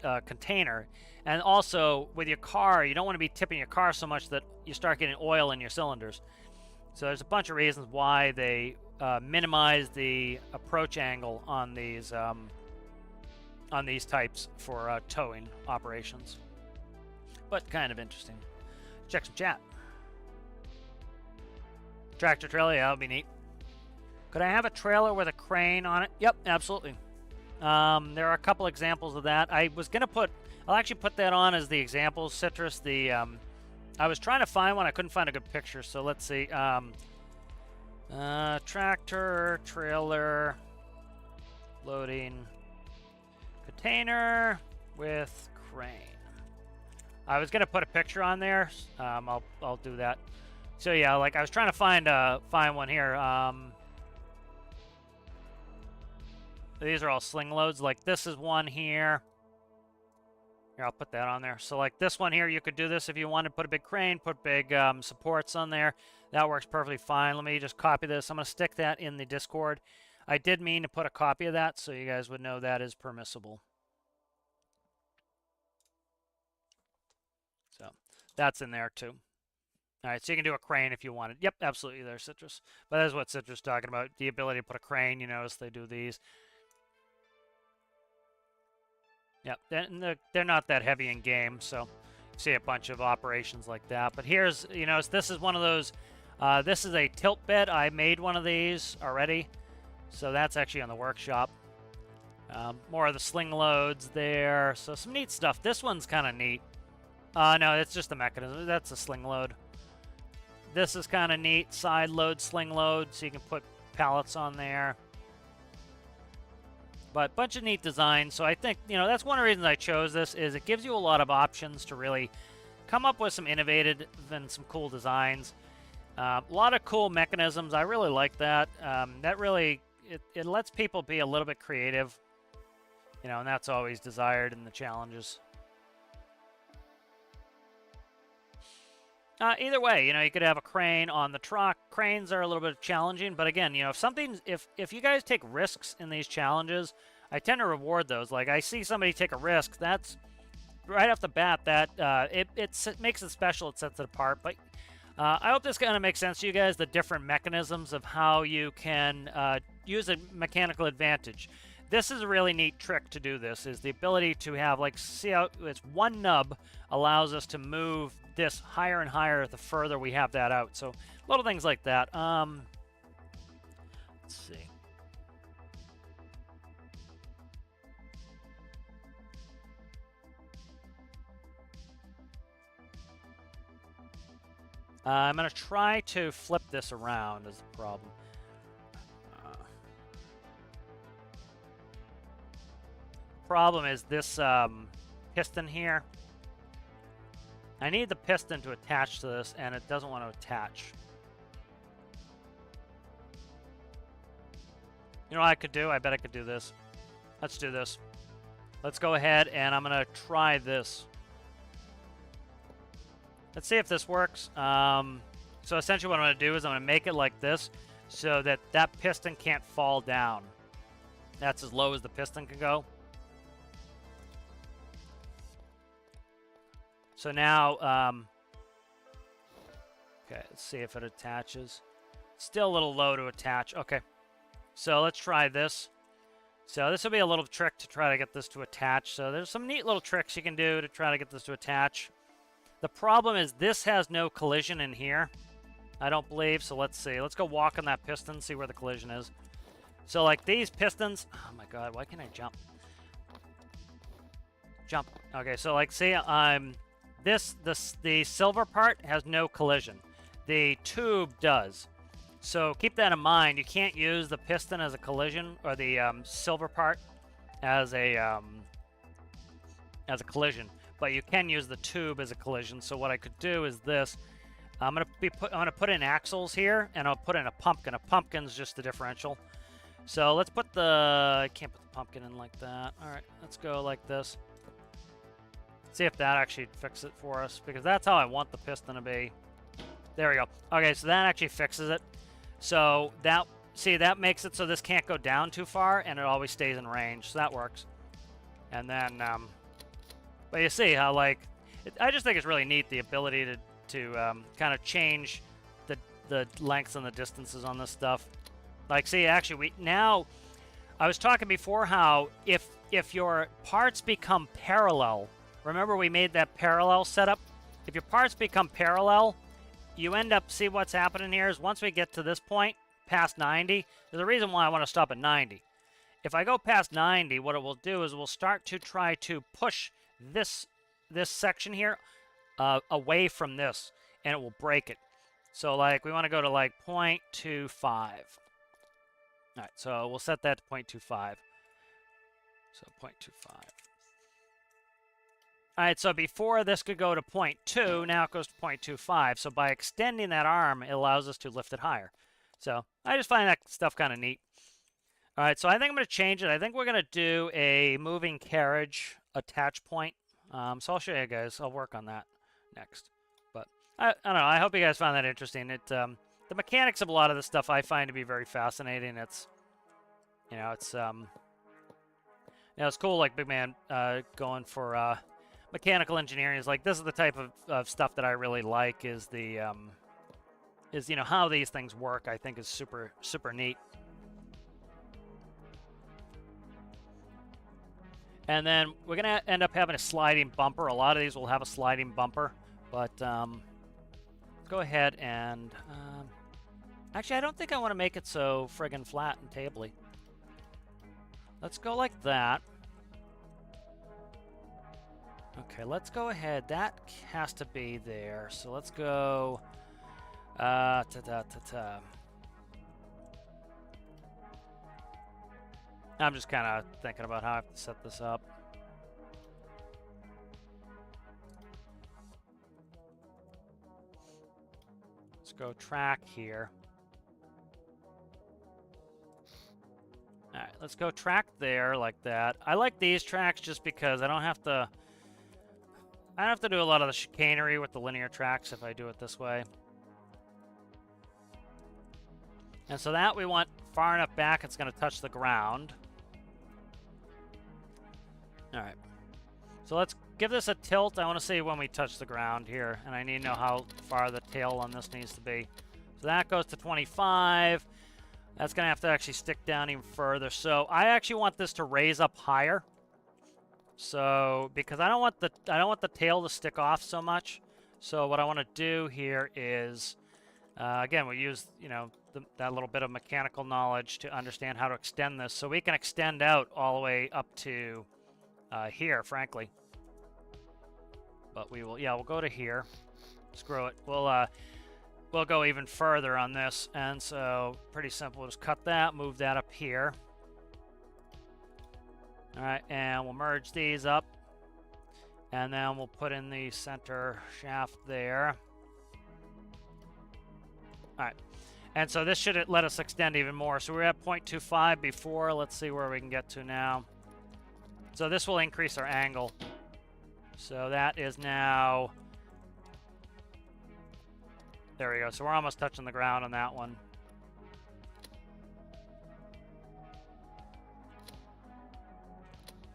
a container. And also, with your car, you don't want to be tipping your car so much that you start getting oil in your cylinders. So there's a bunch of reasons why they minimize the approach angle on these types for towing operations. But kind of interesting. Check some chat. Tractor trailer, yeah, that would be neat. Could I have a trailer with a crane on it? Yep, absolutely. There are a couple examples of that. I'll actually put that on as the examples. Citrus, I was trying to find one. I couldn't find a good picture, so let's see. Tractor, trailer, loading, container with crane. I was gonna put a picture on there. I'll do that. So yeah, like I was trying to find one here. These are all sling loads. Like this is one here. Here, I'll put that on there. So like this one here, you could do this if you wanted to put a big crane, put big supports on there. That works perfectly fine. Let me just copy this. I'm going to stick that in the Discord. I did mean to put a copy of that so you guys would know that is permissible. So that's in there too. All right, so you can do a crane if you wanted. Yep, absolutely there, Citrus. But that's what Citrus is talking about, the ability to put a crane. You notice they do these. Yep, they're not that heavy in game, so you see a bunch of operations like that. But here's, you know, this is one of those, this is a tilt bed. I made one of these already, so that's actually on the workshop. More of the sling loads there, so some neat stuff. This one's kind of neat. No, it's just the mechanism. That's a sling load. This is kind of neat, side load, sling load, so you can put pallets on there. But bunch of neat designs, so I think, you know, that's one of the reasons I chose this, is it gives you a lot of options to really come up with some innovative and some cool designs. A lot of cool mechanisms. I really like that. That really, it lets people be a little bit creative, you know, and that's always desired in the challenges. Either way, you know, you could have a crane on the truck. Cranes are a little bit challenging, but again, you know, if you guys take risks in these challenges, I tend to reward those. Like, I see somebody take a risk, that's right off the bat, that it makes it special, it sets it apart. But I hope this kind of makes sense to you guys, the different mechanisms of how you can use a mechanical advantage. This is a really neat trick to do this, is the ability to have, like, see how it's one nub allows us to move this higher and higher the further we have that out. So little things like that. Let's see. I'm going to try to flip this around is the problem. Problem is this piston here. I need the piston to attach to this, and it doesn't want to attach. You know what I could do? I bet I could do this. Let's do this. Let's go ahead, and I'm going to try this. Let's see if this works. So essentially what I'm going to do is I'm going to make it like this so that that piston can't fall down. That's as low as the piston can go. So now, okay, let's see if it attaches. Still a little low to attach. Okay, so let's try this. So this will be a little trick to try to get this to attach. So there's some neat little tricks you can do to try to get this to attach. The problem is this has no collision in here, I don't believe. So let's see. Let's go walk on that piston, see where the collision is. So like these pistons, oh my god, why can't I jump? Jump. Okay, so like see, the silver part has no collision. The tube does. So keep that in mind. You can't use the piston as a collision, or the silver part as a collision, but you can use the tube as a collision. So what I could do is this. I'm gonna put in axles here, and I'll put in a pumpkin. A pumpkin's just the differential. So let's put the. I can't put the pumpkin in like that. All right, let's go like this. See if that actually fixes it for us, because that's how I want the piston to be. There we go. Okay, so that actually fixes it. So that, see, that makes it so this can't go down too far, and it always stays in range. So that works. And then, but you see how, like, I just think it's really neat, the ability to kind of change the lengths and the distances on this stuff. Like, see, actually, now, I was talking before how if your parts become parallel, remember we made that parallel setup? If your parts become parallel, you end up, see what's happening here is once we get to this point, past 90, there's a reason why I want to stop at 90. If I go past 90, what it will do is we'll start to try to push this section here away from this, and it will break it. So like we want to go to like 0.25. All right, so we'll set that to 0.25. So 0.25. All right, so before this could go to 0.2, now it goes to 0.25. So by extending that arm, it allows us to lift it higher. So I just find that stuff kind of neat. All right, so I think I'm going to change it. I think we're going to do a moving carriage attach point. So I'll show you guys. I'll work on that next. But I don't know. I hope you guys found that interesting. The mechanics of a lot of this stuff I find to be very fascinating. It's, it's cool. Like Big Man going for mechanical engineering is like, this is the type of stuff that I really like. Is the how these things work. I think is super neat. And then we're going to end up having a sliding bumper. A lot of these will have a sliding bumper. But let's go ahead and... actually, I don't think I want to make it so friggin' flat and tably. Let's go like that. Okay, let's go ahead. That has to be there. So let's go... I'm just kind of thinking about how I have to set this up. Let's go track here. All right, let's go track there like that. I like these tracks just because I don't have to do a lot of the chicanery with the linear tracks if I do it this way. And so that we want far enough back it's going to touch the ground. All right. So let's give this a tilt. I want to see when we touch the ground here, and I need to know how far the tail on this needs to be. So that goes to 25. That's going to have to actually stick down even further. So I actually want this to raise up higher. So because I don't want the tail to stick off so much. So what I want to do here is again, we use, that little bit of mechanical knowledge to understand how to extend this. So we can extend out all the way up to here, frankly. But we will, we'll go to here. Screw it. We'll go even further on this. And so pretty simple. We'll just cut that, move that up here. All right, and we'll merge these up. And then we'll put in the center shaft there. All right. And so this should let us extend even more. So we were at 0.25 before. Let's see where we can get to now. So this will increase our angle. So that is now... There we go. So we're almost touching the ground on that one.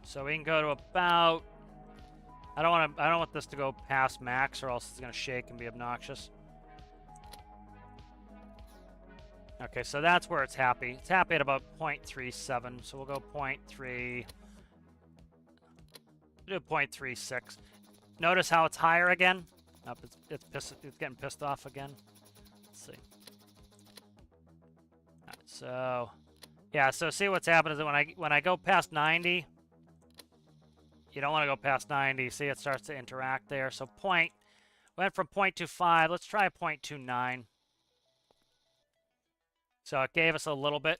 So we can go to about... I don't want this to go past max, or else it's going to shake and be obnoxious. Okay, so that's where it's happy. It's happy at about 0.37, so we'll go 0.3. We'll do 0.36. Notice how it's higher again? Up, it's getting pissed off again. Let's see. All right, so yeah, so see what's happening is that when I go past 90, you don't want to go past 90. See, it starts to interact there. So went from 0.25. Let's try 0.29. So it gave us a little bit.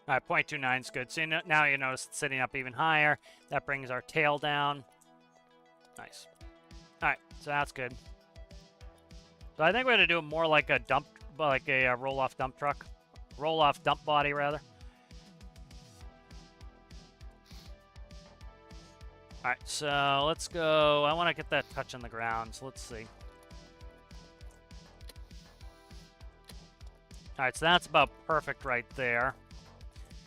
All right, 0.29 is good. So now you notice it's sitting up even higher. That brings our tail down. Nice. All right, so that's good. So I think we're going to do it more like a roll-off dump truck. Roll-off dump body, rather. All right, so let's go. I want to get that touch on the ground, so let's see. All right, so that's about perfect right there.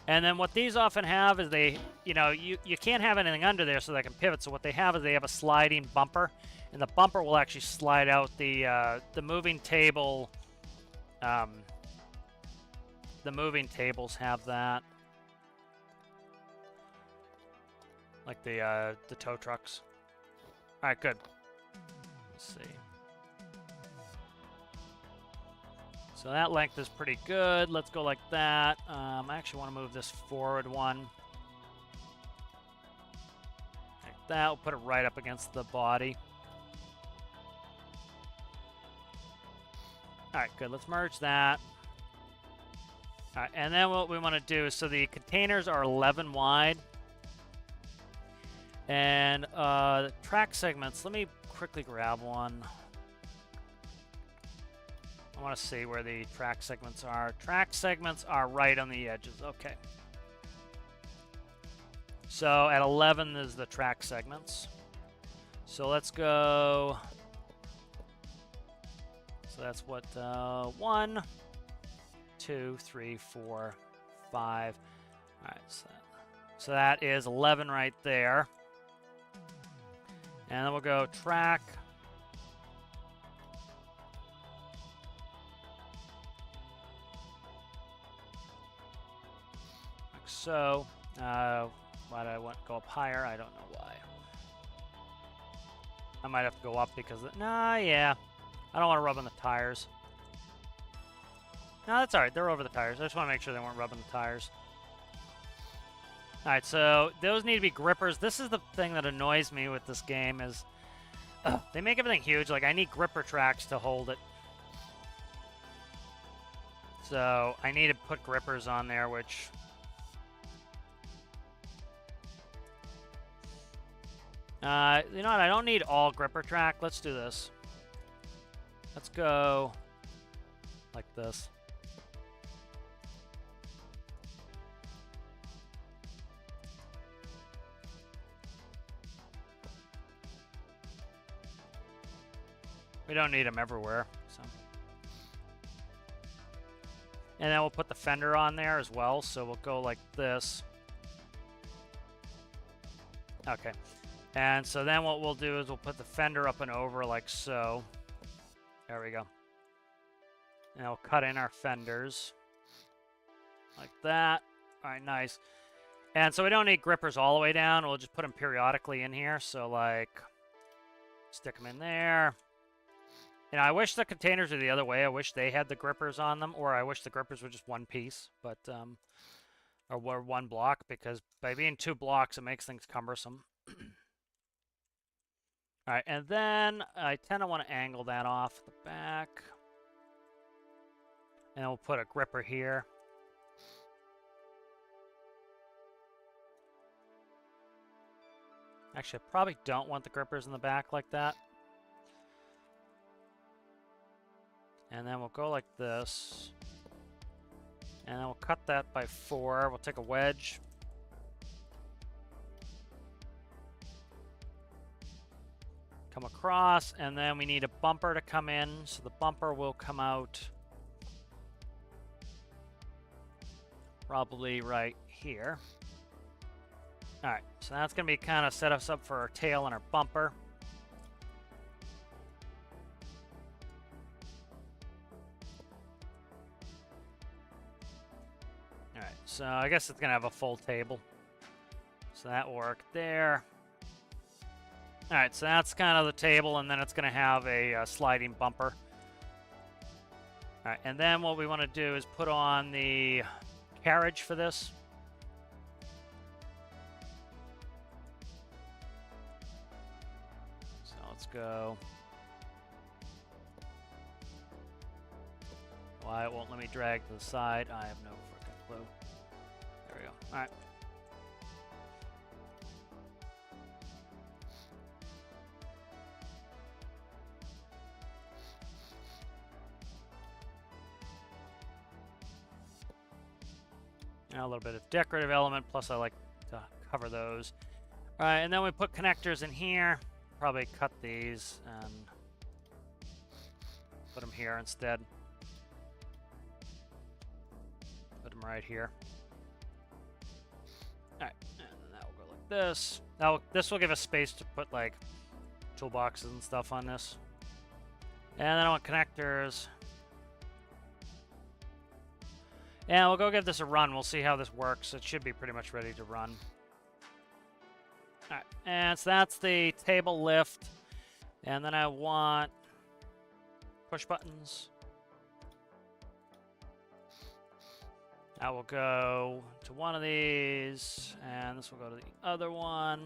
And then what these often have is you can't have anything under there so they can pivot. So what they have is they have a sliding bumper, and the bumper will actually slide out. The moving table. The moving tables have that. Like the tow trucks. All right, good. Let's see. So that length is pretty good. Let's go like that. I actually want to move this forward one. Like that. We'll put it right up against the body. All right, good. Let's merge that. All right, and then what we want to do is, so the containers are 11 wide. And the track segments, let me quickly grab one. I want to see where the track segments are. Track segments are right on the edges. Okay. So at 11 is the track segments. So let's go. So that's what, 1, 2, 3, 4, 5. All right, so that is 11 right there. And then we'll go track. Like so. Why did I want to go up higher? I don't know why. I might have to go up because... yeah. I don't want to rub on the tires. No, that's alright. They're over the tires. I just want to make sure they weren't rubbing the tires. Alright, so those need to be grippers. This is the thing that annoys me with this game is they make everything huge. Like, I need gripper tracks to hold it. So I need to put grippers on there, which... you know what? I don't need all gripper track. Let's do this. Let's go like this. We don't need them everywhere, so. And then we'll put the fender on there as well, so we'll go like this. Okay. And so then what we'll do is we'll put the fender up and over like so. There we go. And we'll cut in our fenders. Like that. All right, nice. And so we don't need grippers all the way down. We'll just put them periodically in here. So like, stick them in there. You know, I wish the containers were the other way. I wish they had the grippers on them, or I wish the grippers were just one piece, but or were one block, because by being 2 blocks, it makes things cumbersome. All right, and then I tend to want to angle that off the back. And we'll put a gripper here. Actually, I probably don't want the grippers in the back like that. And then we'll go like this. And then we'll cut that by 4. We'll take a wedge. Come across, and then we need a bumper to come in. So the bumper will come out probably right here. All right, so that's going to be kind of set us up for our tail and our bumper. All right, so I guess it's going to have a full table. So that will work there. All right, so that's kind of the table, and then it's going to have a sliding bumper. All right, and then what we want to do is put on the carriage for this. So let's go. Why it won't let me drag to the side? I have no freaking clue. There we go. All right. A little bit of decorative element, plus I like to cover those. All right, and then we put connectors in here. Probably cut these and put them here instead. Put them right here. All right, and then that will go like this. Now this will give us space to put like toolboxes and stuff on this. And then I want connectors. And we'll go give this a run. We'll see how this works. It should be pretty much ready to run. All right, and so that's the table lift. And then I want push buttons. I will go to one of these, and this will go to the other one.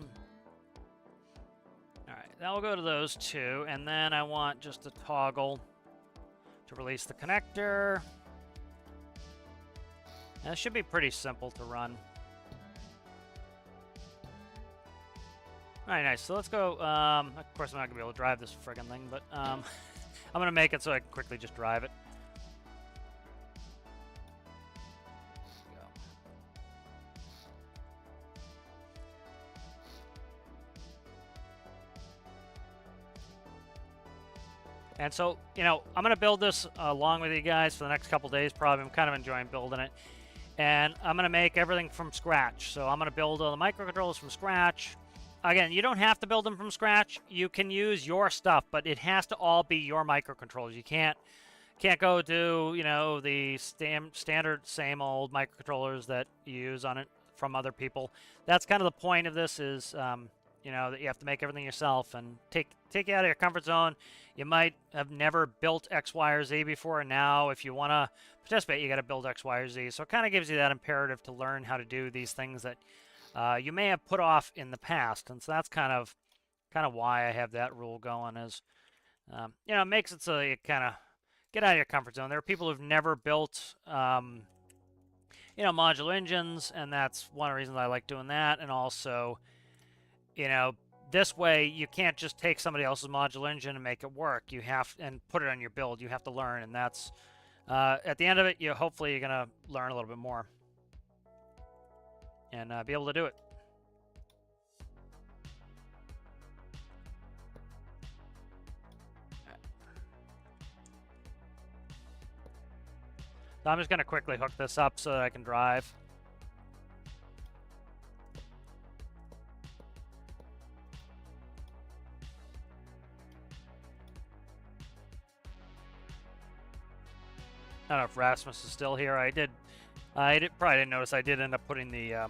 All right, that will go to those two, and then I want just a toggle to release the connector. And it should be pretty simple to run. All right, nice. So let's go. Of course, I'm not going to be able to drive this friggin' thing, but I'm going to make it so I can quickly just drive it. Go. And so, you know, I'm going to build this along with you guys for the next couple days, probably. I'm kind of enjoying building it. And I'm going to make everything from scratch. So I'm going to build all the microcontrollers from scratch. Again, you don't have to build them from scratch. You can use your stuff, but it has to all be your microcontrollers. You can't go do, you know, the standard same old microcontrollers that you use on it from other people. That's kind of the point of this is, you know, that you have to make everything yourself and take you out of your comfort zone. You might have never built X, Y, or Z before, and now if you want to participate, you got to build X, Y, or Z. So it kind of gives you that imperative to learn how to do these things that you may have put off in the past. And so that's kind of why I have that rule going is, you know, it makes it so you kind of get out of your comfort zone. There are people who've never built, you know, modular engines, and that's one of the reasons I like doing that. And also, you know, this way you can't just take somebody else's modular engine and make it work. You have and put it on your build. You have to learn, and that's at the end of it. Hopefully you're gonna learn a little bit more and be able to do it. So I'm just gonna quickly hook this up so that I can drive. I don't know if Rasmus is still here. I probably didn't notice. I did end up putting the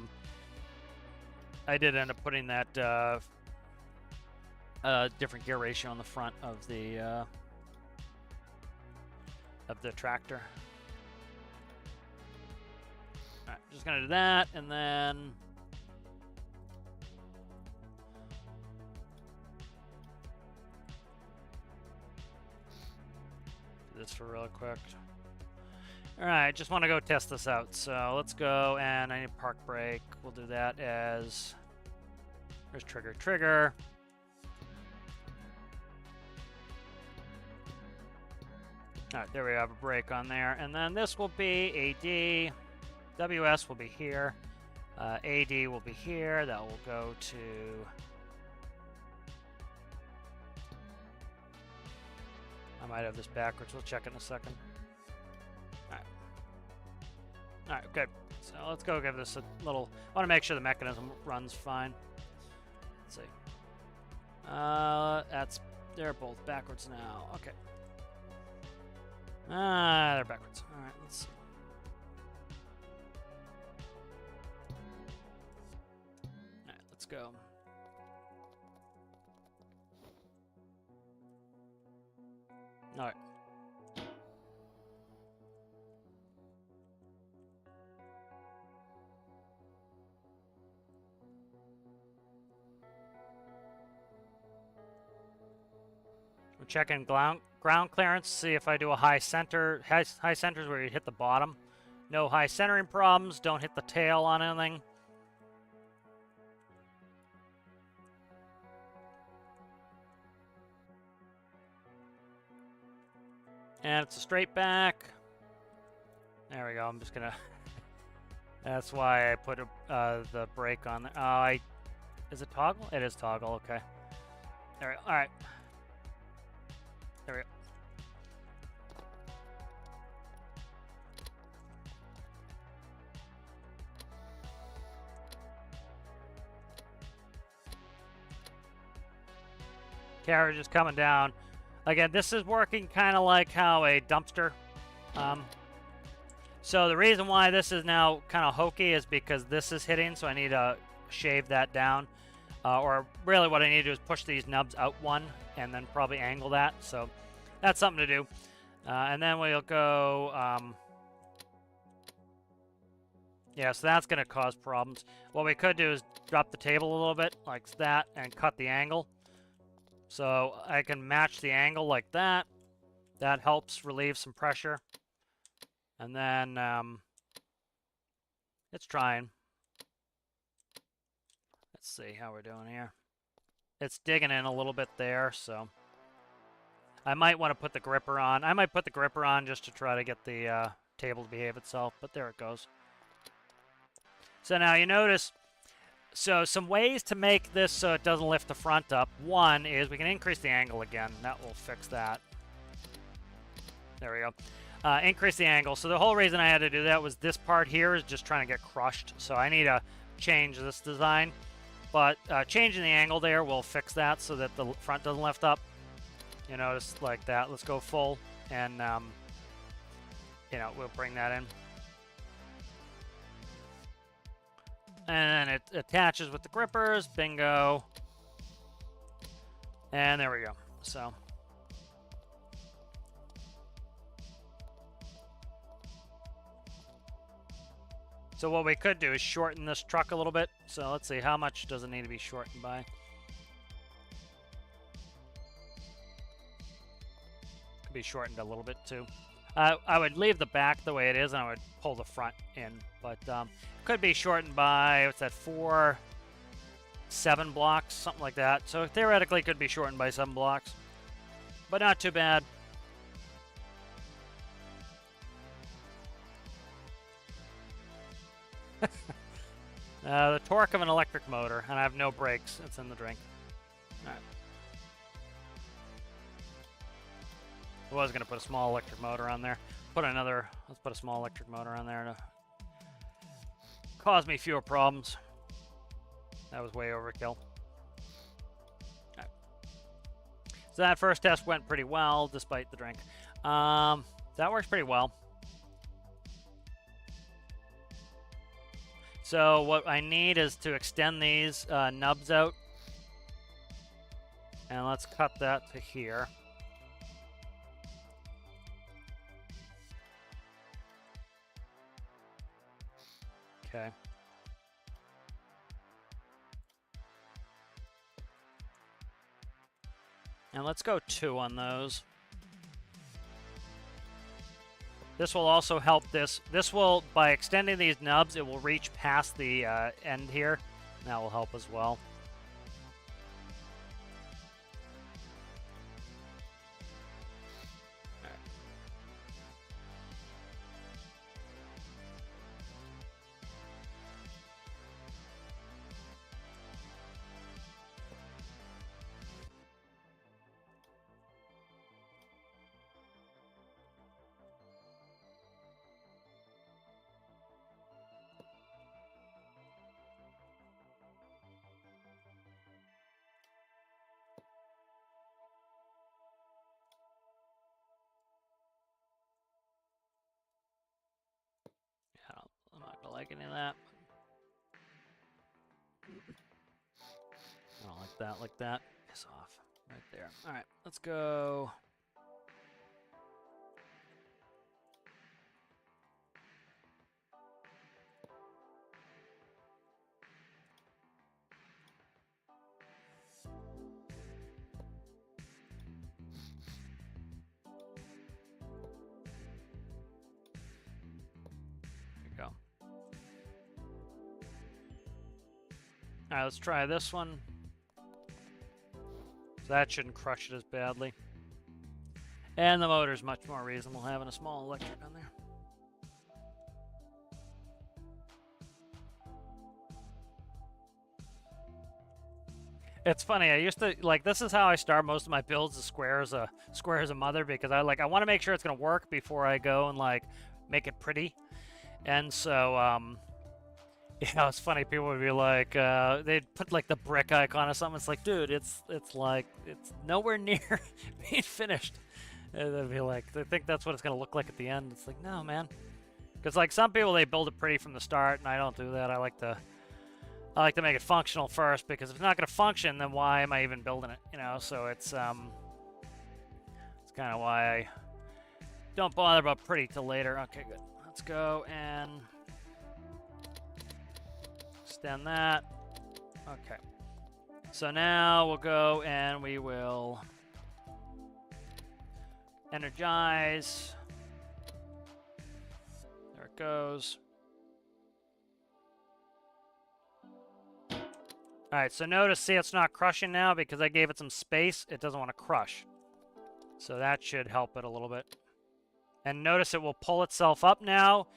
that different gear ratio on the front of the tractor. All right, just gonna do that, and then do this for real quick. Alright, just want to go test this out. So let's go, and I need park brake. We'll do that as... There's trigger, trigger. Alright, there we have a brake on there. And then this will be AD. WS will be here. AD will be here. That will go to... I might have this backwards. We'll check it in a second. Alright. Alright, good. So let's go give this a little... I want to make sure the mechanism runs fine. Let's see. They're both backwards now. Okay. They're backwards. Alright, let's see. Alright, let's go. Alright. We're checking ground clearance, see if I do a high center. High centers where you hit the bottom. No high centering problems. Don't hit the tail on anything. And it's a straight back. There we go. I'm just gonna... That's why I put the brake on there. Is it toggle? It is toggle, okay. There we go. Alright. There we go. Carriage is coming down. Again, this is working kind of like how a dumpster. So the reason why this is now kind of hokey is because this is hitting, so I need to shave that down. Or really what I need to do is push these nubs out one and then probably angle that. So that's something to do. And then we'll go... yeah, so that's going to cause problems. What we could do is drop the table a little bit like that and cut the angle. So I can match the angle like that. That helps relieve some pressure. And then it's trying. Let's see how we're doing here. It's digging in a little bit there, so I might want to put the gripper on. I might put the gripper on just to try to get the table to behave itself, but there it goes. So now you notice, so some ways to make this so it doesn't lift the front up. One is we can increase the angle again. That will fix that. There we go. Increase the angle. So the whole reason I had to do that was this part here is just trying to get crushed. So I need to change this design. But changing the angle there will fix that so that the front doesn't lift up. You notice like that. Let's go full and, you know, we'll bring that in. And it attaches with the grippers. Bingo. And there we go. So. So what we could do is shorten this truck a little bit. So let's see, how much does it need to be shortened by? Could be shortened a little bit too. I would leave the back the way it is, and I would pull the front in. But could be shortened by, what's that, 7 blocks, something like that. So theoretically, it could be shortened by 7 blocks, but not too bad. The torque of an electric motor, and I have no brakes. It's in the drink. All right. I was going to put a small electric motor on there. Let's put a small electric motor on there to cause me fewer problems. That was way overkill. All right. So that first test went pretty well, despite the drink. That works pretty well. So what I need is to extend these nubs out. And let's cut that to here. Okay. And let's go 2 on those. This will also help this. This will, by extending these nubs, it will reach past the end here. That will help as well. I'm not gonna like any of that. I don't like that, like that. Piss off. Right there. Alright, let's go. Go. Alright, let's try this one. So that shouldn't crush it as badly. And the motor's much more reasonable having a small electric on there. It's funny, I used to, like, this is how I start most of my builds, as square as a mother, because I want to make sure it's going to work before I go and, like, make it pretty. And so, you know, it's funny, people would be like, they'd put, like, the brick icon or something. It's like, dude, it's nowhere near being finished. And they'd be like, they think that's what it's going to look like at the end. It's like, no, man. Because, like, some people, they build it pretty from the start, and I don't do that. I like to make it functional first, because if it's not going to function, then why am I even building it? You know, so it's kind of why I don't bother about pretty till later. Okay, good. Let's go and extend that. Okay. So now we'll go and we will energize. There it goes. All right, so notice, see, it's not crushing now because I gave it some space. It doesn't want to crush. So that should help it a little bit. And notice it will pull itself up now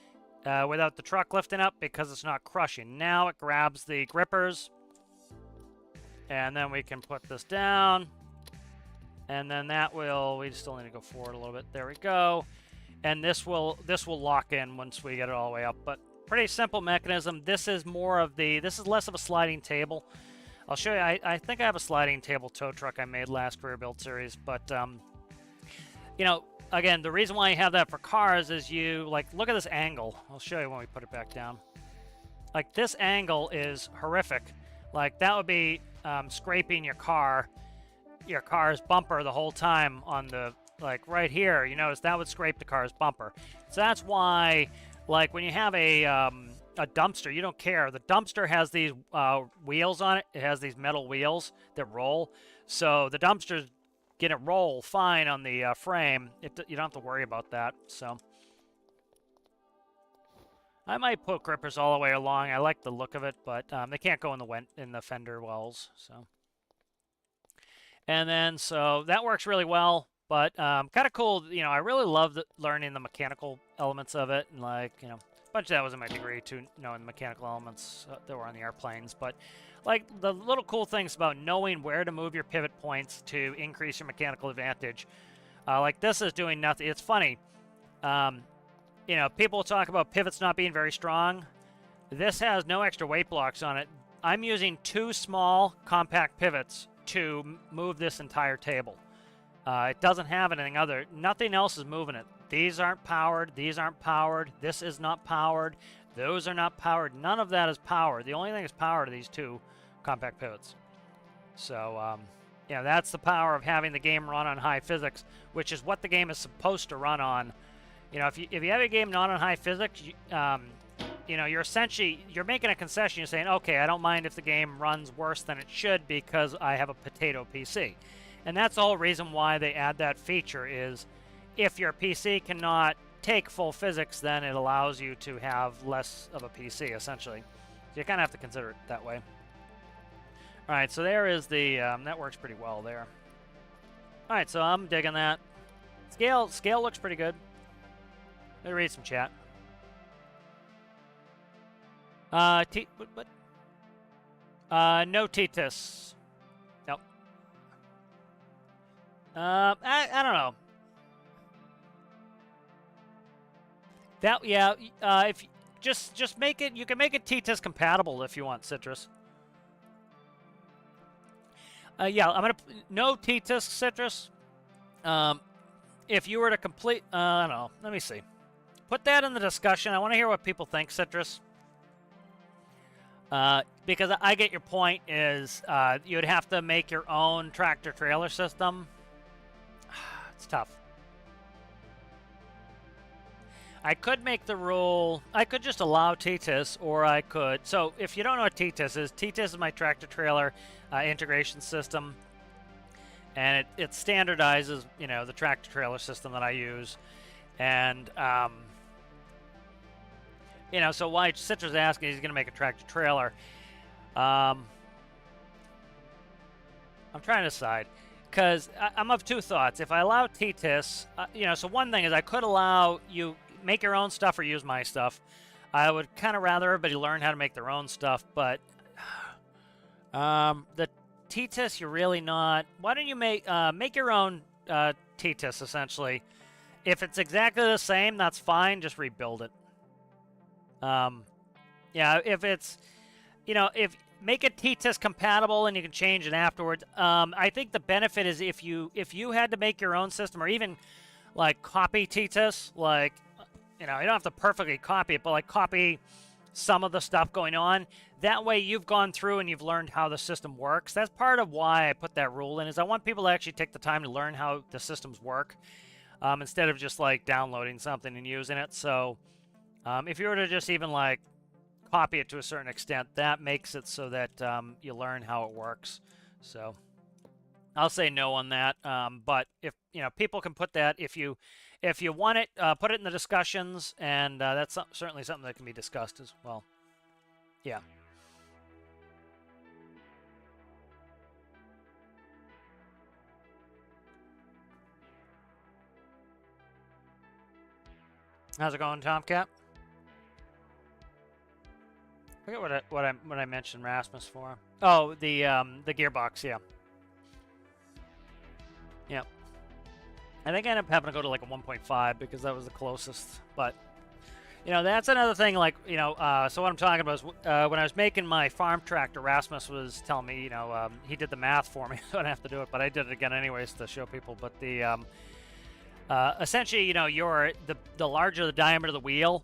without the truck lifting up because it's not crushing. Now it grabs the grippers. And then we can put this down. And then that will, we still need to go forward a little bit. There we go. And this will lock in once we get it all the way up. But pretty simple mechanism. This is less of a sliding table. I'll show you, I think I have a sliding table tow truck I made last career build series, but, you know, again, the reason why you have that for cars is look at this angle. I'll show you when we put it back down. Like, this angle is horrific. Like, that would be scraping your car's bumper the whole time on the, like, right here, you notice that would scrape the car's bumper. So that's why, like, when you have a dumpster, you don't care. The dumpster has these wheels on it. It has these metal wheels that roll. So the dumpster's gonna roll fine on the frame. You don't have to worry about that. So I might put grippers all the way along. I like the look of it, but they can't go in the fender wells. So, and then so that works really well. But kind of cool. You know, I really love learning the mechanical elements of it, and, like, you know, a bunch of that was in my degree too, knowing the mechanical elements that were on the airplanes. But, like, the little cool things about knowing where to move your pivot points to increase your mechanical advantage. Like, this is doing nothing. It's funny. You know, people talk about pivots not being very strong. This has no extra weight blocks on it. I'm using 2 small compact pivots to move this entire table. It doesn't have anything other. Nothing else is moving it. These aren't powered. These aren't powered. This is not powered. Those are not powered. None of that is powered. The only thing that's powered are these 2 compact pivots. So, yeah, that's the power of having the game run on high physics, which is what the game is supposed to run on. You know, if you have a game not on high physics, you know, you're making a concession. You're saying, okay, I don't mind if the game runs worse than it should because I have a potato PC. And that's the whole reason why they add that feature is if your PC cannot take full physics, then it allows you to have less of a PC, essentially. So you kind of have to consider it that way. All right, so there is the... that works pretty well there. All right, so I'm digging that. Scale looks pretty good. Let me read some chat. No Titus. Nope. I don't know. That, yeah, if just make it, you can make it Titus compatible if you want, Citrus. Yeah, I'm gonna no Titus Citrus. If you were to complete, I don't know. Let me see. Put that in the discussion. I want to hear what people think, Citrus. Because I get your point. Is you'd have to make your own tractor trailer system. It's tough. I could make the rule. I could just allow Titus, or I could. So if you don't know what Titus is my tractor trailer integration system, and it standardizes, you know, the tractor trailer system that I use, and you know, so why Citrus is asking, he's going to make a tractor trailer. I'm trying to decide. Because I'm of two thoughts. If I allow Titus, you know, so one thing is I could allow you make your own stuff or use my stuff. I would kind of rather everybody learn how to make their own stuff, but the Titus, you're really not. Why don't you make your own Titus, essentially? If it's exactly the same, that's fine. Just rebuild it. Yeah, if it's, you know, if make it Titus compatible and you can change it afterwards. I think the benefit is if you had to make your own system or even like copy Titus, like, you know, you don't have to perfectly copy it, but like copy some of the stuff going on. That way you've gone through and you've learned how the system works. That's part of why I put that rule in, is I want people to actually take the time to learn how the systems work, instead of just like downloading something and using it. So if you were to just even like copy it to a certain extent, that makes it so that you learn how it works. So I'll say no on that. But if, you know, people can put that, if you want it, put it in the discussions, and that's certainly something that can be discussed as well. Yeah. How's it going, Tomcat? I forget what I mentioned Rasmus for. Oh, the gearbox, yeah. Yep. I think I ended up having to go to like a 1.5 because that was the closest. But, you know, that's another thing. Like, you know, so what I'm talking about is when I was making my farm tractor, Rasmus was telling me, you know, he did the math for me, so I don't have to do it, but I did it again anyways to show people. But the essentially, you know, the larger the diameter of the wheel,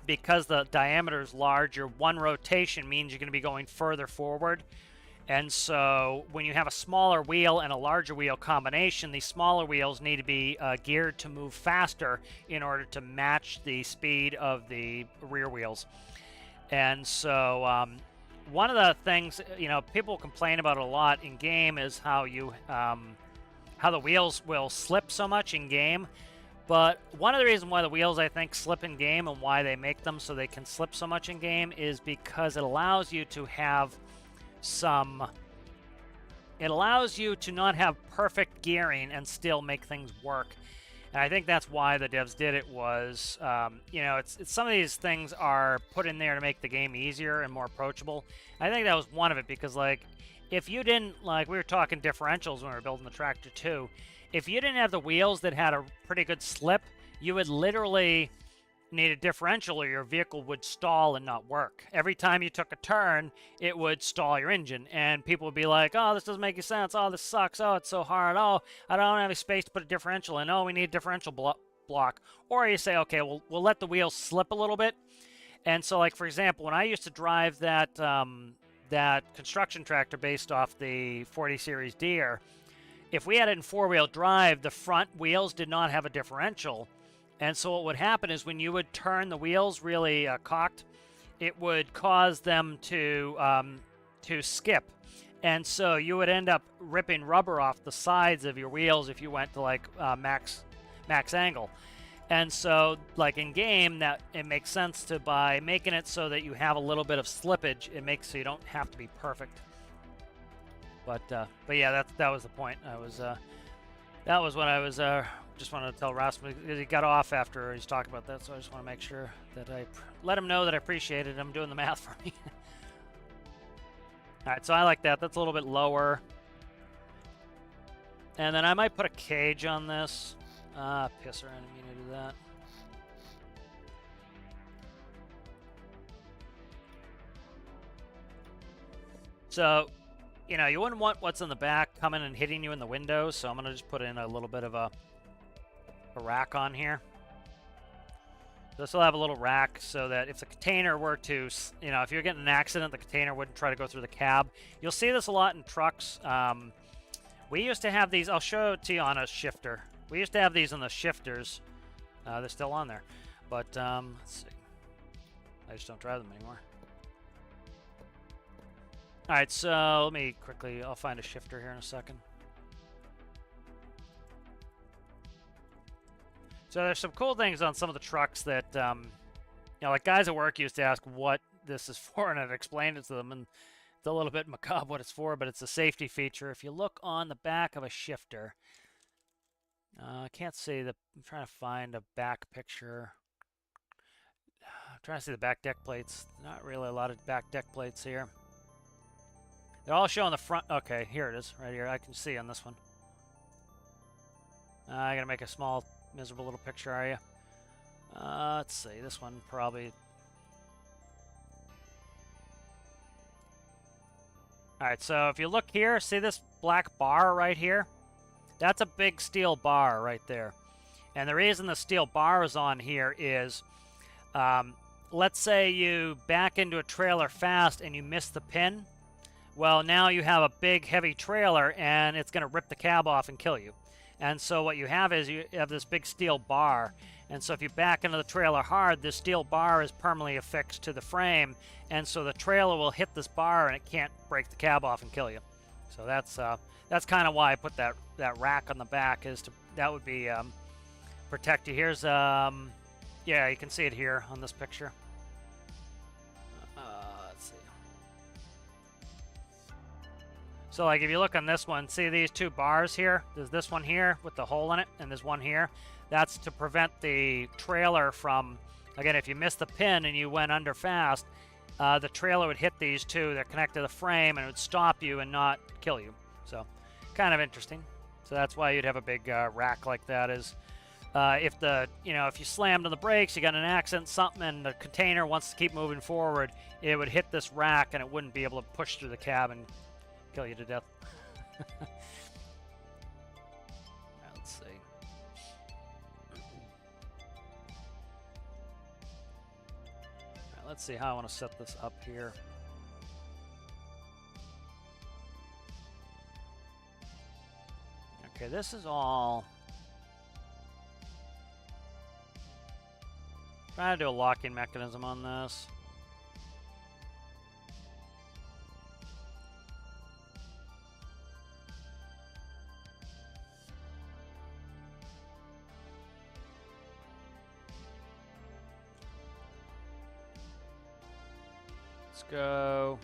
because the diameter is large, your one rotation means you're going to be going further forward. And so when you have a smaller wheel and a larger wheel combination, these smaller wheels need to be geared to move faster in order to match the speed of the rear wheels. And so one of the things, you know, people complain about a lot in game is how the wheels will slip so much in game. But one of the reasons why the wheels, I think, slip in game and why they make them so they can slip so much in game is because it allows you to have it allows you to not have perfect gearing and still make things work. And I think that's why the devs did it was, you know, it's some of these things are put in there to make the game easier and more approachable. I think that was one of it because, like, if you didn't, like, we were talking differentials when we were building the tractor too. If you didn't have the wheels that had a pretty good slip, you would literally need a differential or your vehicle would stall and not work. Every time you took a turn, it would stall your engine. And people would be like, oh, this doesn't make any sense. Oh, this sucks. Oh, it's so hard. Oh, I don't have any space to put a differential in. Oh, we need a differential block. Or you say, okay, we'll let the wheels slip a little bit. And so, like, for example, when I used to drive that construction tractor based off the 40 Series Deer, if we had it in four-wheel drive, the front wheels did not have a differential. And so what would happen is when you would turn the wheels really cocked, it would cause them to skip. And so you would end up ripping rubber off the sides of your wheels if you went to like max angle. And so, like in game, that it makes sense to by making it so that you have a little bit of slippage. It makes so you don't have to be perfect. But yeah, that was the point. That was what I was just wanted to tell Rasmus, because he got off after he's talking about that. So I just want to make sure that I let him know that I appreciated him doing the math for me. All right, so I like that. That's a little bit lower. And then I might put a cage on this. Pisser, I didn't mean to do that. So, you know, you wouldn't want what's in the back coming and hitting you in the window, so I'm going to just put in a little bit of a rack on here. This will have a little rack so that if the container were to, you know, if you're getting an accident, the container wouldn't try to go through the cab. You'll see this a lot in trucks. We used to have these. I'll show it to you on a shifter. We used to have these on the shifters. They're still on there. But, let's see. I just don't drive them anymore. All right, so let me quickly, I'll find a shifter here in a second. So there's some cool things on some of the trucks that, you know, like guys at work used to ask what this is for, and I've explained it to them, and it's a little bit macabre what it's for, but it's a safety feature. If you look on the back of a shifter, I can't see the, I'm trying to find a back picture. I'm trying to see the back deck plates. Not really a lot of back deck plates here. They're all showing the front. Okay, here it is, right here. I can see on this one. I gotta make a small, miserable little picture, are you? Let's see. This one probably. All right, so if you look here, see this black bar right here? That's a big steel bar right there. And the reason the steel bar is on here is, let's say you back into a trailer fast and you miss the pin. Well, now you have a big, heavy trailer, and it's going to rip the cab off and kill you. And so what you have is you have this big steel bar. And so if you back into the trailer hard, this steel bar is permanently affixed to the frame. And so the trailer will hit this bar, and it can't break the cab off and kill you. So that's kind of why I put that rack on the back, is to, that would be protect you. Here's, yeah, you can see it here on this picture. Let's see. So like if you look on this one, see these two bars here? There's this one here with the hole in it, and there's one here. That's to prevent the trailer from, again, if you miss the pin and you went under fast, the trailer would hit these two. They're connected to the frame, and it would stop you and not kill you. So kind of interesting. So that's why you'd have a big rack like that, is if the, you know, if you slammed on the brakes, you got an accident, something, and the container wants to keep moving forward, it would hit this rack, and it wouldn't be able to push through the cab and kill you to death. Let's see. Right, let's see how I want to set this up here. Okay, this is all. Trying to do a locking mechanism on this. Let's go.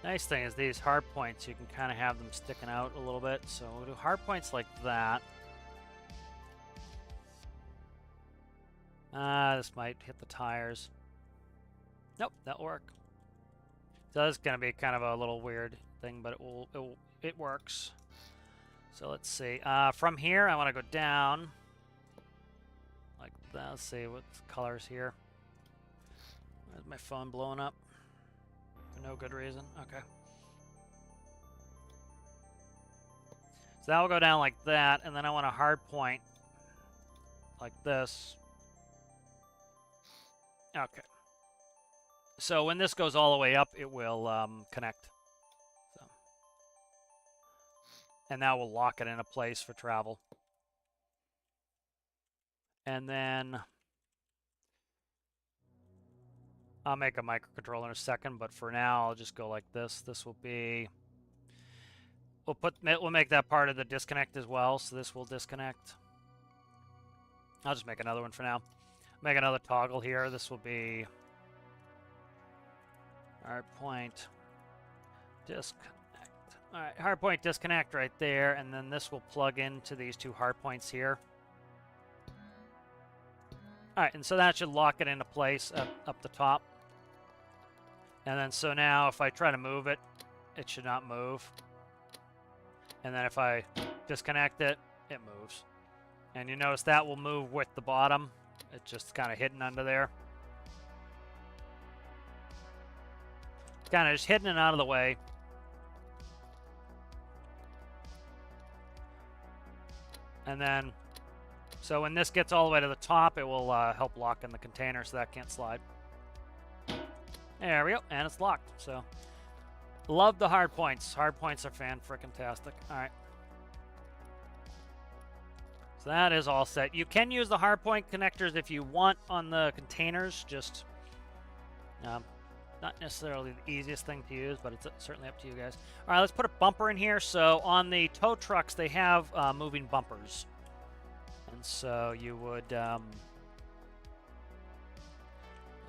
Nice thing is these hard points, you can kind of have them sticking out a little bit. So we'll do hard points like that. This might hit the tires. Nope, that'll work. So this is going to be kind of a little weird thing, but it works. So let's see. From here, I want to go down. Like that. Let's see what colors here. Where's my phone blowing up? For no good reason. Okay. So that will go down like that, and then I want a hard point like this. Okay. So when this goes all the way up, it will connect. So. And that will lock it into place for travel. And then I'll make a microcontroller in a second, but for now I'll just go like this. This will be we'll make that part of the disconnect as well. So this will disconnect. I'll just make another one for now. Make another toggle here. This will be hardpoint disconnect. All right, hardpoint disconnect right there, and then this will plug into these two hardpoints here. All right, and so that should lock it into place up the top. And then so now if I try to move it, it should not move. And then if I disconnect it, it moves. And you notice that will move with the bottom. It's just kind of hidden under there. Kind of just hidden and out of the way. And then, so when this gets all the way to the top, it will help lock in the container so that can't slide. There we go, and it's locked. So, love the hard points. Hard points are fan-frickin-tastic. All right. So that is all set. You can use the hardpoint connectors if you want on the containers. Just not necessarily the easiest thing to use, but it's certainly up to you guys. All right, let's put a bumper in here. So on the tow trucks, they have moving bumpers. And so you would,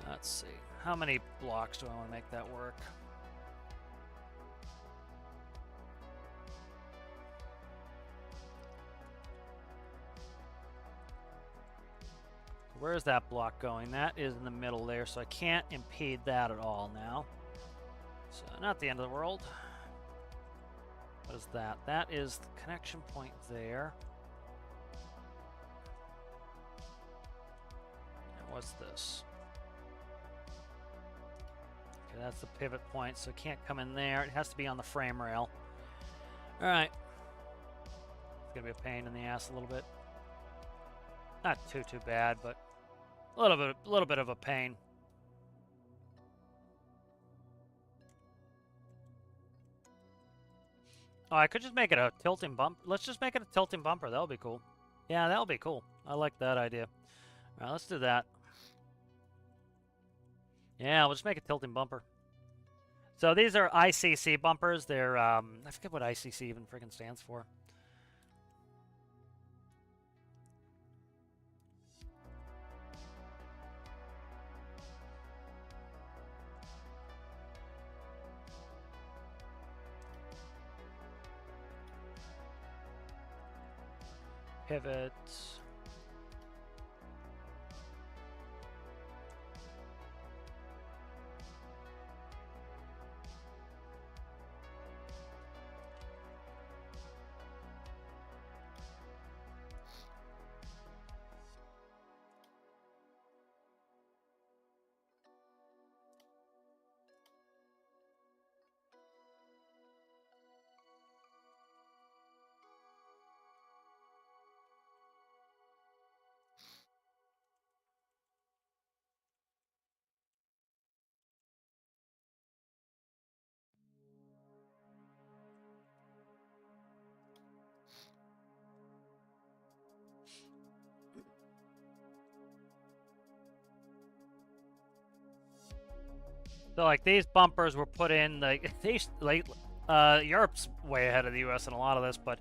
let's see, how many blocks do I want to make that work? Where's that block going? That is in the middle there, so I can't impede that at all now. So not the end of the world. What is that? That is the connection point there. And what's this? Okay, that's the pivot point, so it can't come in there. It has to be on the frame rail. All right. It's gonna be a pain in the ass a little bit. Not too bad, but a little bit of a pain. Oh, I could just make it a tilting bump. Let's just make it a tilting bumper. That'll be cool. Yeah, that'll be cool. I like that idea. All right, let's do that. Yeah, we'll just make a tilting bumper. So these are ICC bumpers. They're I forget what ICC even freaking stands for. Pivot. So like these bumpers were put in Europe's way ahead of the U.S. in a lot of this, but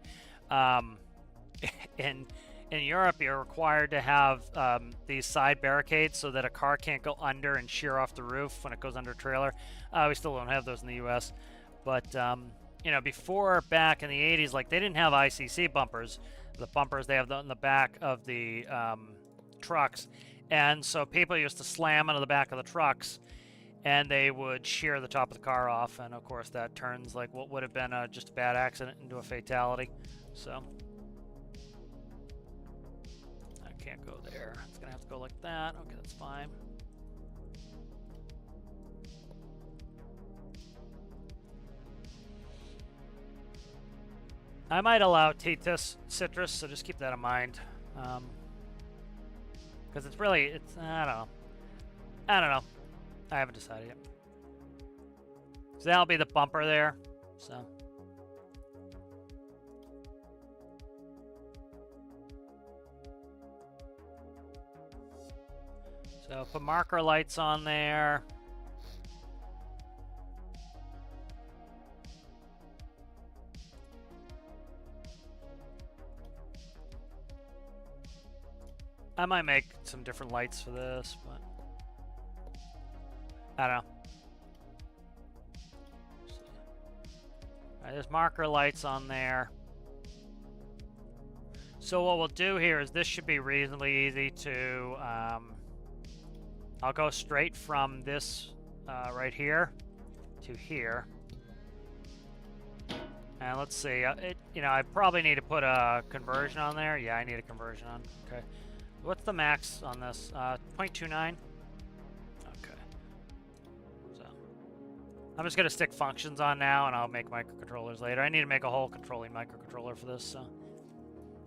in Europe you're required to have these side barricades so that a car can't go under and shear off the roof when it goes under a trailer. We still don't have those in the U.S., but you know, before back in the 80s, like they didn't have ICC bumpers. The bumpers they have in the back of the trucks, and so people used to slam into the back of the trucks. And they would shear the top of the car off, and of course that turns like what would have been just a bad accident into a fatality. So I can't go there. It's gonna have to go like that. Okay, that's fine. I might allow T-Citrus, so just keep that in mind. Because it's really, I don't know. I haven't decided yet. So that'll be the bumper there. So put marker lights on there. I might make some different lights for this, but I don't know. All right, there's marker lights on there. So what we'll do here is this should be reasonably easy to, I'll go straight from this right here to here. And let's see, you know, I probably need to put a conversion on there. Yeah, I need a conversion on, okay. What's the max on this? 0.29? Okay. So, I'm just gonna stick functions on now and I'll make microcontrollers later. I need to make a whole controlling microcontroller for this, so.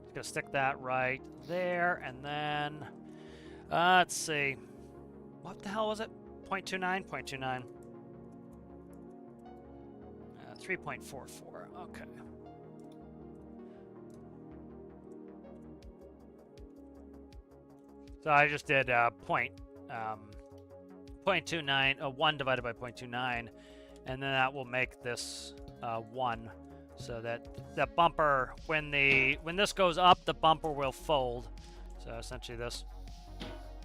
Just gonna stick that right there, and then, let's see. What the hell was it? 0.29? 0.29. 3.44, okay. So I just did 0.29, 1 divided by 0.29, and then that will make this 1, so that that bumper, when this goes up, the bumper will fold. So essentially this,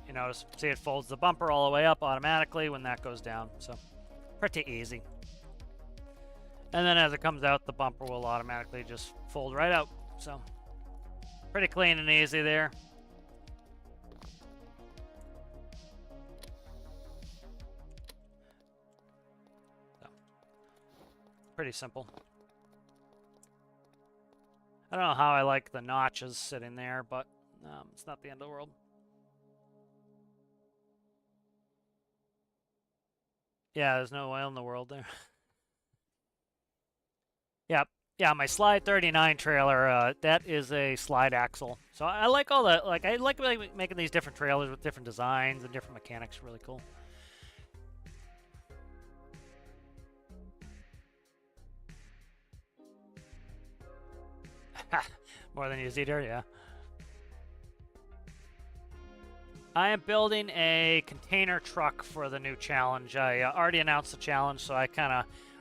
you notice, see it folds the bumper all the way up automatically when that goes down. So pretty easy. And then as it comes out, the bumper will automatically just fold right out. So pretty clean and easy there. So, pretty simple. I don't know how I like the notches sitting there, but it's not the end of the world. Yeah, there's no oil in the world there. Yep. Yeah, my Slide 39 trailer, that is a slide axle. So I like all the, like, I like making these different trailers with different designs and different mechanics. Really cool. More than you see there, yeah. I am building a container truck for the new challenge. I already announced the challenge, so I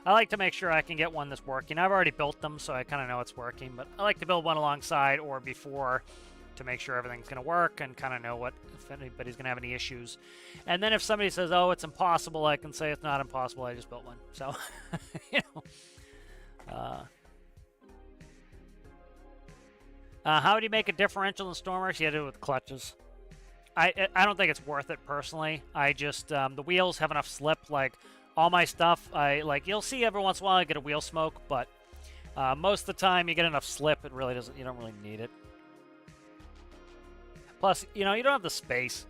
like to make sure I can get one that's working. I've already built them, so I kind of know it's working, but I like to build one alongside or before to make sure everything's going to work and kind of know what, if anybody's going to have any issues. And then if somebody says, oh, it's impossible, I can say it's not impossible, I just built one. So, you know. How would you make a differential in Stormworks? You had to do it with clutches. I don't think it's worth it personally. I just, the wheels have enough slip, like, all my stuff, you'll see every once in a while I get a wheel smoke, but most of the time you get enough slip, it really doesn't, you don't really need it. Plus, you know, you don't have the space.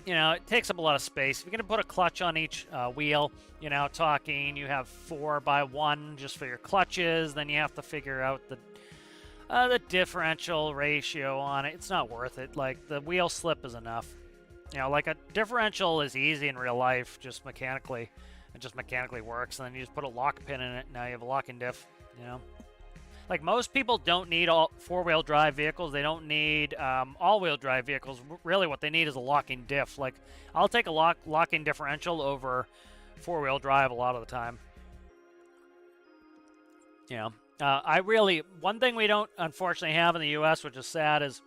You know, it takes up a lot of space. If you're going to put a clutch on each wheel, you know, talking, you have 4x1 just for your clutches, then you have to figure out the differential ratio on it. It's not worth it. Like, the wheel slip is enough. You know, like a differential is easy in real life, just mechanically. It just mechanically works, and then you just put a lock pin in it, and now you have a locking diff, you know? Like, most people don't need all four-wheel drive vehicles. They don't need all-wheel drive vehicles. Really, what they need is a locking diff. Like, I'll take a locking differential over four-wheel drive a lot of the time. You know, one thing we don't, unfortunately, have in the U.S., which is sad, is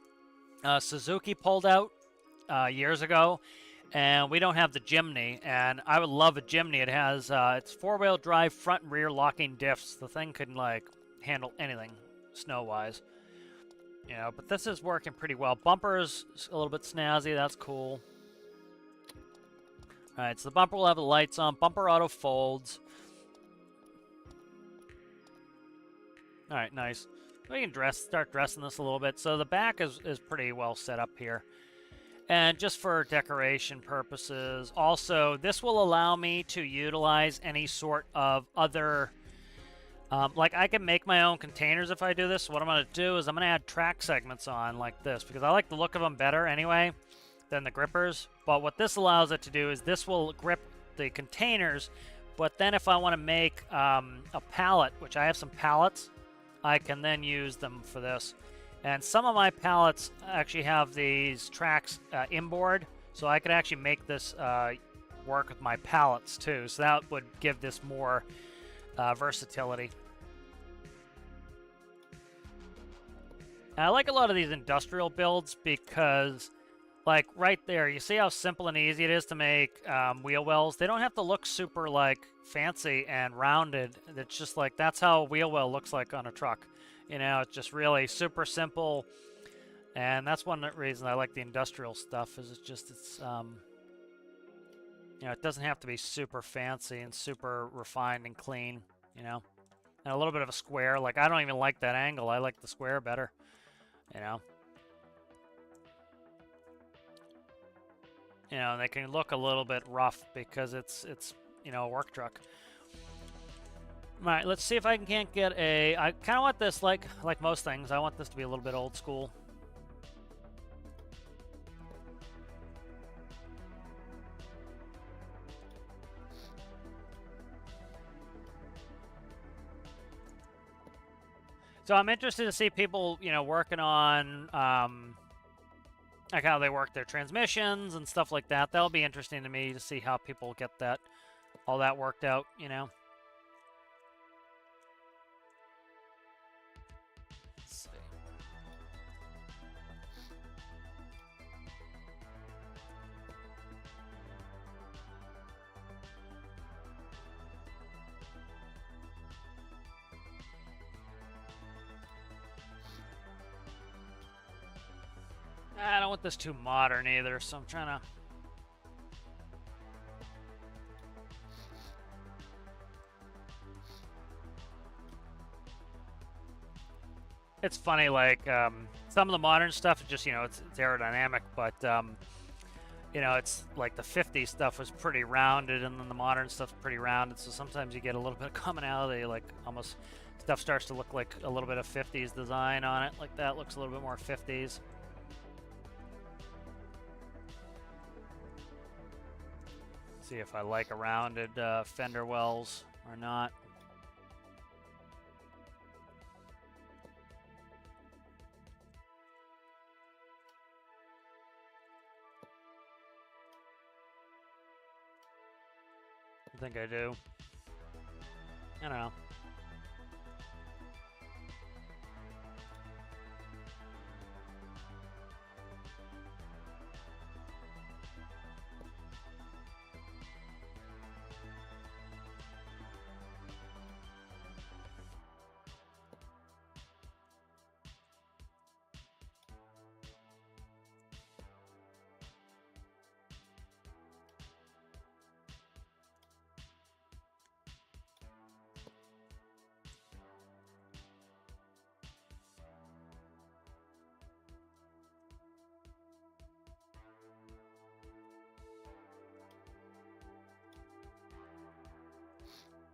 Suzuki pulled out years ago, and we don't have the Jimny, and I would love a Jimny. It has, it's four-wheel drive, front and rear locking diffs. The thing can, like, handle anything snow-wise. You know, but this is working pretty well. Bumper's a little bit snazzy. That's cool. All right, so the bumper will have the lights on. Bumper auto folds. All right, nice. We can start dressing this a little bit. So the back is pretty well set up here. And just for decoration purposes, also, this will allow me to utilize any sort of other, like I can make my own containers if I do this. So what I'm going to do is I'm going to add track segments on like this, because I like the look of them better anyway than the grippers. But what this allows it to do is this will grip the containers, but then if I want to make a pallet, which I have some pallets, I can then use them for this. And some of my pallets actually have these tracks inboard, so I could actually make this work with my pallets too. So that would give this more versatility. And I like a lot of these industrial builds because Like right there, you see how simple and easy it is to make wheel wells? They don't have to look super like fancy and rounded. It's just like that's how a wheel well looks like on a truck. You know, it's just really super simple. And that's one reason I like the industrial stuff is it's you know, it doesn't have to be super fancy and super refined and clean, you know. And a little bit of a square, like I don't even like that angle. I like the square better, you know. You know, they can look a little bit rough because it's you know, a work truck. All right, let's see if I can't get a. I kind of want this like most things. I want this to be a little bit old school. So I'm interested to see people, you know, working on like how they work their transmissions and stuff like that. That'll be interesting to me to see how people get that all that worked out, you know. Let's see. I don't want this too modern either, so I'm trying to. It's funny, like some of the modern stuff is just, you know, it's aerodynamic, but you know, it's like the 50s stuff was pretty rounded, and then the modern stuff's pretty rounded. So sometimes you get a little bit of commonality, like almost stuff starts to look like a little bit of 50s design on it. Like that looks a little bit more 50s. See if I like a rounded fender wells or not. I think I do. I don't know.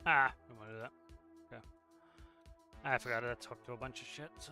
Ah, don't want to do that. Okay. I forgot that's hooked to a bunch of shit, so.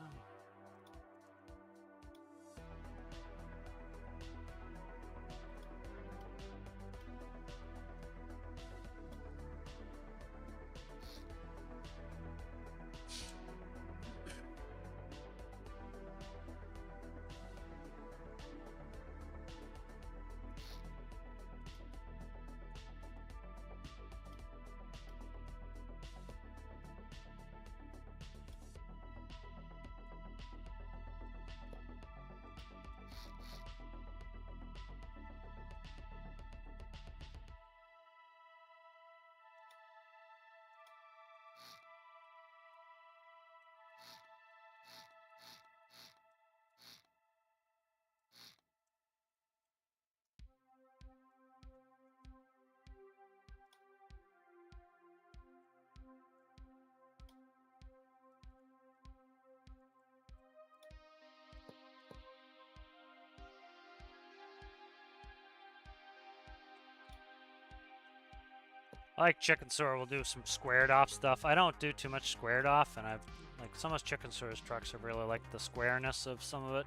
I like Chicken Soar will do some squared off stuff. I don't do too much squared off, and I've like some of Chicken Soar's trucks have really liked the squareness of some of it.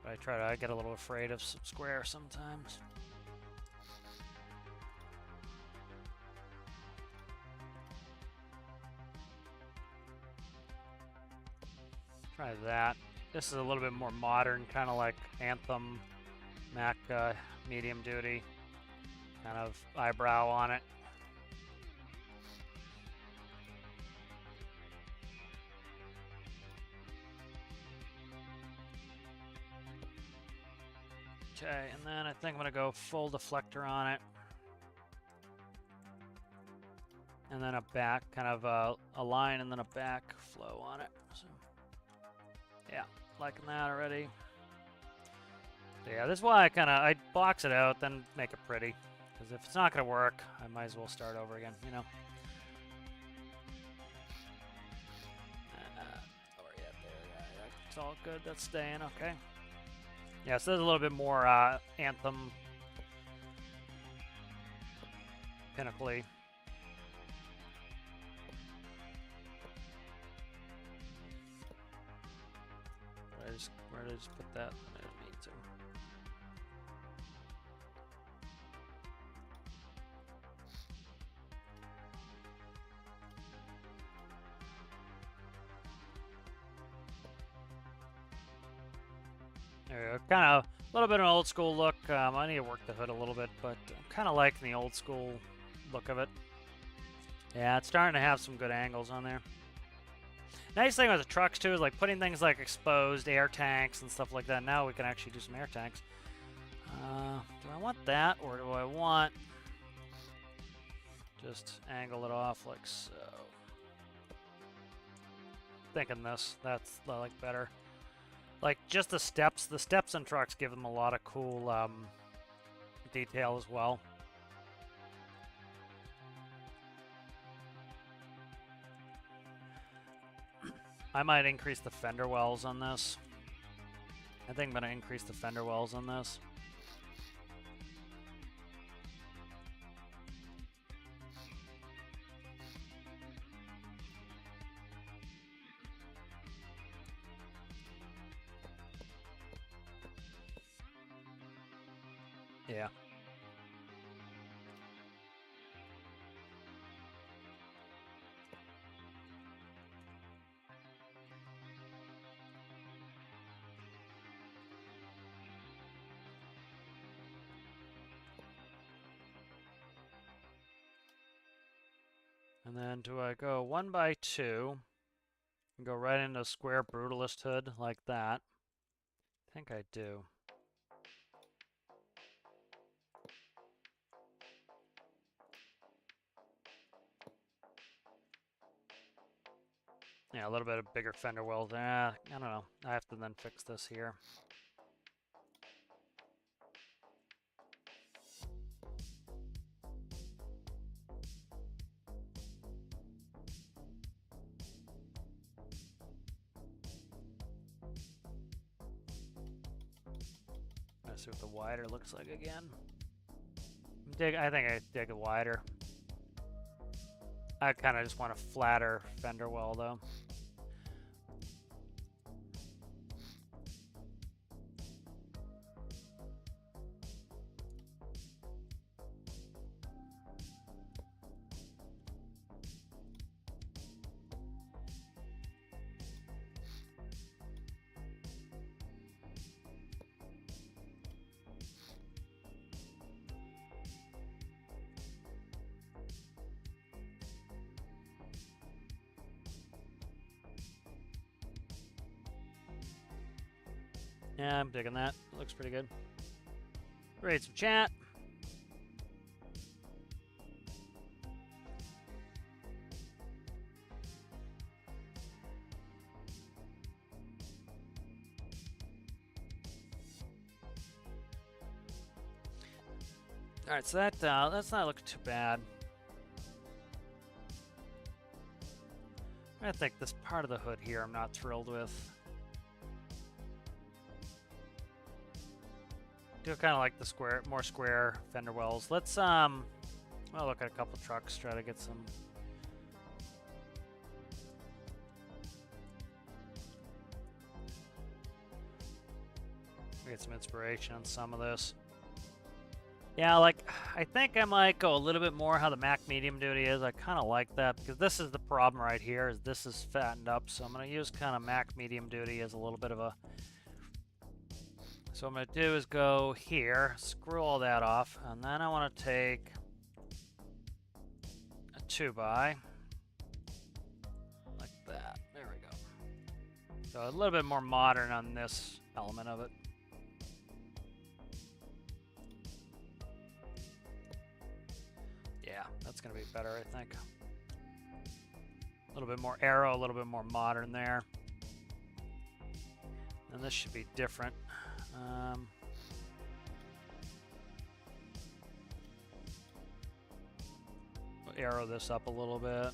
But I get a little afraid of some square sometimes. Try that. This is a little bit more modern, kind of like Anthem Mac medium duty, kind of eyebrow on it. Okay, and then I think I'm gonna go full deflector on it. And then a back, kind of a line and then a back flow on it. So, yeah, liking that already. So yeah, this is why I box it out, then make it pretty. Because if it's not gonna work, I might as well start over again, you know? Oh, yeah, there, yeah, it's all good, that's staying, okay. Yeah, so there's a little bit more Anthem Pinnacle-y. Where did I just put that? I didn't mean to. There we go. Kind of a little bit of an old school look. I need to work the hood a little bit, but I'm kind of liking the old school look of it. Yeah, it's starting to have some good angles on there. Nice thing with the trucks too is like putting things like exposed air tanks and stuff like that. Now we can actually do some air tanks. Do I want that, or do I want just angle it off like so? Thinking this, that's I like better. Like just the steps in trucks give them a lot of cool detail as well. I might increase the fender wells on this. I think I'm going to increase the fender wells on this. Yeah. And then do I go 1x2 and go right into a square brutalist hood like that? I think I do. Yeah, a little bit of bigger fender wells. I don't know. I have to then fix this here. Let's see what the wider looks like again. I think I dig it wider. I kind of just want a flatter fender well though. Yeah, I'm digging that. It looks pretty good. Read some chat. All right, so that's not looking too bad. I think this part of the hood here I'm not thrilled with. Do kind of like the square, more square fender wells. Let's I'll look at a couple trucks, try to get some. Get some inspiration on some of this. Yeah, like I think I might go a little bit more how the Mac medium duty is. I kind of like that because this is the problem right here. Is this is fattened up, so I'm gonna use kind of Mac medium duty as a little bit of a. So what I'm going to do is go here, screw all that off, and then I want to take a 2x, like that. There we go. So a little bit more modern on this element of it. that's going to be better, I think. A little bit more arrow, a little bit more modern there. And this should be different. We'll arrow this up a little bit.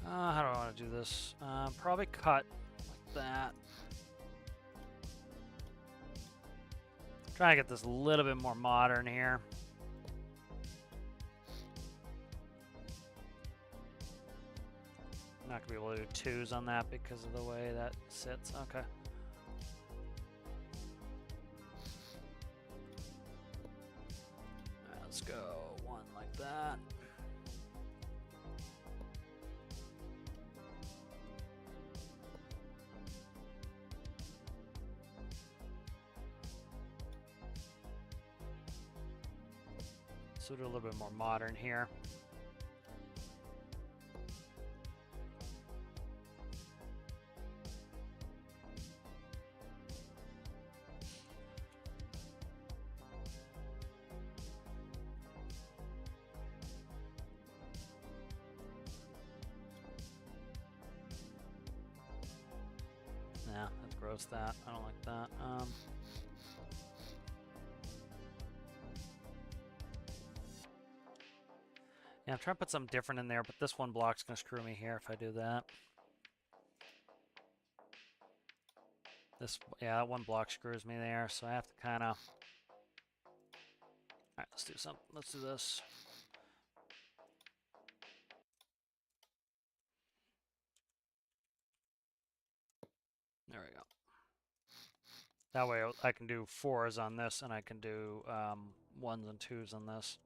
How do I want to do this? Probably cut like that. Trying to get this a little bit more modern here. I'm not going to be able to do twos on that because of the way that sits. Okay. All right, let's go one like that. So do a little bit more modern here. Nah, that's gross. That I don't like that. Yeah, I'm trying to put something different in there, but this one block's gonna screw me here if I do that. Yeah, that one block screws me there, so I have to kind of. All right, let's do something. Let's do this. There we go. That way I can do 4s on this, and I can do 1s and 2s on this.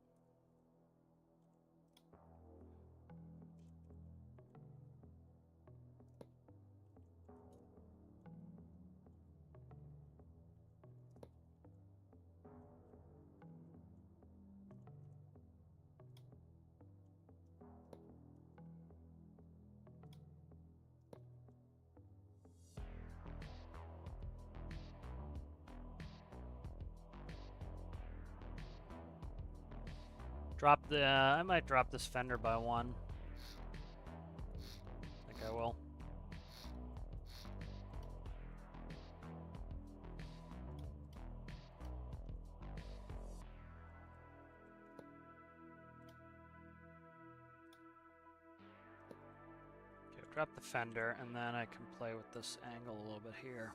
I might drop this fender by 1. I think I will. Okay, drop the fender, and then I can play with this angle a little bit here.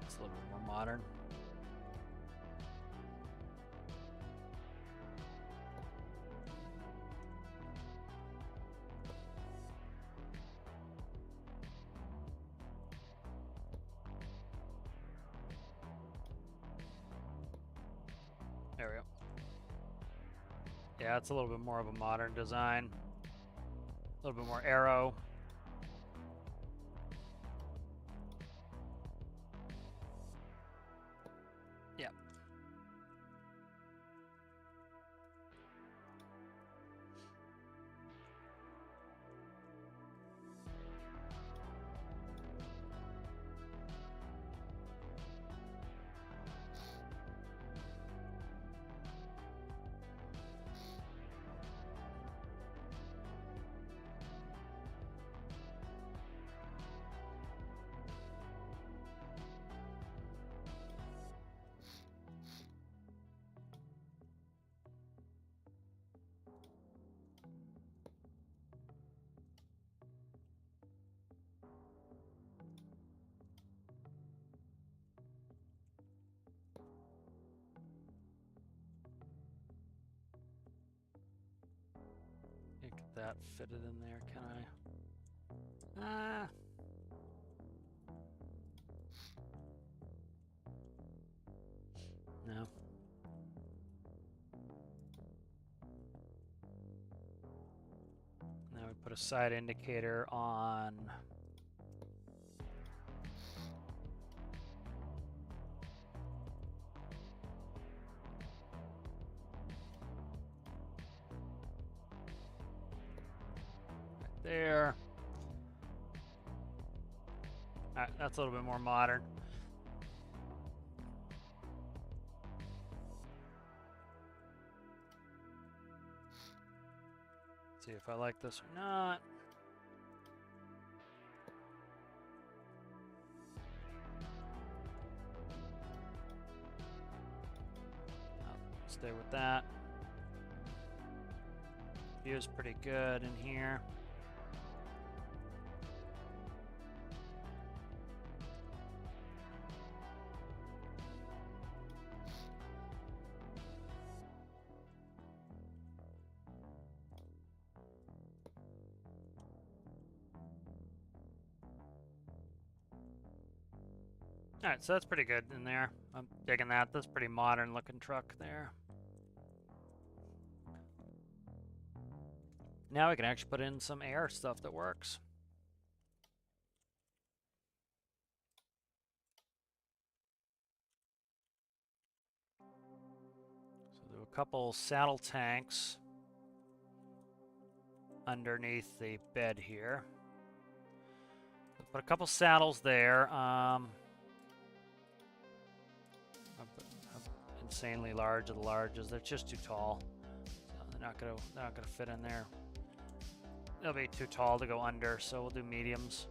It's a little bit more modern. There we go. Yeah, it's a little bit more of a modern design. A little bit more arrow. Yeah. Get that fitted in there, can I? No. Now we put a side indicator on. there. Alright, that's a little bit more modern. See if I like this or not. I'll stay with that. View's pretty good in here. Alright, so that's pretty good in there. I'm digging that. That's a pretty modern looking truck there. Now we can actually put in some air stuff that works. So do a couple saddle tanks underneath the bed here. Put a couple saddles there. Insanely large of the larges. They're just too tall. So they're not gonna fit in there. They'll be too tall to go under, so we'll do mediums.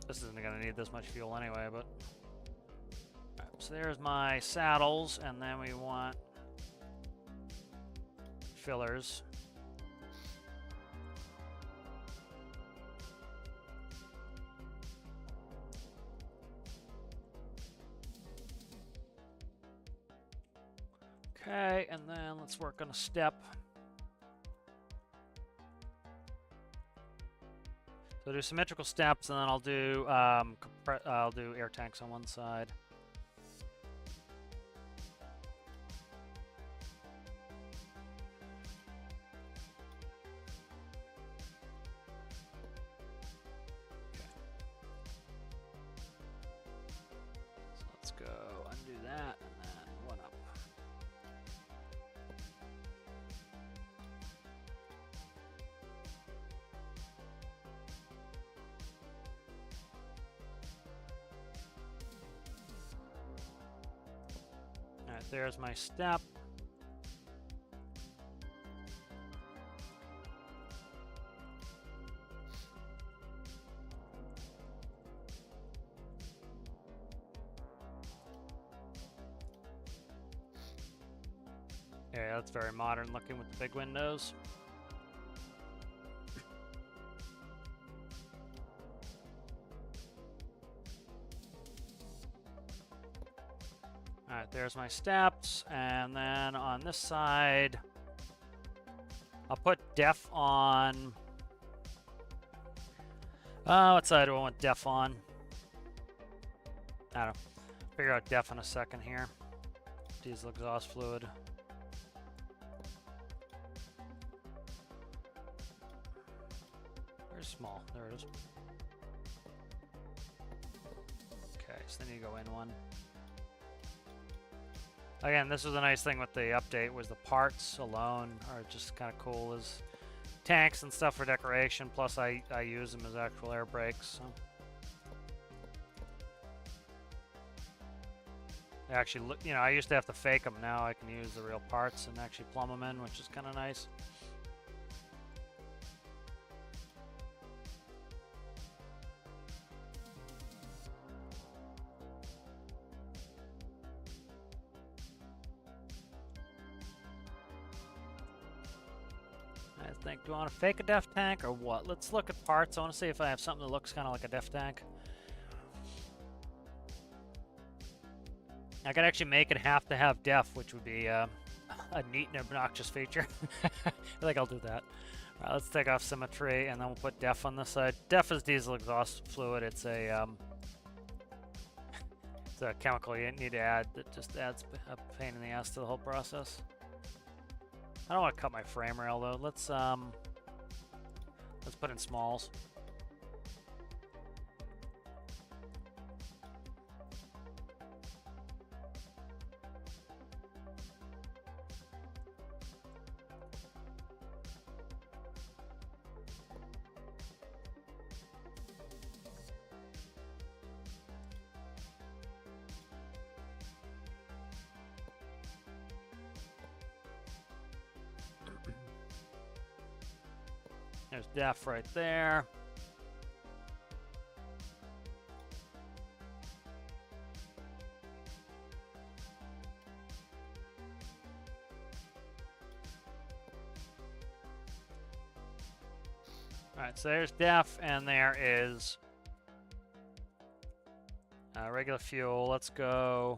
This isn't gonna need this much fuel anyway, but right, so there's my saddles, and then we want fillers. Okay, and then let's work on a step. So do symmetrical steps, and then I'll do air tanks on one side. Okay. So let's go undo that, and then one up. Alright, there's my step. Yeah, that's very modern looking with the big windows. Alright, there's my steps, and then on this side, I'll put def on. What side do I want def on? I don't know. Figure out def in a second here. Diesel exhaust fluid. Very small. There it is. Okay, so then you go in one. Again, this was a nice thing with the update, was the parts alone are just kind of cool as tanks and stuff for decoration, plus I use them as actual air brakes. So. They actually look, you know, I used to have to fake them. Now I can use the real parts and actually plumb them in, which is kind of nice. I think, do I want to fake a def tank or what? Let's look at parts. I want to see if I have something that looks kind of like a def tank. I could actually make it have to have def, which would be a neat and obnoxious feature. I think I'll do that. All right, let's take off symmetry, and then we'll put def on this side. Def is diesel exhaust fluid. It's a chemical you need to add that just adds a pain in the ass to the whole process. I don't want to cut my frame rail though. Let's put in smalls. There's def right there. All right, so there's def, and there is regular fuel. Let's go.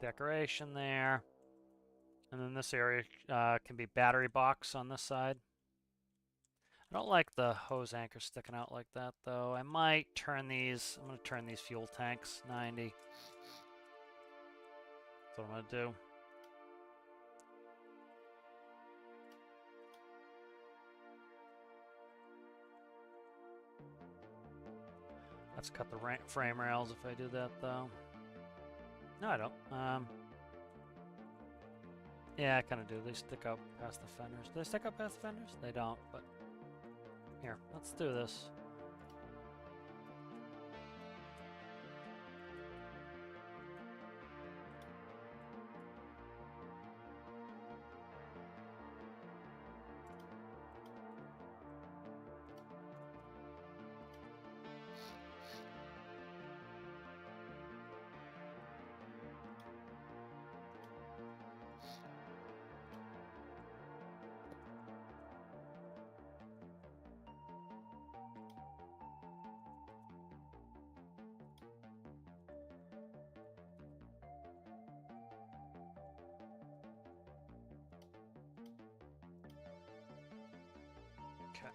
Decoration there. And then this area can be battery box on this side. I don't like the hose anchor sticking out like that, though. I might turn these. I'm going to turn these fuel tanks 90. That's what I'm going to do. Let's cut the frame rails if I do that, though. No, I don't. Yeah, I kind of do. They stick up past the fenders. Do they stick up past the fenders? They don't, but... Here, let's do this. Okay.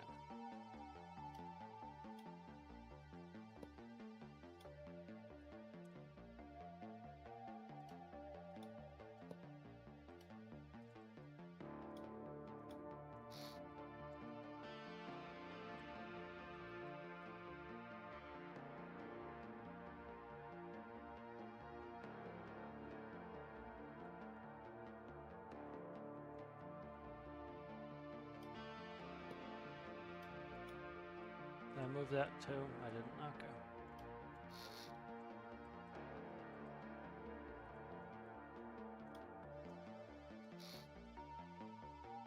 Did I move that too? I didn't. Okay.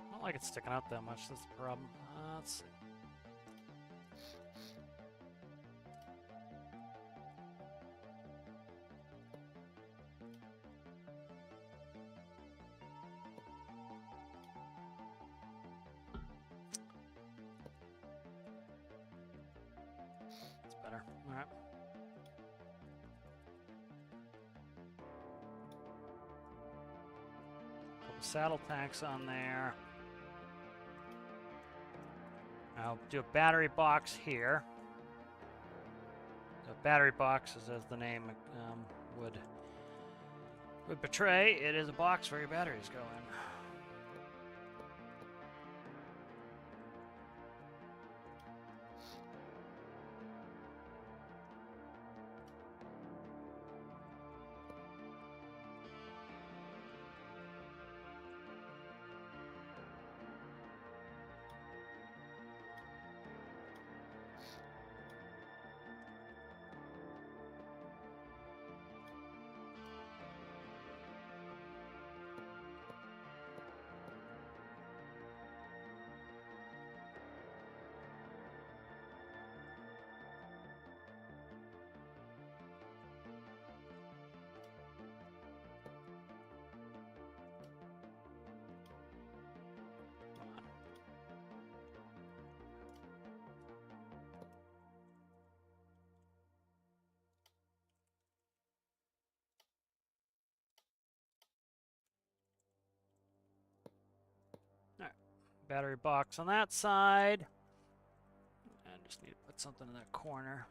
I don't like it sticking out that much. That's the problem. Let's see. That's better. All right. Couple saddle tanks on there. I'll do a battery box here. So battery boxes, as the name would betray, it is a box where your batteries go in. Alright, battery box on that side. I just need to put something in that corner.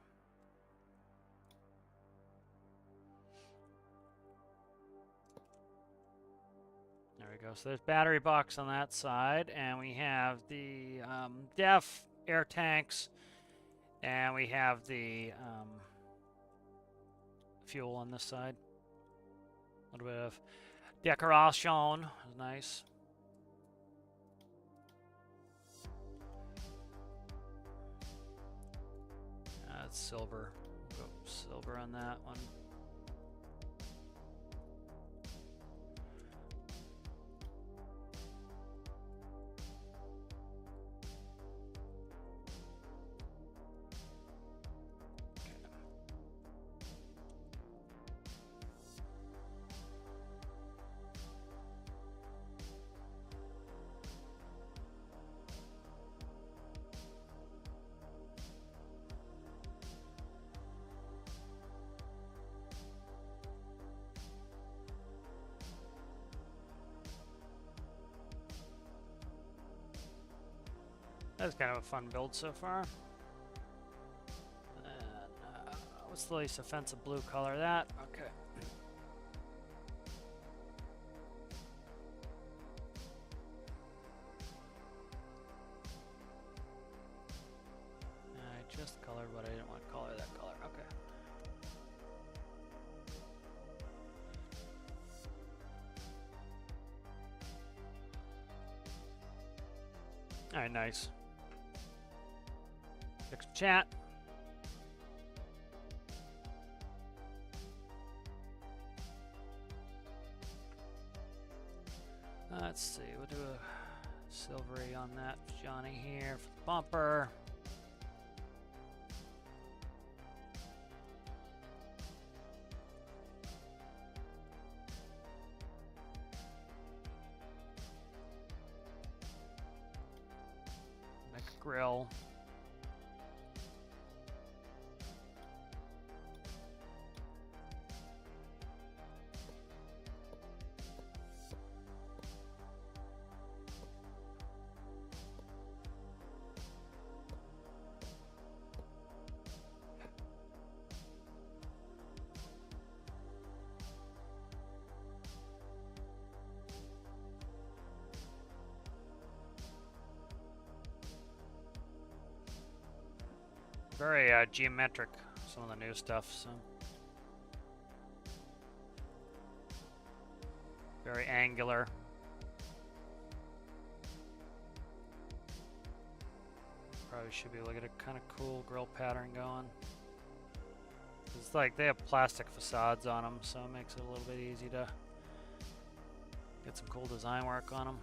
There we go. So there's battery box on that side, and we have the def air tanks, and we have the fuel on this side. A little bit of decoration is nice. That's silver. We'll go silver on that one. That's kind of a fun build so far. And, what's the least offensive blue color? That? Okay. I just colored what I didn't want to color that color. Okay. Alright, nice. Fix chat. Let's see, we'll do a silvery on that Johnny here for the bumper. Like a grill. Very geometric, some of the new stuff, so. Very angular. Probably should be able to get a kind of cool grill pattern going. It's like they have plastic facades on them, so it makes it a little bit easy to get some cool design work on them.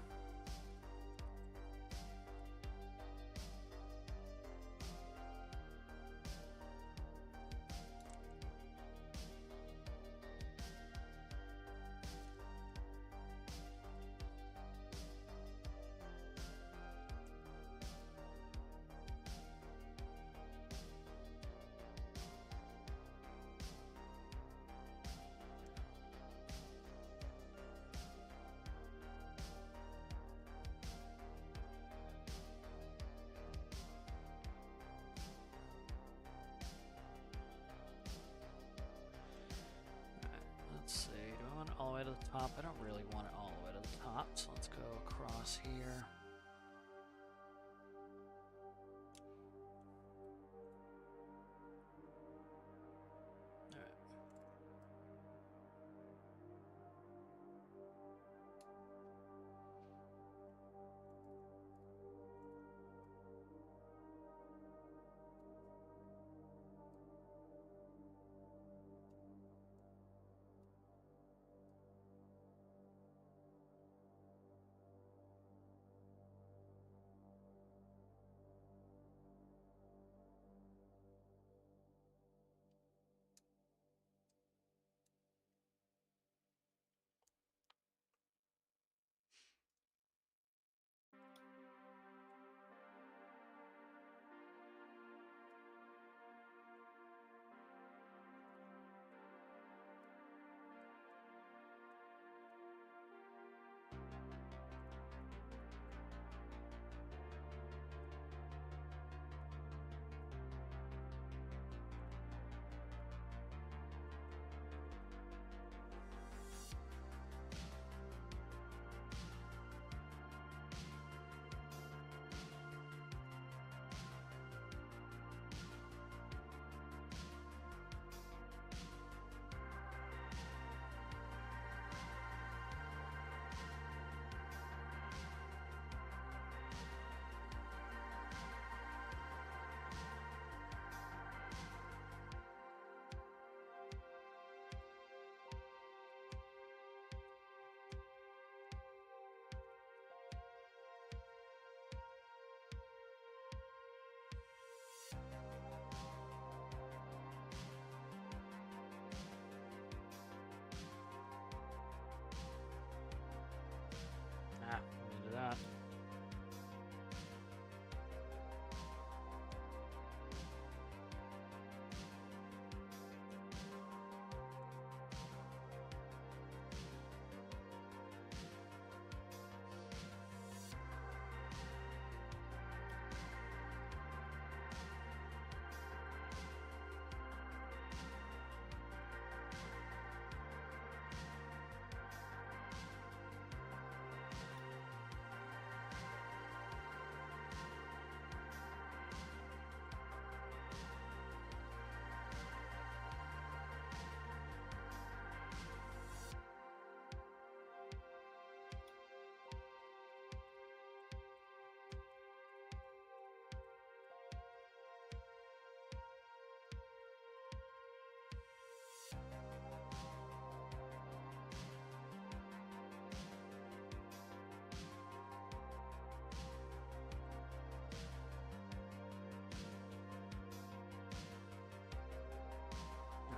All the way to the top. I don't really want it all the way to the top, so let's go across here. All right.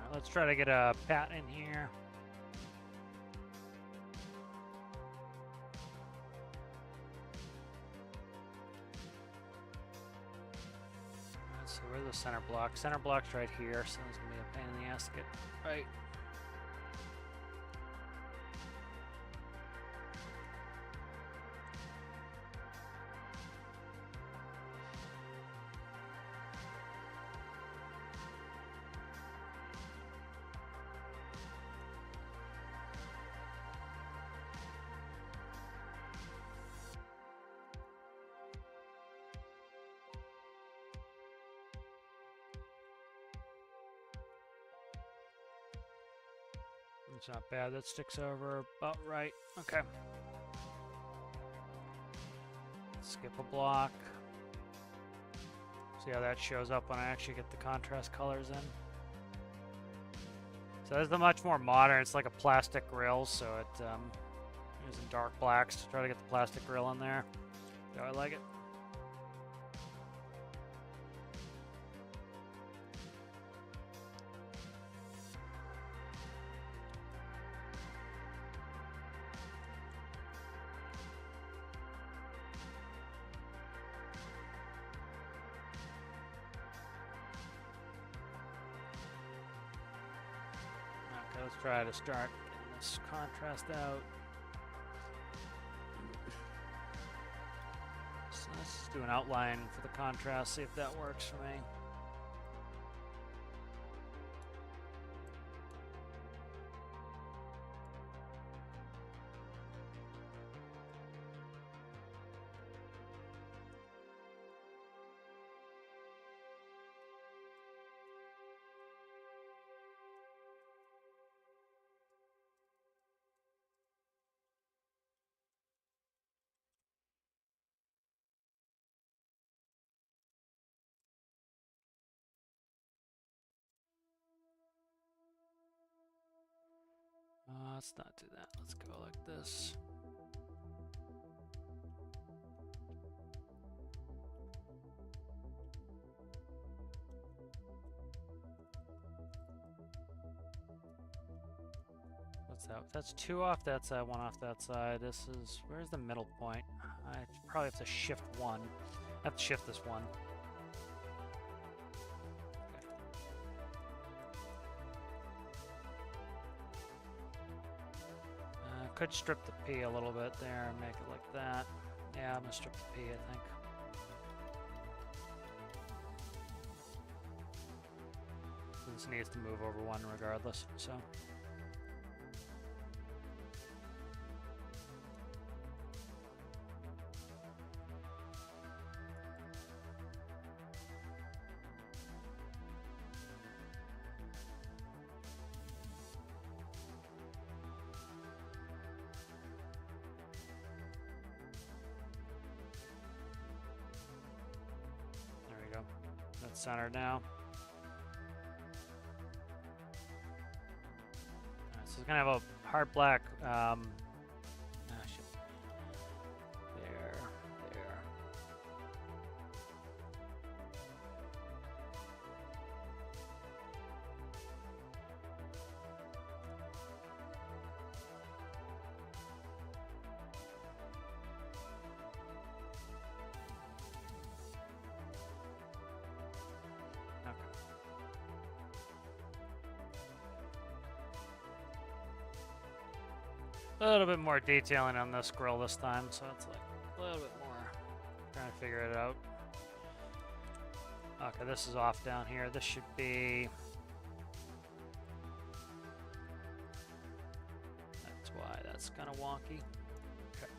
Alright, let's try to get a pat in here. Alright, so where's the center block? Center block's right here, so it's gonna be a pain in the ass to get right. It's not bad, that sticks over about right. Okay. Skip a block. See how that shows up when I actually get the contrast colors in. So this is the much more modern, it's like a plastic grill, so it using dark blacks to try to get the plastic grill in there. So I like it. Let's try to start getting this contrast out. So let's do an outline for the contrast, see if that works for me. Let's not do that. Let's go like this. What's that? That's 2 off that side, 1 off that side. This is, where's the middle point? I probably have to shift 1. I have to shift this 1. Could strip the P a little bit there and make it like that. Yeah, I'm gonna strip the P, I think. This needs to move over 1 regardless, so. That's centered now. Alright, so it's gonna have a hard black. Shit. There. A little bit more detailing on this grill this time, so it's like a little bit more trying to figure it out. Okay, this is off down here. This should be. That's why that's kind of wonky. Okay.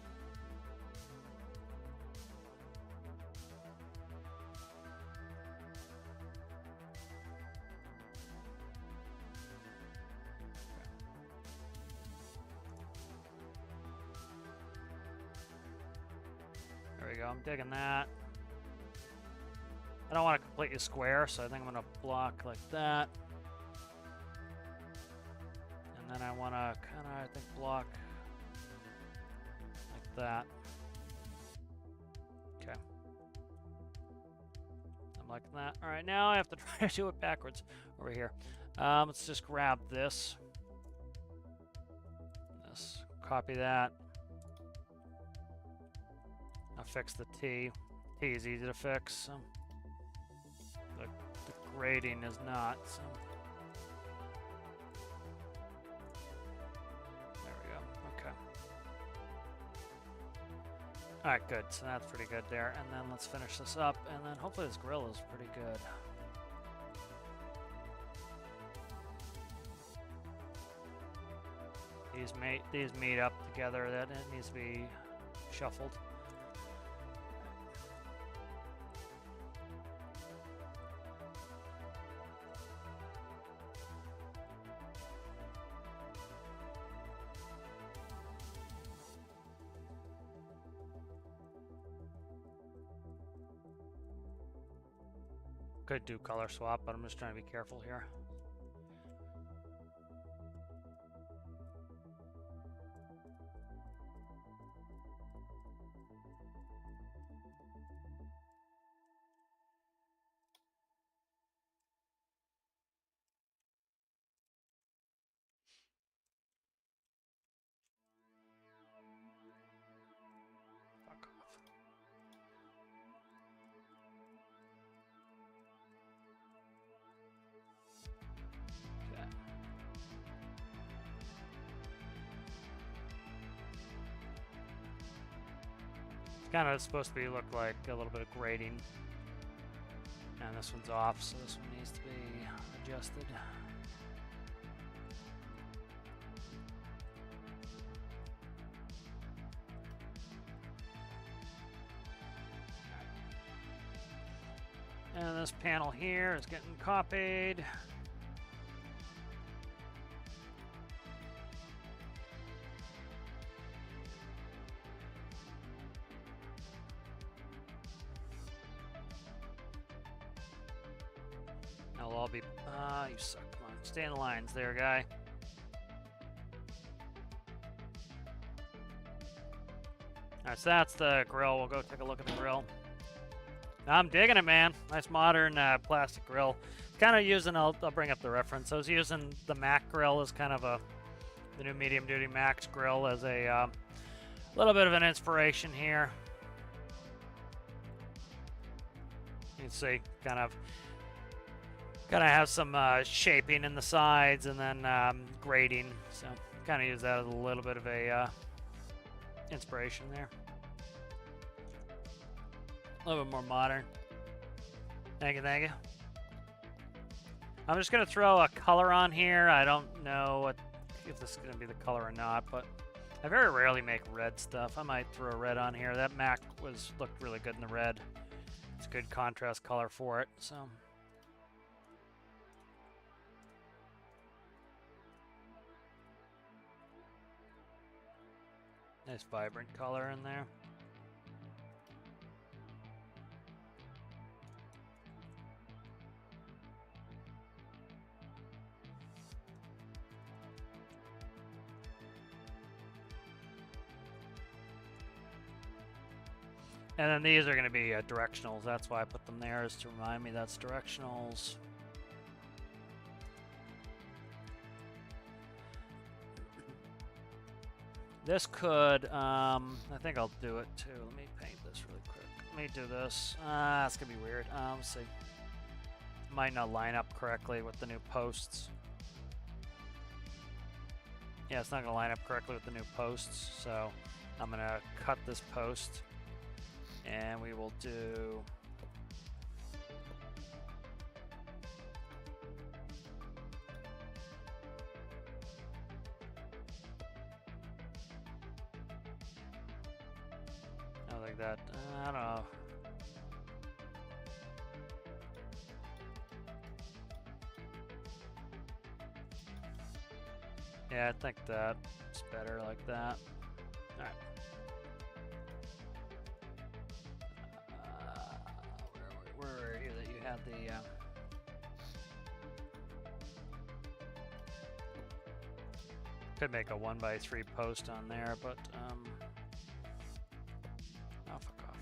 There we go, I'm digging that. I don't want to completely square, so I think I'm going to block like that. And then I want to kind of, I think, block like that. Okay. I'm liking that. All right, now I have to try to do it backwards over here. Let's just grab this. Copy that. I'll fix the T. T is easy to fix. So the grading is not. So there we go. Okay. All right, good. So that's pretty good there. And then let's finish this up. And then hopefully this grill is pretty good. These meet up together. That it needs to be shuffled. Could do color swap, but I'm just trying to be careful here. Kind of supposed to be look like a little bit of grading, and this one's off, so this one needs to be adjusted. And this panel here is getting copied. I'll be, you suck, come on, stay in the lines there, guy. Alright, so that's the grill. We'll go take a look at the grill. I'm digging it, man. Nice modern plastic grill. Kind of using, I'll bring up the reference. I was using the Mac grill as kind of the new medium duty Max grill as a little bit of an inspiration here. You can see, kind of have some shaping in the sides and then grading. So kind of use that as a little bit of a inspiration there. A little bit more modern. Thank you, thank you. I'm just going to throw a color on here. I don't know if this is going to be the color or not, but I very rarely make red stuff. I might throw a red on here. That Mac looked really good in the red. It's a good contrast color for it. So. Nice vibrant color in there. And then these are going to be directionals. That's why I put them there, is to remind me that's directionals. This could, I think I'll do it too. Let me paint this really quick. Let me do this. It's going to be weird. Let's see. Might not line up correctly with the new posts. Yeah, it's not going to line up correctly with the new posts. So I'm going to cut this post. And we will do... like that. I don't know. Yeah, I think that's better like that. All right. Where were you that you had the... Could make a 1x3 post on there, but... oh, fuck off.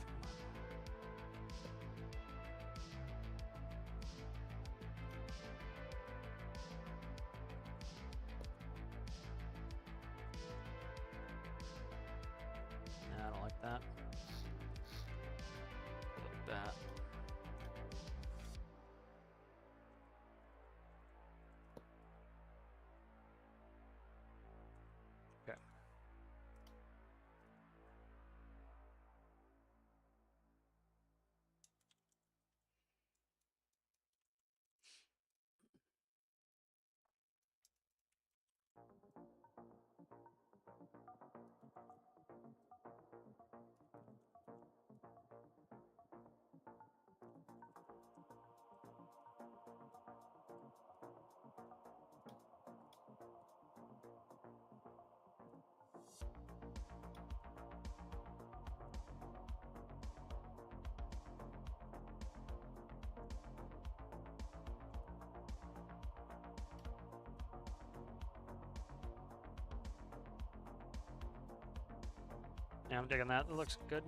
Yeah, I'm digging that. It looks good.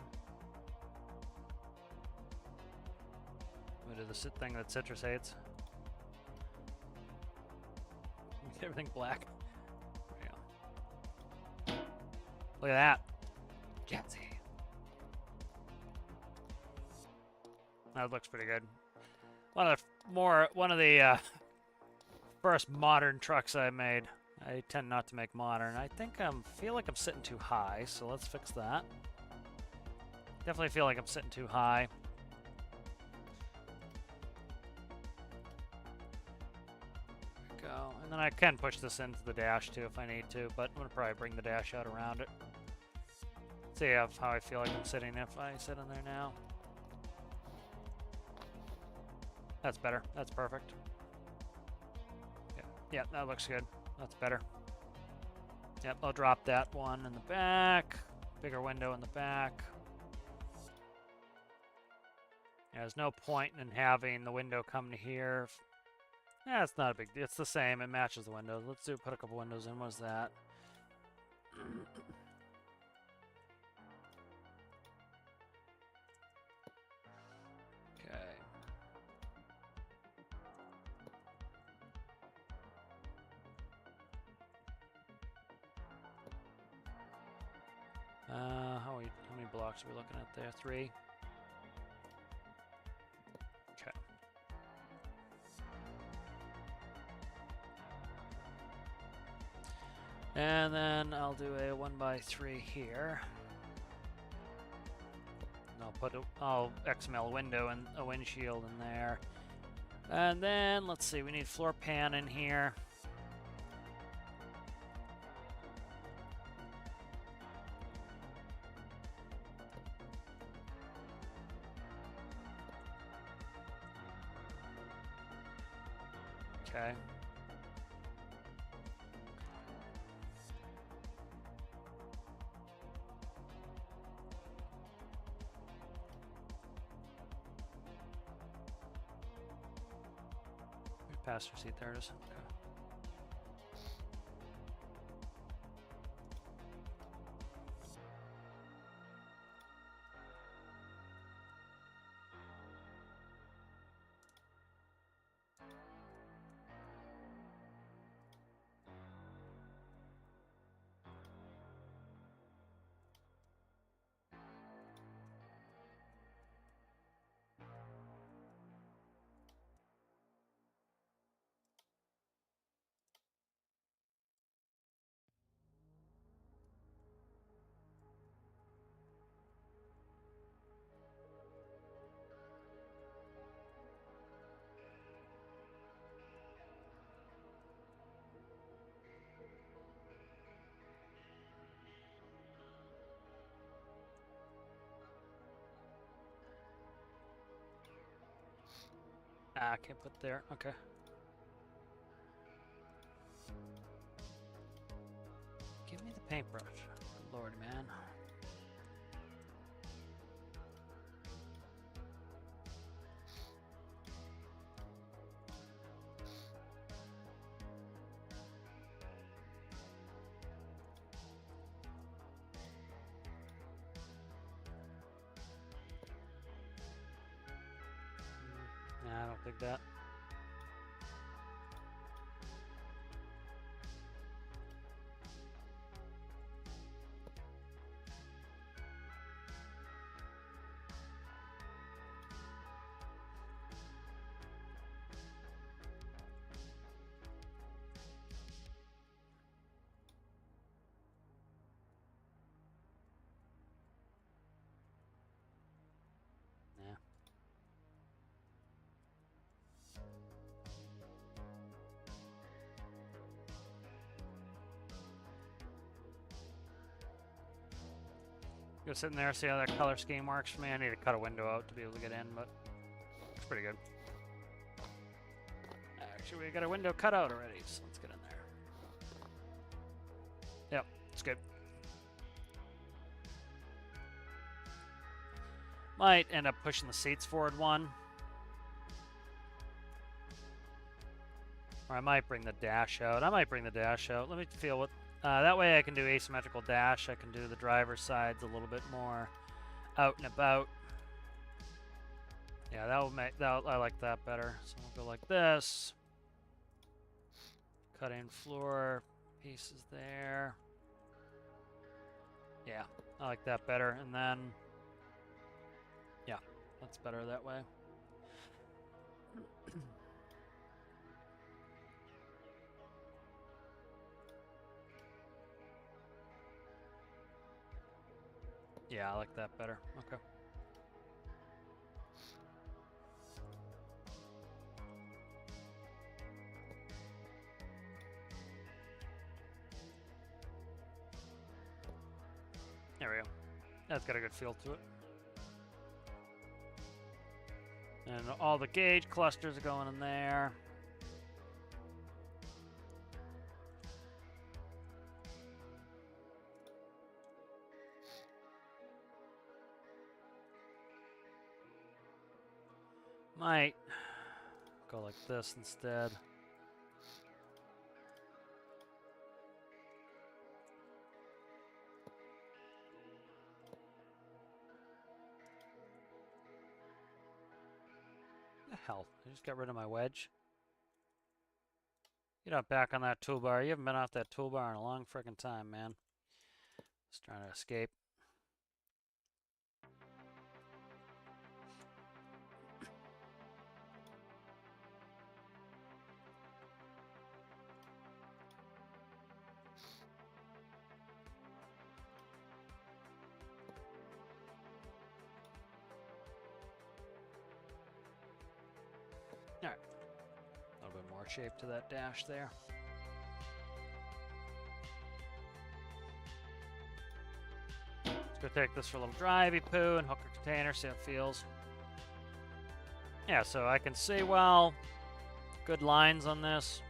We do the thing that Citrus hates. Make everything black. There you go. Look at that. Jetsy. That looks pretty good. One of the first modern trucks I made. I tend not to make modern. I think feel like I'm sitting too high, so let's fix that. Definitely feel like I'm sitting too high. There we go. And then I can push this into the dash too if I need to, but I'm gonna probably bring the dash out around it. See how I feel like I'm sitting if I sit in there now. That's better. That's perfect. Yeah, that looks good. That's better. Yep, I'll drop that one in the back. Bigger window in the back. Yeah, there's no point in having the window come to here. Yeah, it's not a big deal. It's the same. It matches the windows. Let's put a couple windows in. What's that? Okay. How many blocks are we looking at there? 3. Okay. And then I'll do a 1x3 here. And I'll XML window and a windshield in there. And then let's see, we need floor pan in here. Okay. Passenger seat, there it is. Okay. Ah, I can't put there. Okay. Give me the paintbrush. Good Lord, man. Nah, I don't think that. Nah. Go sit in there, see how that color scheme works for me. I need to cut a window out to be able to get in, but it's pretty good. Actually, we got a window cut out already, so let's get in there. Yep, it's good. Might end up pushing the seats forward one. Or I might bring the dash out. Let me feel what That way I can do asymmetrical dash. I can do the driver's sides a little bit more out and about. Yeah, that will make that. I like that better. So we'll go like this. Cut in floor pieces there. Yeah, I like that better. And then, yeah, that's better that way. Yeah, I like that better. Okay. There we go. That's got a good feel to it. And all the gauge clusters are going in there. Might go like this instead. The hell? I just got rid of my wedge. Get up back on that toolbar. You haven't been off that toolbar in a long freaking time, man. Just trying to escape. Alright. A little bit more shape to that dash there. Let's go take this for a little drivey poo and hook a container, see how it feels. Yeah, so I can see, well, good lines on this.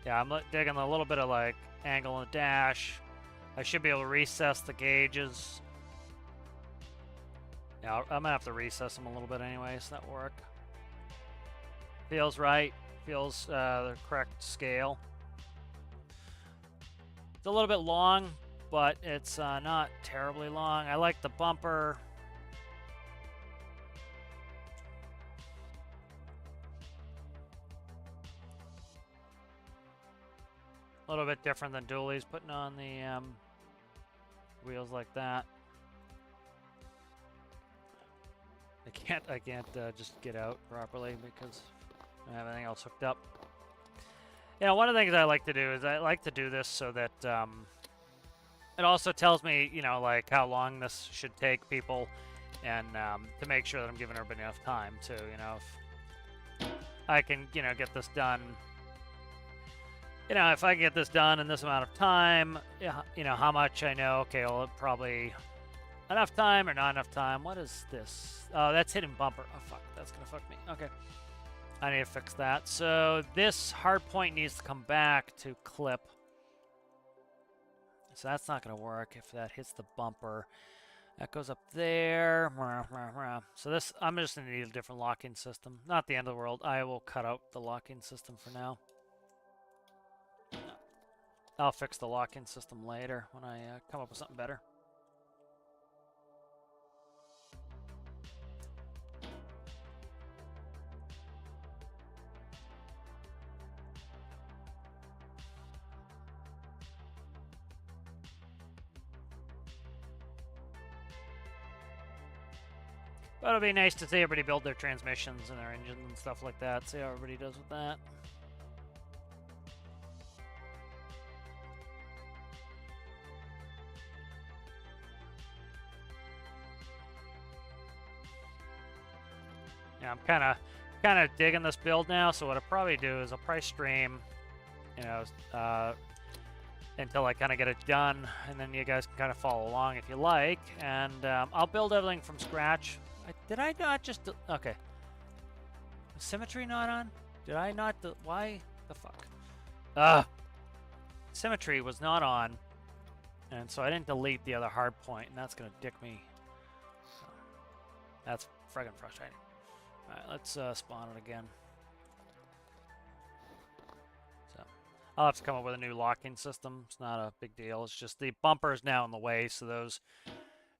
Yeah, I'm digging a little bit of like angle and dash. I should be able to recess the gauges. Yeah, I'm gonna have to recess them a little bit anyway, so that'll work. Feels right. Feels the correct scale. It's a little bit long, but it's not terribly long. I like the bumper. A little bit different than dualies putting on the wheels like that. I can't just get out properly because I have everything else hooked up. Yeah, one of the things I like to do is I like to do this so that it also tells me, you know, like how long this should take people, and to make sure that I'm giving everybody enough time too. You know, if I can, you know, get this done. You know, if I can get this done in this amount of time, you know, how much I know. Okay, well, probably enough time or not enough time. What is this? Oh, that's hidden bumper. Oh, fuck. That's going to fuck me. Okay. I need to fix that. So this hard point needs to come back to clip. So that's not going to work if that hits the bumper. That goes up there. So this, I'm just going to need a different locking system. Not the end of the world. I will cut out the locking system for now. I'll fix the locking system later when I come up with something better. But it'll be nice to see everybody build their transmissions and their engines and stuff like that. See how everybody does with that. Yeah, I'm kind of digging this build now. So what I'll probably do is I'll probably stream, you know, until I kind of get it done, and then you guys can kind of follow along if you like. And I'll build everything from scratch. Did I not just... Okay. Was symmetry not on? Did I not... Why the fuck? Symmetry was not on. And so I didn't delete the other hard point, and that's going to dick me. So that's friggin' frustrating. Alright, let's spawn it again. So I'll have to come up with a new locking system. It's not a big deal. It's just the bumper is now in the way, so those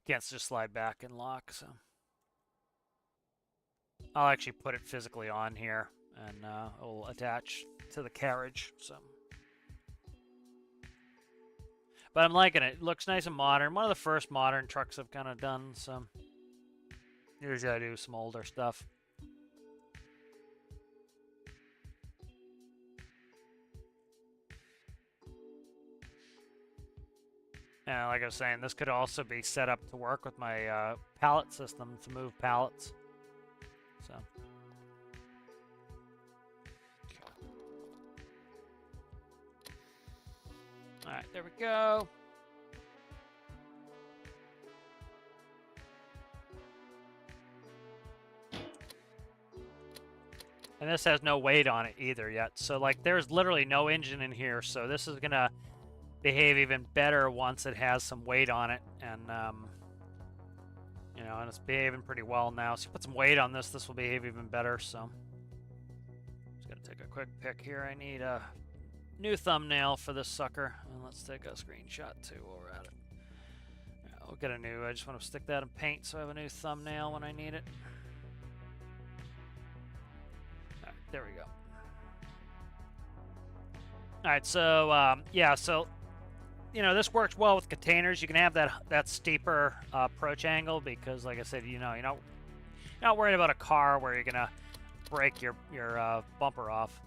can't just slide back and lock. So I'll actually put it physically on here, and it will attach to the carriage. So, but I'm liking it. It looks nice and modern. One of the first modern trucks I've kind of done. So usually I do some older stuff. And like I was saying, this could also be set up to work with my pallet system to move pallets. So. All right, there we go. And this has no weight on it either yet. So like there's literally no engine in here. So this is gonna behave even better once it has some weight on it. And you know, and it's behaving pretty well now. So you put some weight on this, this will behave even better. So just gotta take a quick pick here. I need a new thumbnail for this sucker. And let's take a screenshot too while we're at it. Yeah, we'll get a new, I just want to stick that in paint so I have a new thumbnail when I need it. All right, there we go. All right, so yeah, so you know, this works well with containers. You can have that steeper approach angle because, like I said, you know, you're not worried about a car where you're gonna break your bumper off.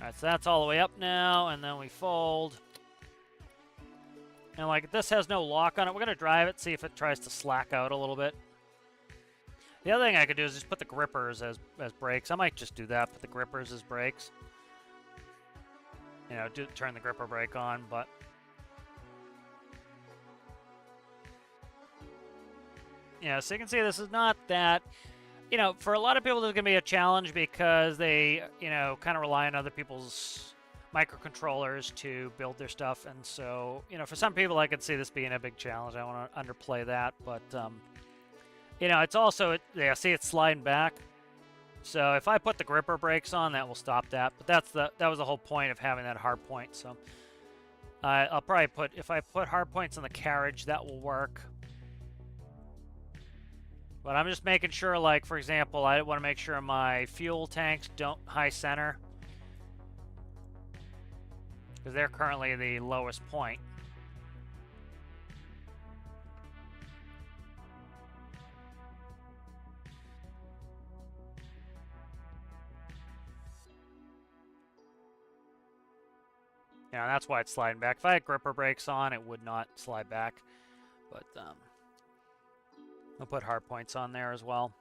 All right, so that's all the way up now, and then we fold. And like this has no lock on it. We're gonna drive it, see if it tries to slack out a little bit. The other thing I could do is just put the grippers as brakes. I might just do that, put the grippers as brakes. You know, turn the gripper brake on, but yeah, so you can see this is not that, you know, for a lot of people this is going to be a challenge because they, you know, kind of rely on other people's microcontrollers to build their stuff. And so, you know, for some people I could see this being a big challenge. I don't want to underplay that, but, you know, it's also, yeah, see it's sliding back. So if I put the gripper brakes on, that will stop that. But that was the whole point of having that hard point. So I'll probably if I put hard points on the carriage, that will work. But I'm just making sure, like, for example, I want to make sure my fuel tanks don't high center, because they're currently the lowest point. Yeah, that's why it's sliding back. If I had gripper brakes on, it would not slide back. But I'll put hard points on there as well.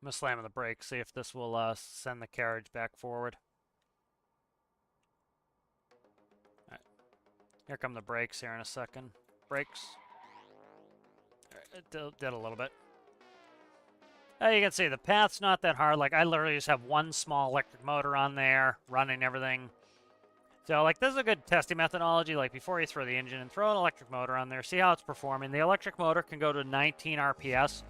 I'm going to slam on the brakes, see if this will send the carriage back forward. All right. Here come the brakes here in a second. Brakes. It did a little bit. You can see the path's not that hard. Like, I literally just have one small electric motor on there, running everything. So, like, this is a good testing methodology. Like, before you throw the engine, and throw an electric motor on there, see how it's performing. The electric motor can go to 19 RPS.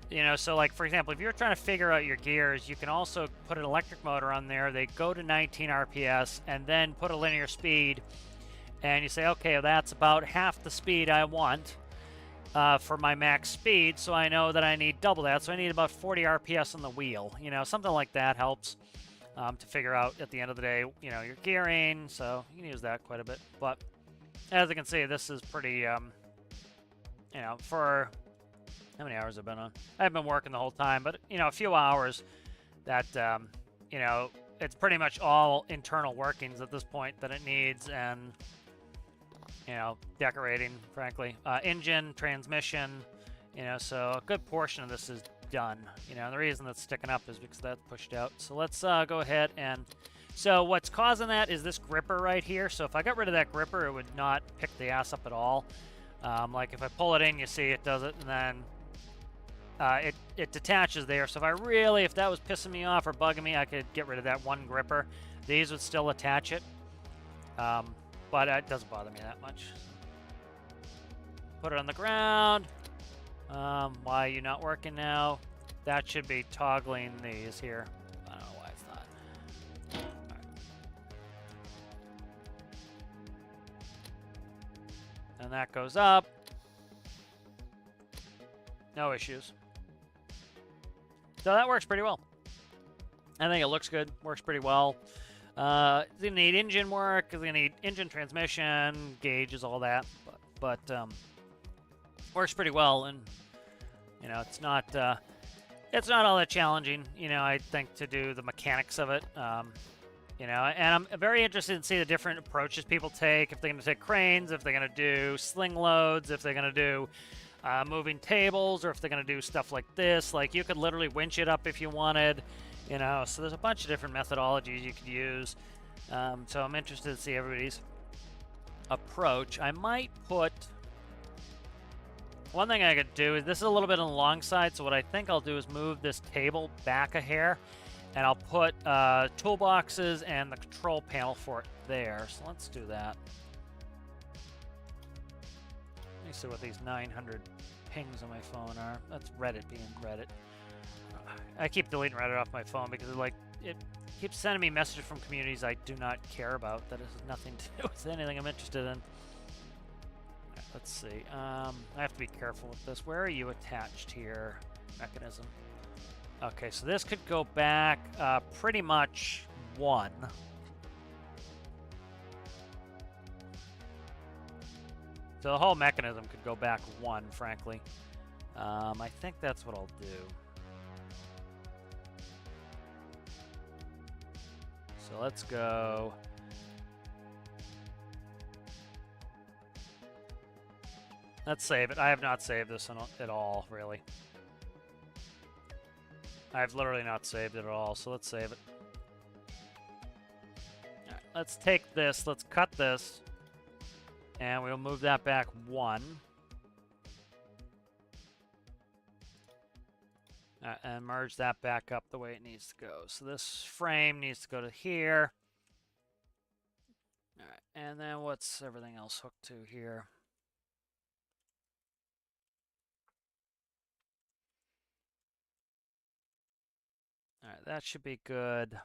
You know, so, like, for example, if you're trying to figure out your gears, you can also put an electric motor on there. They go to 19 RPS, and then put a linear speed. And you say, okay, well, that's about half the speed I want. For my max speed, so I know that I need double that. So I need about 40 RPS on the wheel. You know, something like that helps to figure out at the end of the day, you know, your gearing. So you can use that quite a bit. But as you can see, this is pretty, you know, for how many hours I've been on? I've been working the whole time, but, you know, a few hours that, you know, it's pretty much all internal workings at this point that it needs. And you know, decorating, frankly. Engine, transmission, you know, so a good portion of this is done. You know, and the reason that's sticking up is because that's pushed out. So let's go ahead and... So what's causing that is this gripper right here. So if I got rid of that gripper, it would not pick the ass up at all. Like if I pull it in, you see it does it, and then it detaches there. So if that was pissing me off or bugging me, I could get rid of that one gripper. These would still attach it, but it doesn't bother me that much. Put it on the ground. Why are you not working now? That should be toggling these here. I don't know why it's not. Right. And that goes up. No issues. So that works pretty well. I think it looks good. Works pretty well. It's going to need engine work. It's going to need engine transmission, gauges, all that. But works pretty well. And, you know, it's not all that challenging, you know, I think, to do the mechanics of it. You know, and I'm very interested to see the different approaches people take. If they're going to take cranes, if they're going to do sling loads, if they're going to do moving tables, or if they're going to do stuff like this. Like, you could literally winch it up if you wanted, you know. So there's a bunch of different methodologies you could use. So I'm interested to see everybody's approach. I might put... One thing I could do is, this is a little bit on the long side, so what I think I'll do is move this table back a hair, and I'll put toolboxes and the control panel for it there. So let's do that. Let me see what these 900 pings on my phone are. That's Reddit being Reddit. I keep deleting Reddit off my phone because it keeps sending me messages from communities I do not care about. That has nothing to do with anything I'm interested in. Let's see. I have to be careful with this. Where are you attached here? Mechanism. Okay, so this could go back pretty much 1. So the whole mechanism could go back 1, frankly. I think that's what I'll do. So let's go... Let's save it. I have not saved this at all, really. I've literally not saved it at all, so let's save it. All right, let's take this, let's cut this, and we'll move that back 1. And merge that back up the way it needs to go. So this frame needs to go to here. All right, and then what's everything else hooked to here? All right, that should be good.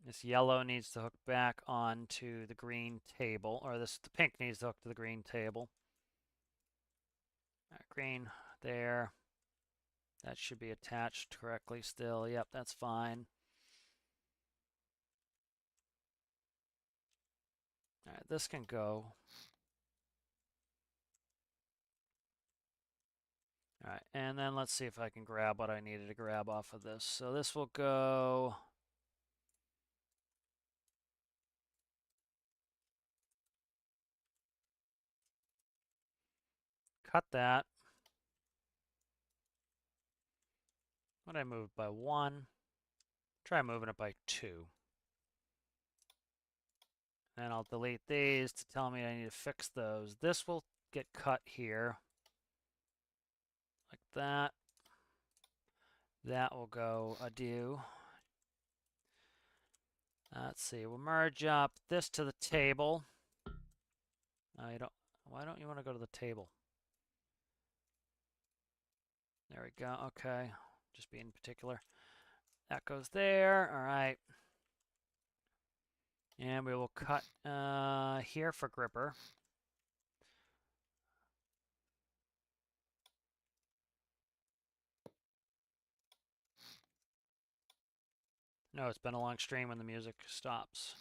This yellow needs to hook back onto the green table, or the pink needs to hook to the green table. All right, green there. That should be attached correctly still. Yep, that's fine. All right, this can go. All right, and then let's see if I can grab what I needed to grab off of this. So this will go... Cut that. What I moved by 1? Try moving it by 2. And I'll delete these to tell me I need to fix those. This will get cut here. Like that. That will go adieu. Let's see, we'll merge up this to the table. Why don't you want to go to the table? There we go, okay. Just being particular. That goes there, all right. And we will cut here for gripper. No, it's been a long stream when the music stops.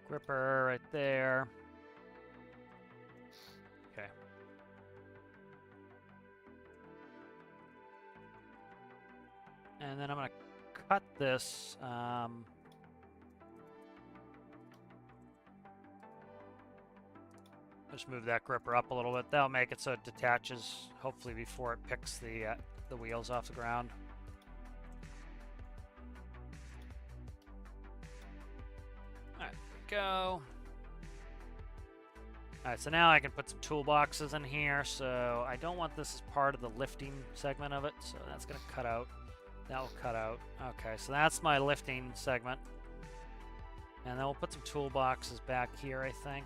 Gripper right there. Okay. And then I'm going to cut this. Just move that gripper up a little bit. That'll make it so it detaches, hopefully before it picks the wheels off the ground. Alright, there we go. Alright, so now I can put some toolboxes in here, so I don't want this as part of the lifting segment of it, so that's going to cut out. That will cut out. Okay, so that's my lifting segment. And then we'll put some toolboxes back here, I think.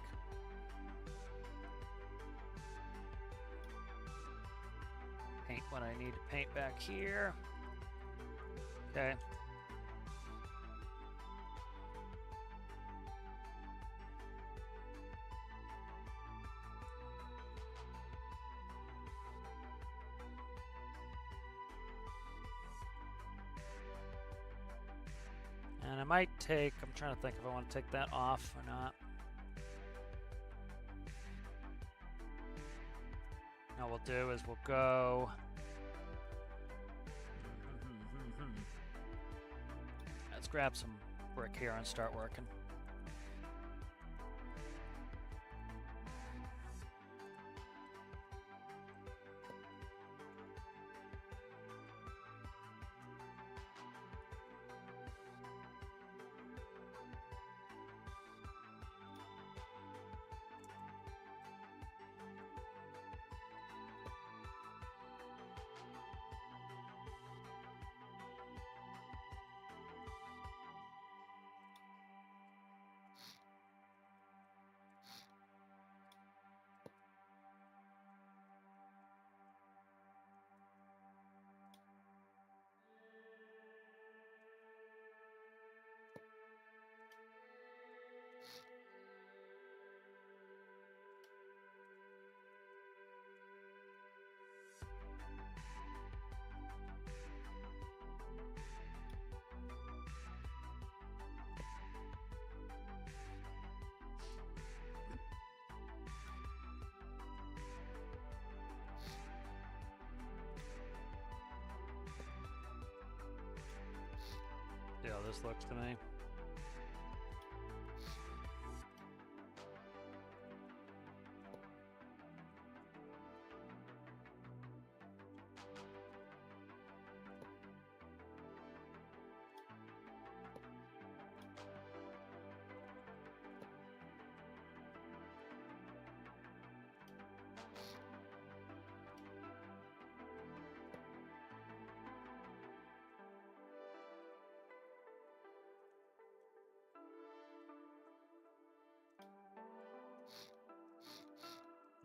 Paint what I need to paint back here. Okay. And I might take, I'm trying to think if I want to take that off or not. Now what we'll do is we'll go. Let's grab some brick here and start working. See how this looks to me.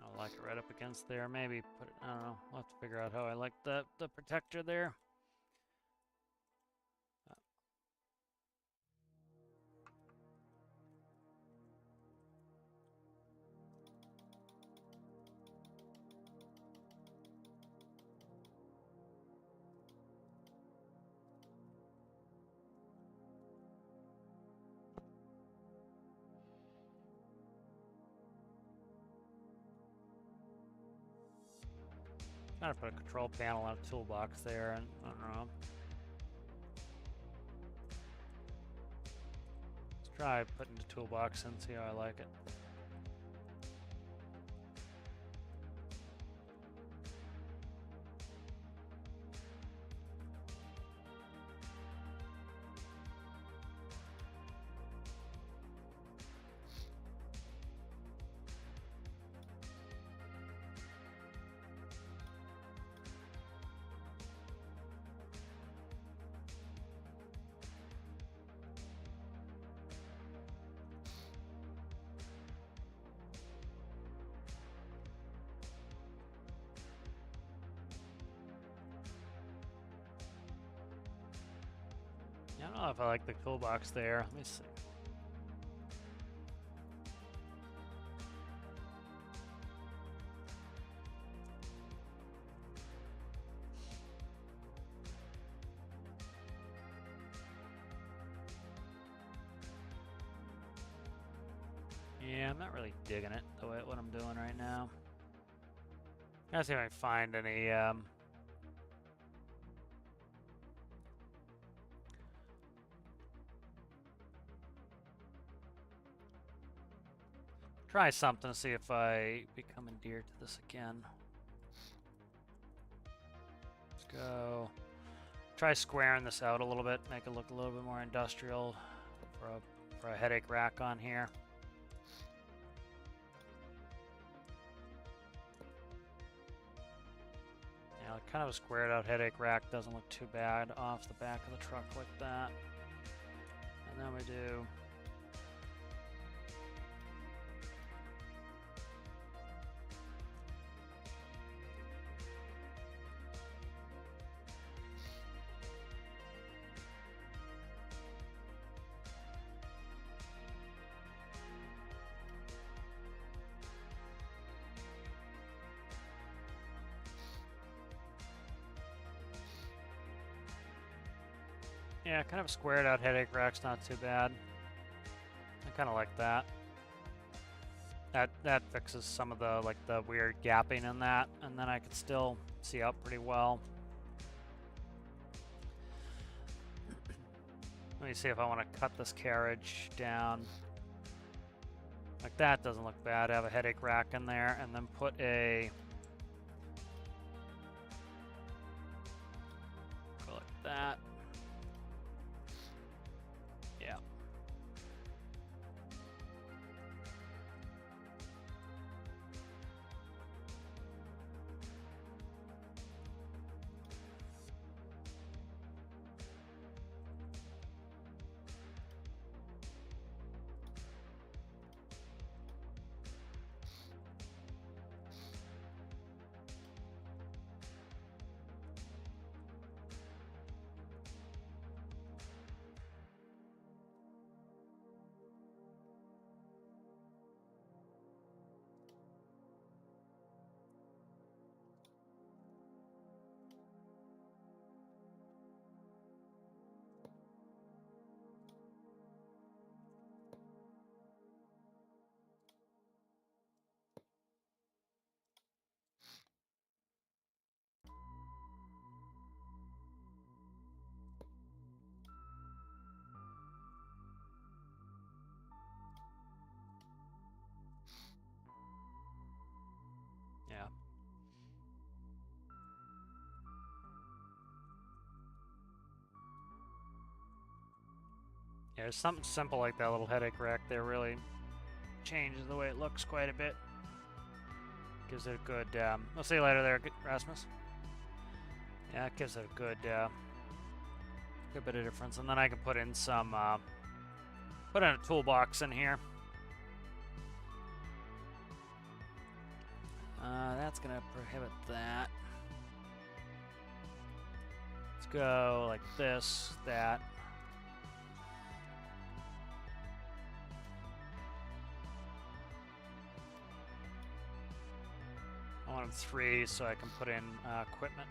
I like it right up against there. Maybe put it, I don't know. We'll have to figure out how I like the protector there. Trying to put a control panel on a toolbox there, and I don't know. Let's try putting the toolbox in, see how I like it. I don't know if I like the toolbox there. Let me see. Yeah, I'm not really digging it the way what I'm doing right now. Gotta see if I can find any try something to see if I become endeared to this again. Let's go. Try squaring this out a little bit, make it look a little bit more industrial for a headache rack on here. Yeah, kind of a squared out headache rack doesn't look too bad off the back of the truck like that. And then we do yeah, kind of a squared out headache rack's not too bad. I kind of like that. That fixes some of the the weird gapping in that, and then I could still see out pretty well. Let me see if I want to cut this carriage down. Like that doesn't look bad. I have a headache rack in there, and then put a go like that. Yeah. Yeah. Yeah, there's something simple like that little headache rack there really changes the way it looks quite a bit. Gives it a good, we'll see you later there, Rasmus. Yeah, it gives it a good bit of difference. And then I can put in some, put in a toolbox in here. That's gonna prohibit that. Let's go like this, that. I want 3 so I can put in equipment.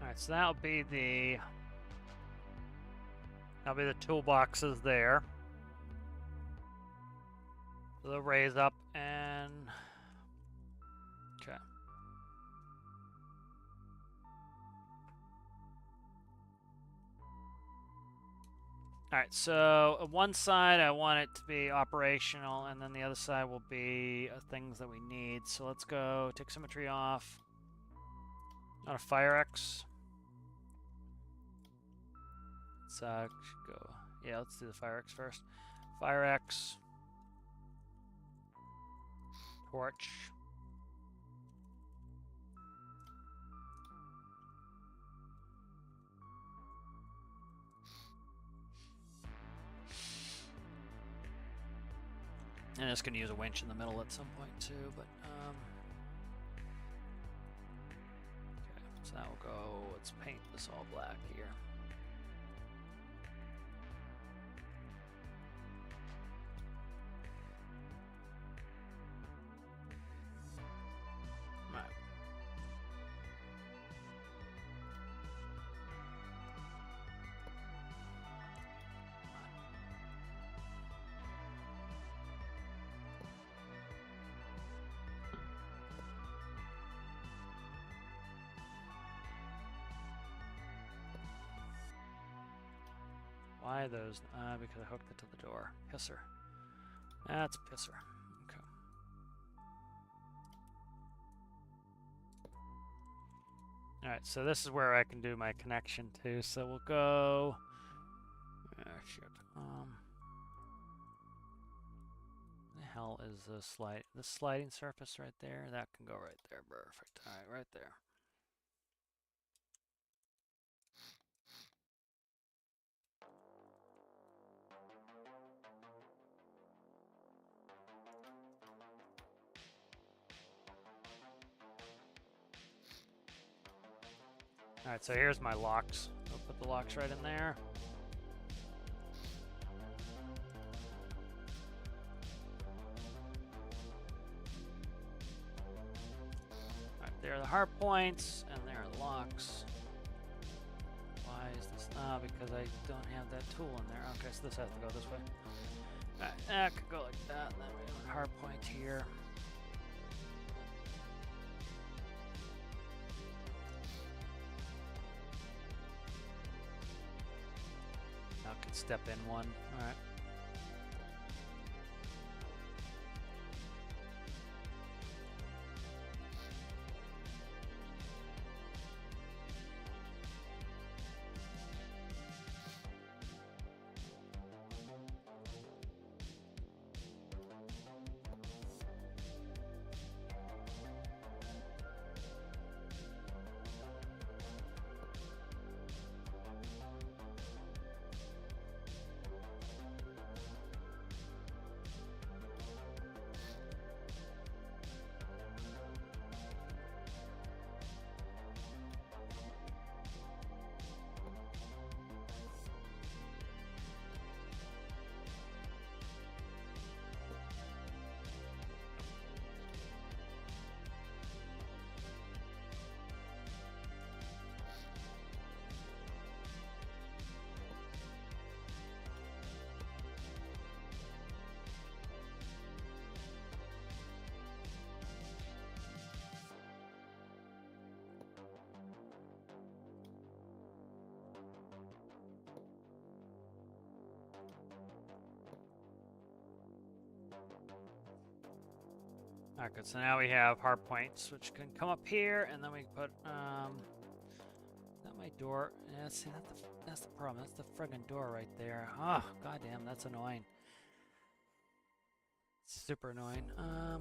Alright, so that'll be the toolboxes there. So they'll raise up and okay. Alright, so one side I want it to be operational, and then the other side will be things that we need. So let's go take symmetry off. Not a fire X. Let's go. Yeah, let's do the fire X first. Fire X. Torch. And it's going to use a winch in the middle at some point too, but okay, so now we'll go, let's paint this all black here. Alright. Why those? Because I hooked it to the door. Pisser. That's a pisser. Okay. Alright, so this is where I can do my connection too. So we'll go. Shit. The hell is this sliding surface right there? That can go right there. Perfect. Alright, right there. Alright, so here's my locks. I'll put the locks right in there. Alright, there are the hard points, and there are the locks. Why is this? Because I don't have that tool in there. Okay, so this has to go this way. Alright, that could go like that, and then we have a hard point here. Step in one. All right. Alright, good. So now we have hard points, which can come up here, and then we can put, not my door. Yeah, see, that's the problem. That's the friggin' door right there. Oh, goddamn, that's annoying. Super annoying. Okay.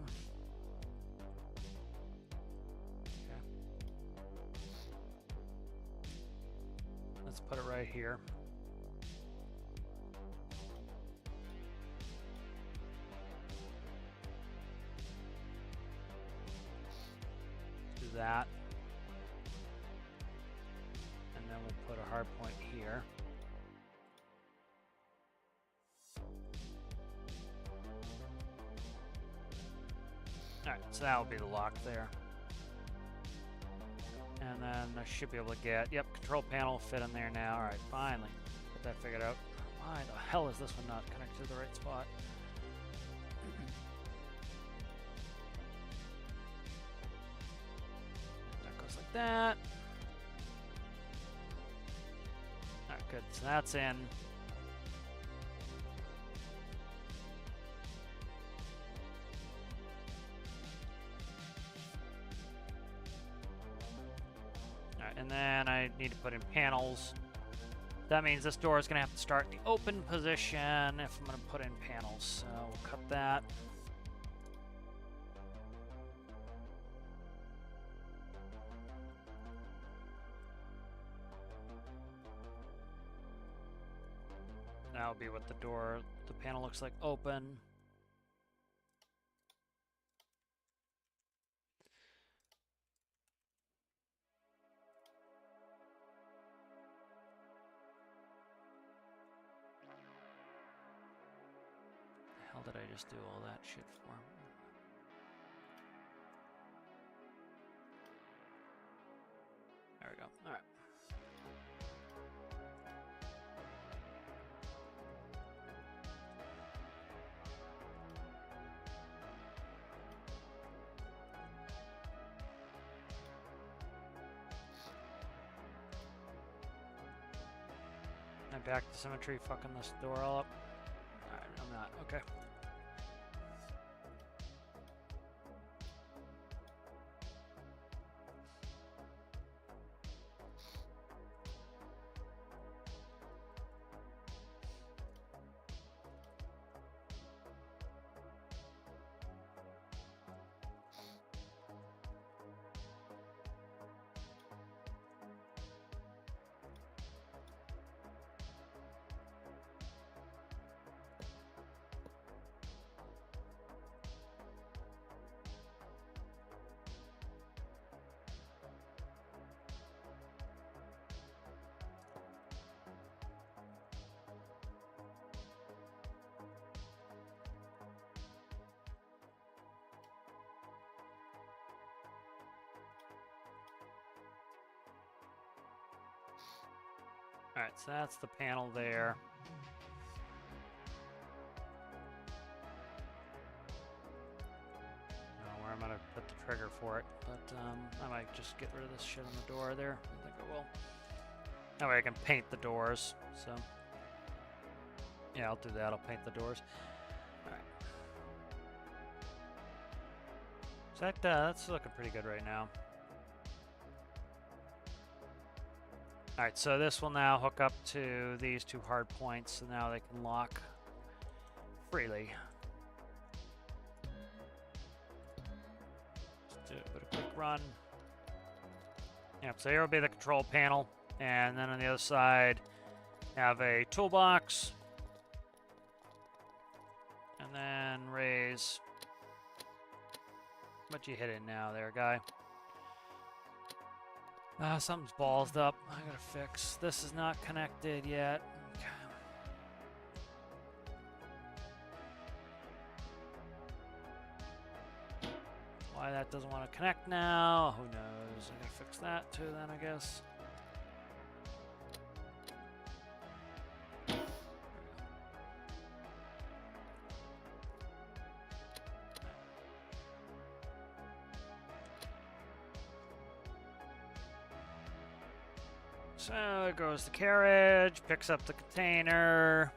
Let's put it right here. That, and then we'll put a hard point here. Alright, so that will be the lock there. And then I should be able to get, yep, control panel will fit in there now. Alright, finally. Get that figured out. Why the hell is this one not connected to the right spot? That. Alright, good. So that's in. And then I need to put in panels. That means this door is going to have to start in the open position if I'm going to put in panels. So we'll cut that. That'll be what the panel looks like open. The hell did I just do all that shit for? There we go. All right. I'm back to symmetry, fucking this door all up. Alright, I'm not. Okay. Alright, so that's the panel there. Where I'm gonna put the trigger for it, but I might just get rid of this shit on the door there. I think I will. That way I can paint the doors, so. Yeah, I'll do that, I'll paint the doors. Alright. So that's looking pretty good right now. Alright, so this will now hook up to these two hard points, so now they can lock freely. Just do a bit of quick run. Yep, so here will be the control panel, and then on the other side, have a toolbox, and then raise. What you hitting now there, guy? Something's ballsed up. I gotta fix. This is not connected yet. Why that doesn't want to connect now? Who knows? I gotta fix that too then, I guess. So it goes the carriage, picks up the container.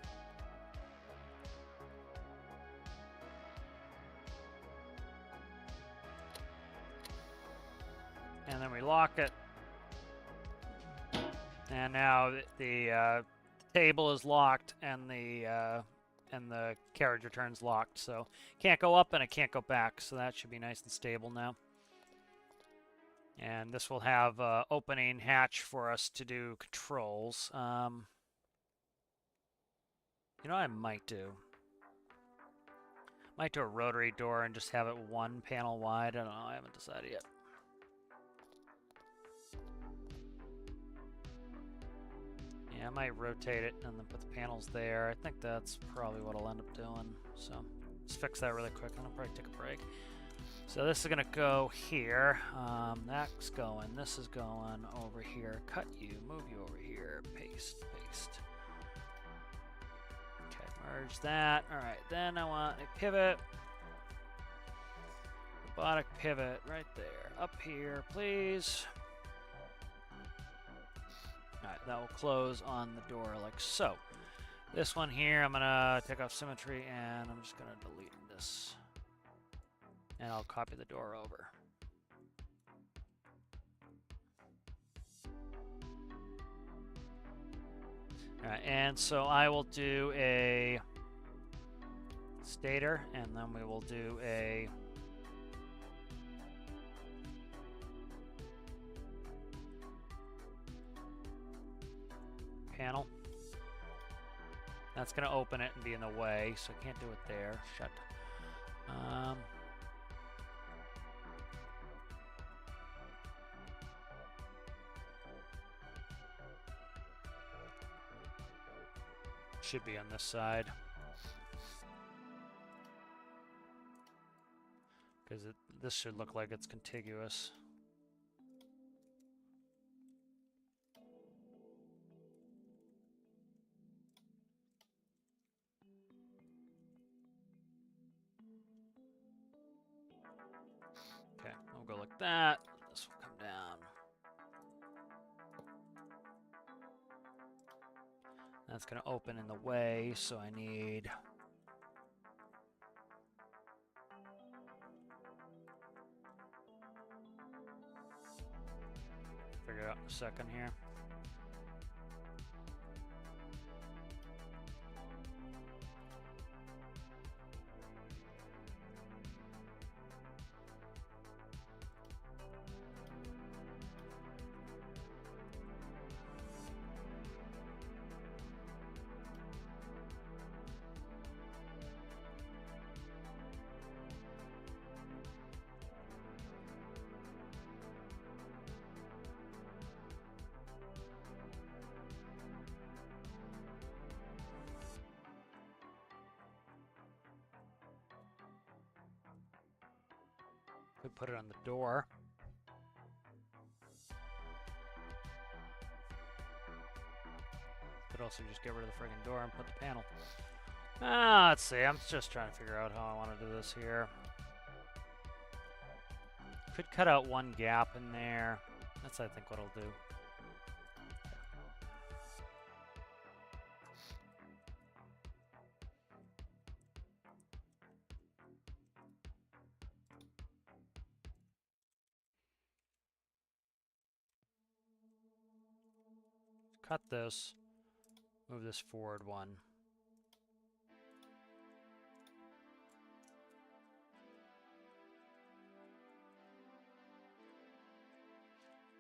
And then we lock it. And now the table is locked and the carriage returns locked. So can't go up and it can't go back. So that should be nice and stable now. And this will have opening hatch for us to do controls. You know what I might do? Might do a rotary door and just have it one panel wide. I don't know. I haven't decided yet. Yeah, I might rotate it and then put the panels there. I think that's probably what I'll end up doing. So let's fix that really quick and I'll probably take a break. So this is going to go here. That's going. This is going over here. Cut you. Move you over here. Paste. Paste. Okay, merge that. All right, then I want a pivot. Robotic pivot right there. Up here, please. All right, that will close on the door like so. This one here, I'm going to take off symmetry and I'm just going to delete this. And I'll copy the door over. Alright, and so I will do a stator, and then we will do a panel. That's going to open it and be in the way, so I can't do it there. Shut. Should be on this side. Because this should look like it's contiguous. Okay, I'll go like that. This will come down. That's going to open in the way, so I need... figure it out in a second here. Could put it on the door. Could also just get rid of the friggin' door and put the panel. Let's see. I'm just trying to figure out how I want to do this here. Could cut out one gap in there. That's, I think, what I'll do. Cut this. Move this forward one.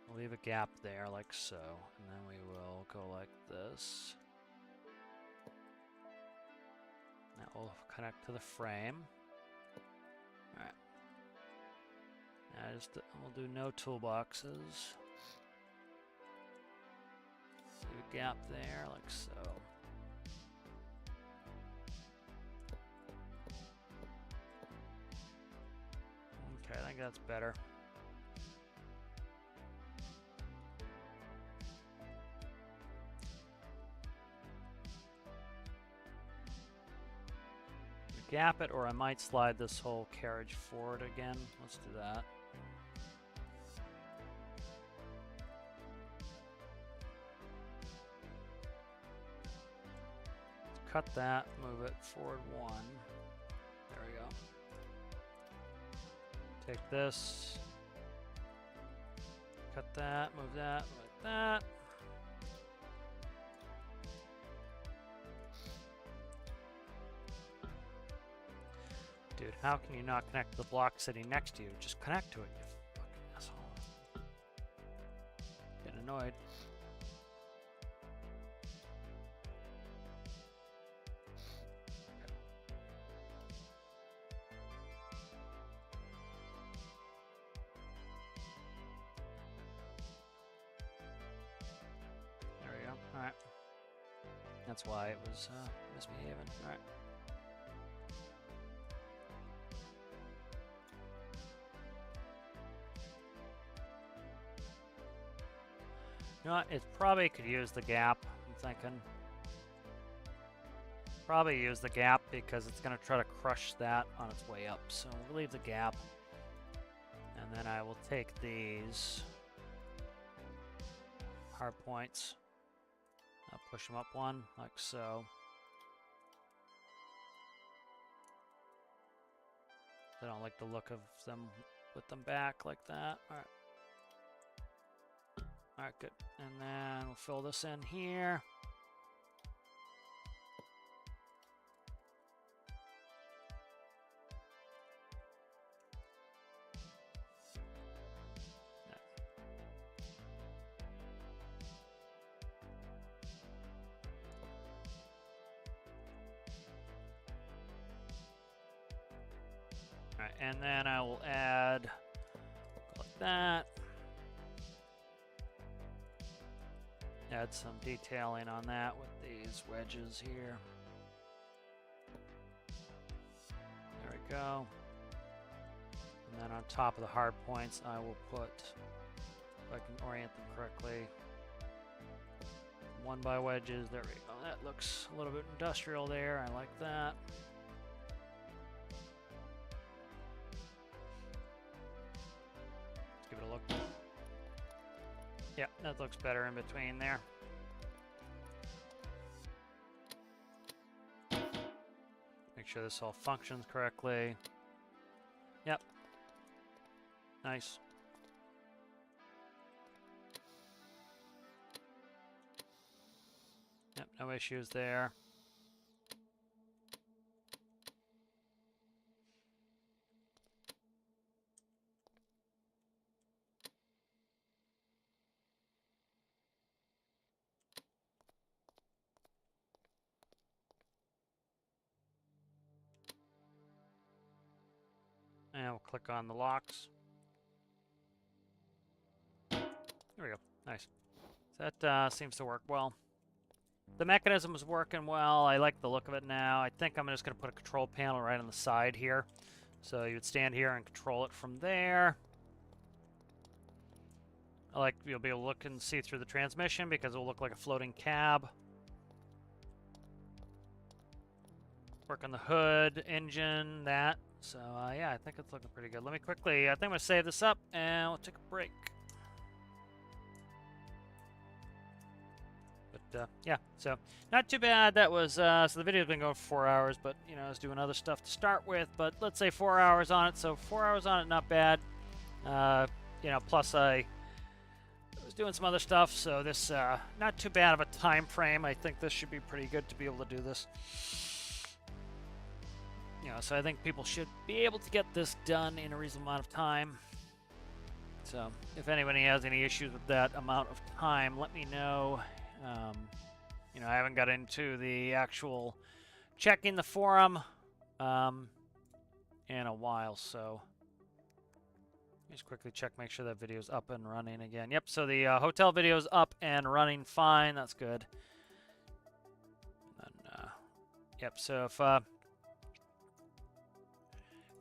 We'll leave a gap there like so, and then we will go like this. That will connect to the frame. Alright. Now we'll do no toolboxes. Leave a gap there like so. Okay, I think that's better. Gap it, or I might slide this whole carriage forward again. Let's do that. Let's cut that, move it forward one. There we go. Take this, cut that, move that like that. Dude, how can you not connect to the block sitting next to you? Just connect to it, you fucking asshole. Getting annoyed. There we go. Alright. That's why it was misbehaving. Alright. You know what? It probably could use the gap, I'm thinking. Probably use the gap because it's going to try to crush that on its way up. So we'll leave the gap. And then I will take these hard points. I'll push them up one, like so. I don't like the look of them with them back like that. All right. Alright, good. And then we'll fill this in here. Alright, and then I will add like that. Add some detailing on that with these wedges here. There we go. And then on top of the hard points, I will put, if I can orient them correctly, 1x wedges. There we go. That looks a little bit industrial there. I like that. Let's give it a look. Yeah, that looks better in between there. Make sure this all functions correctly. Yep. Nice. Yep, no issues there. And we'll click on the locks. There we go. Nice. That seems to work well. The mechanism is working well. I like the look of it now. I think I'm just going to put a control panel right on the side here. So you would stand here and control it from there. I like you'll be able to look and see through the transmission because it will look like a floating cab. Work on the hood, engine, that. So yeah, I think it's looking pretty good. Let me quickly, I think I'm going to save this up and we'll take a break. But yeah, so not too bad. That was, so the video's been going for 4 hours, but you know, I was doing other stuff to start with, but let's say 4 hours on it. So 4 hours on it, not bad. You know, plus I was doing some other stuff, so this, not too bad of a time frame. I think this should be pretty good to be able to do this. You know, so I think people should be able to get this done in a reasonable amount of time. So if anybody has any issues with that amount of time, let me know. You know, I haven't got into the actual checking the forum in a while, so just quickly check, make sure that video's up and running again. Yep, so the hotel video's up and running fine. That's good. And, yep, so if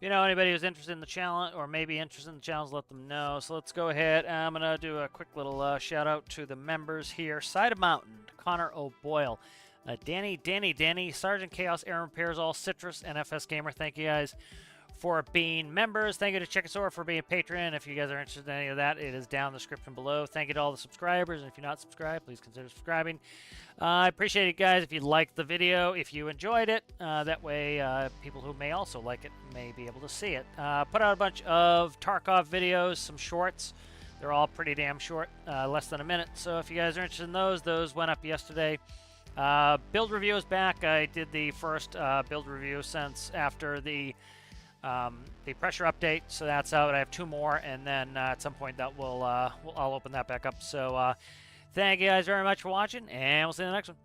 you know anybody who's interested in the challenge or maybe interested in the challenge, let them know. So let's go ahead. I'm going to do a quick little shout out to the members here. Side of Mountain, Connor O'Boyle, Danny, Sergeant Chaos, Aaron Repairs, All Citrus, NFS Gamer. Thank you guys for being members. Thank you to Chickasaur for being a patron. If you guys are interested in any of that, it is down in the description below. Thank you to all the subscribers. And if you're not subscribed, please consider subscribing. I appreciate it, guys, if you liked the video, if you enjoyed it. That way, people who may also like it may be able to see it. Put out a bunch of Tarkov videos, some shorts. They're all pretty damn short, less than a minute. So if you guys are interested in those went up yesterday. Build review is back. I did the first build review since after the pressure update, so that's out. I have 2 more, and then at some point that will I'll open that back up. So thank you guys very much for watching, and we'll see you in the next one.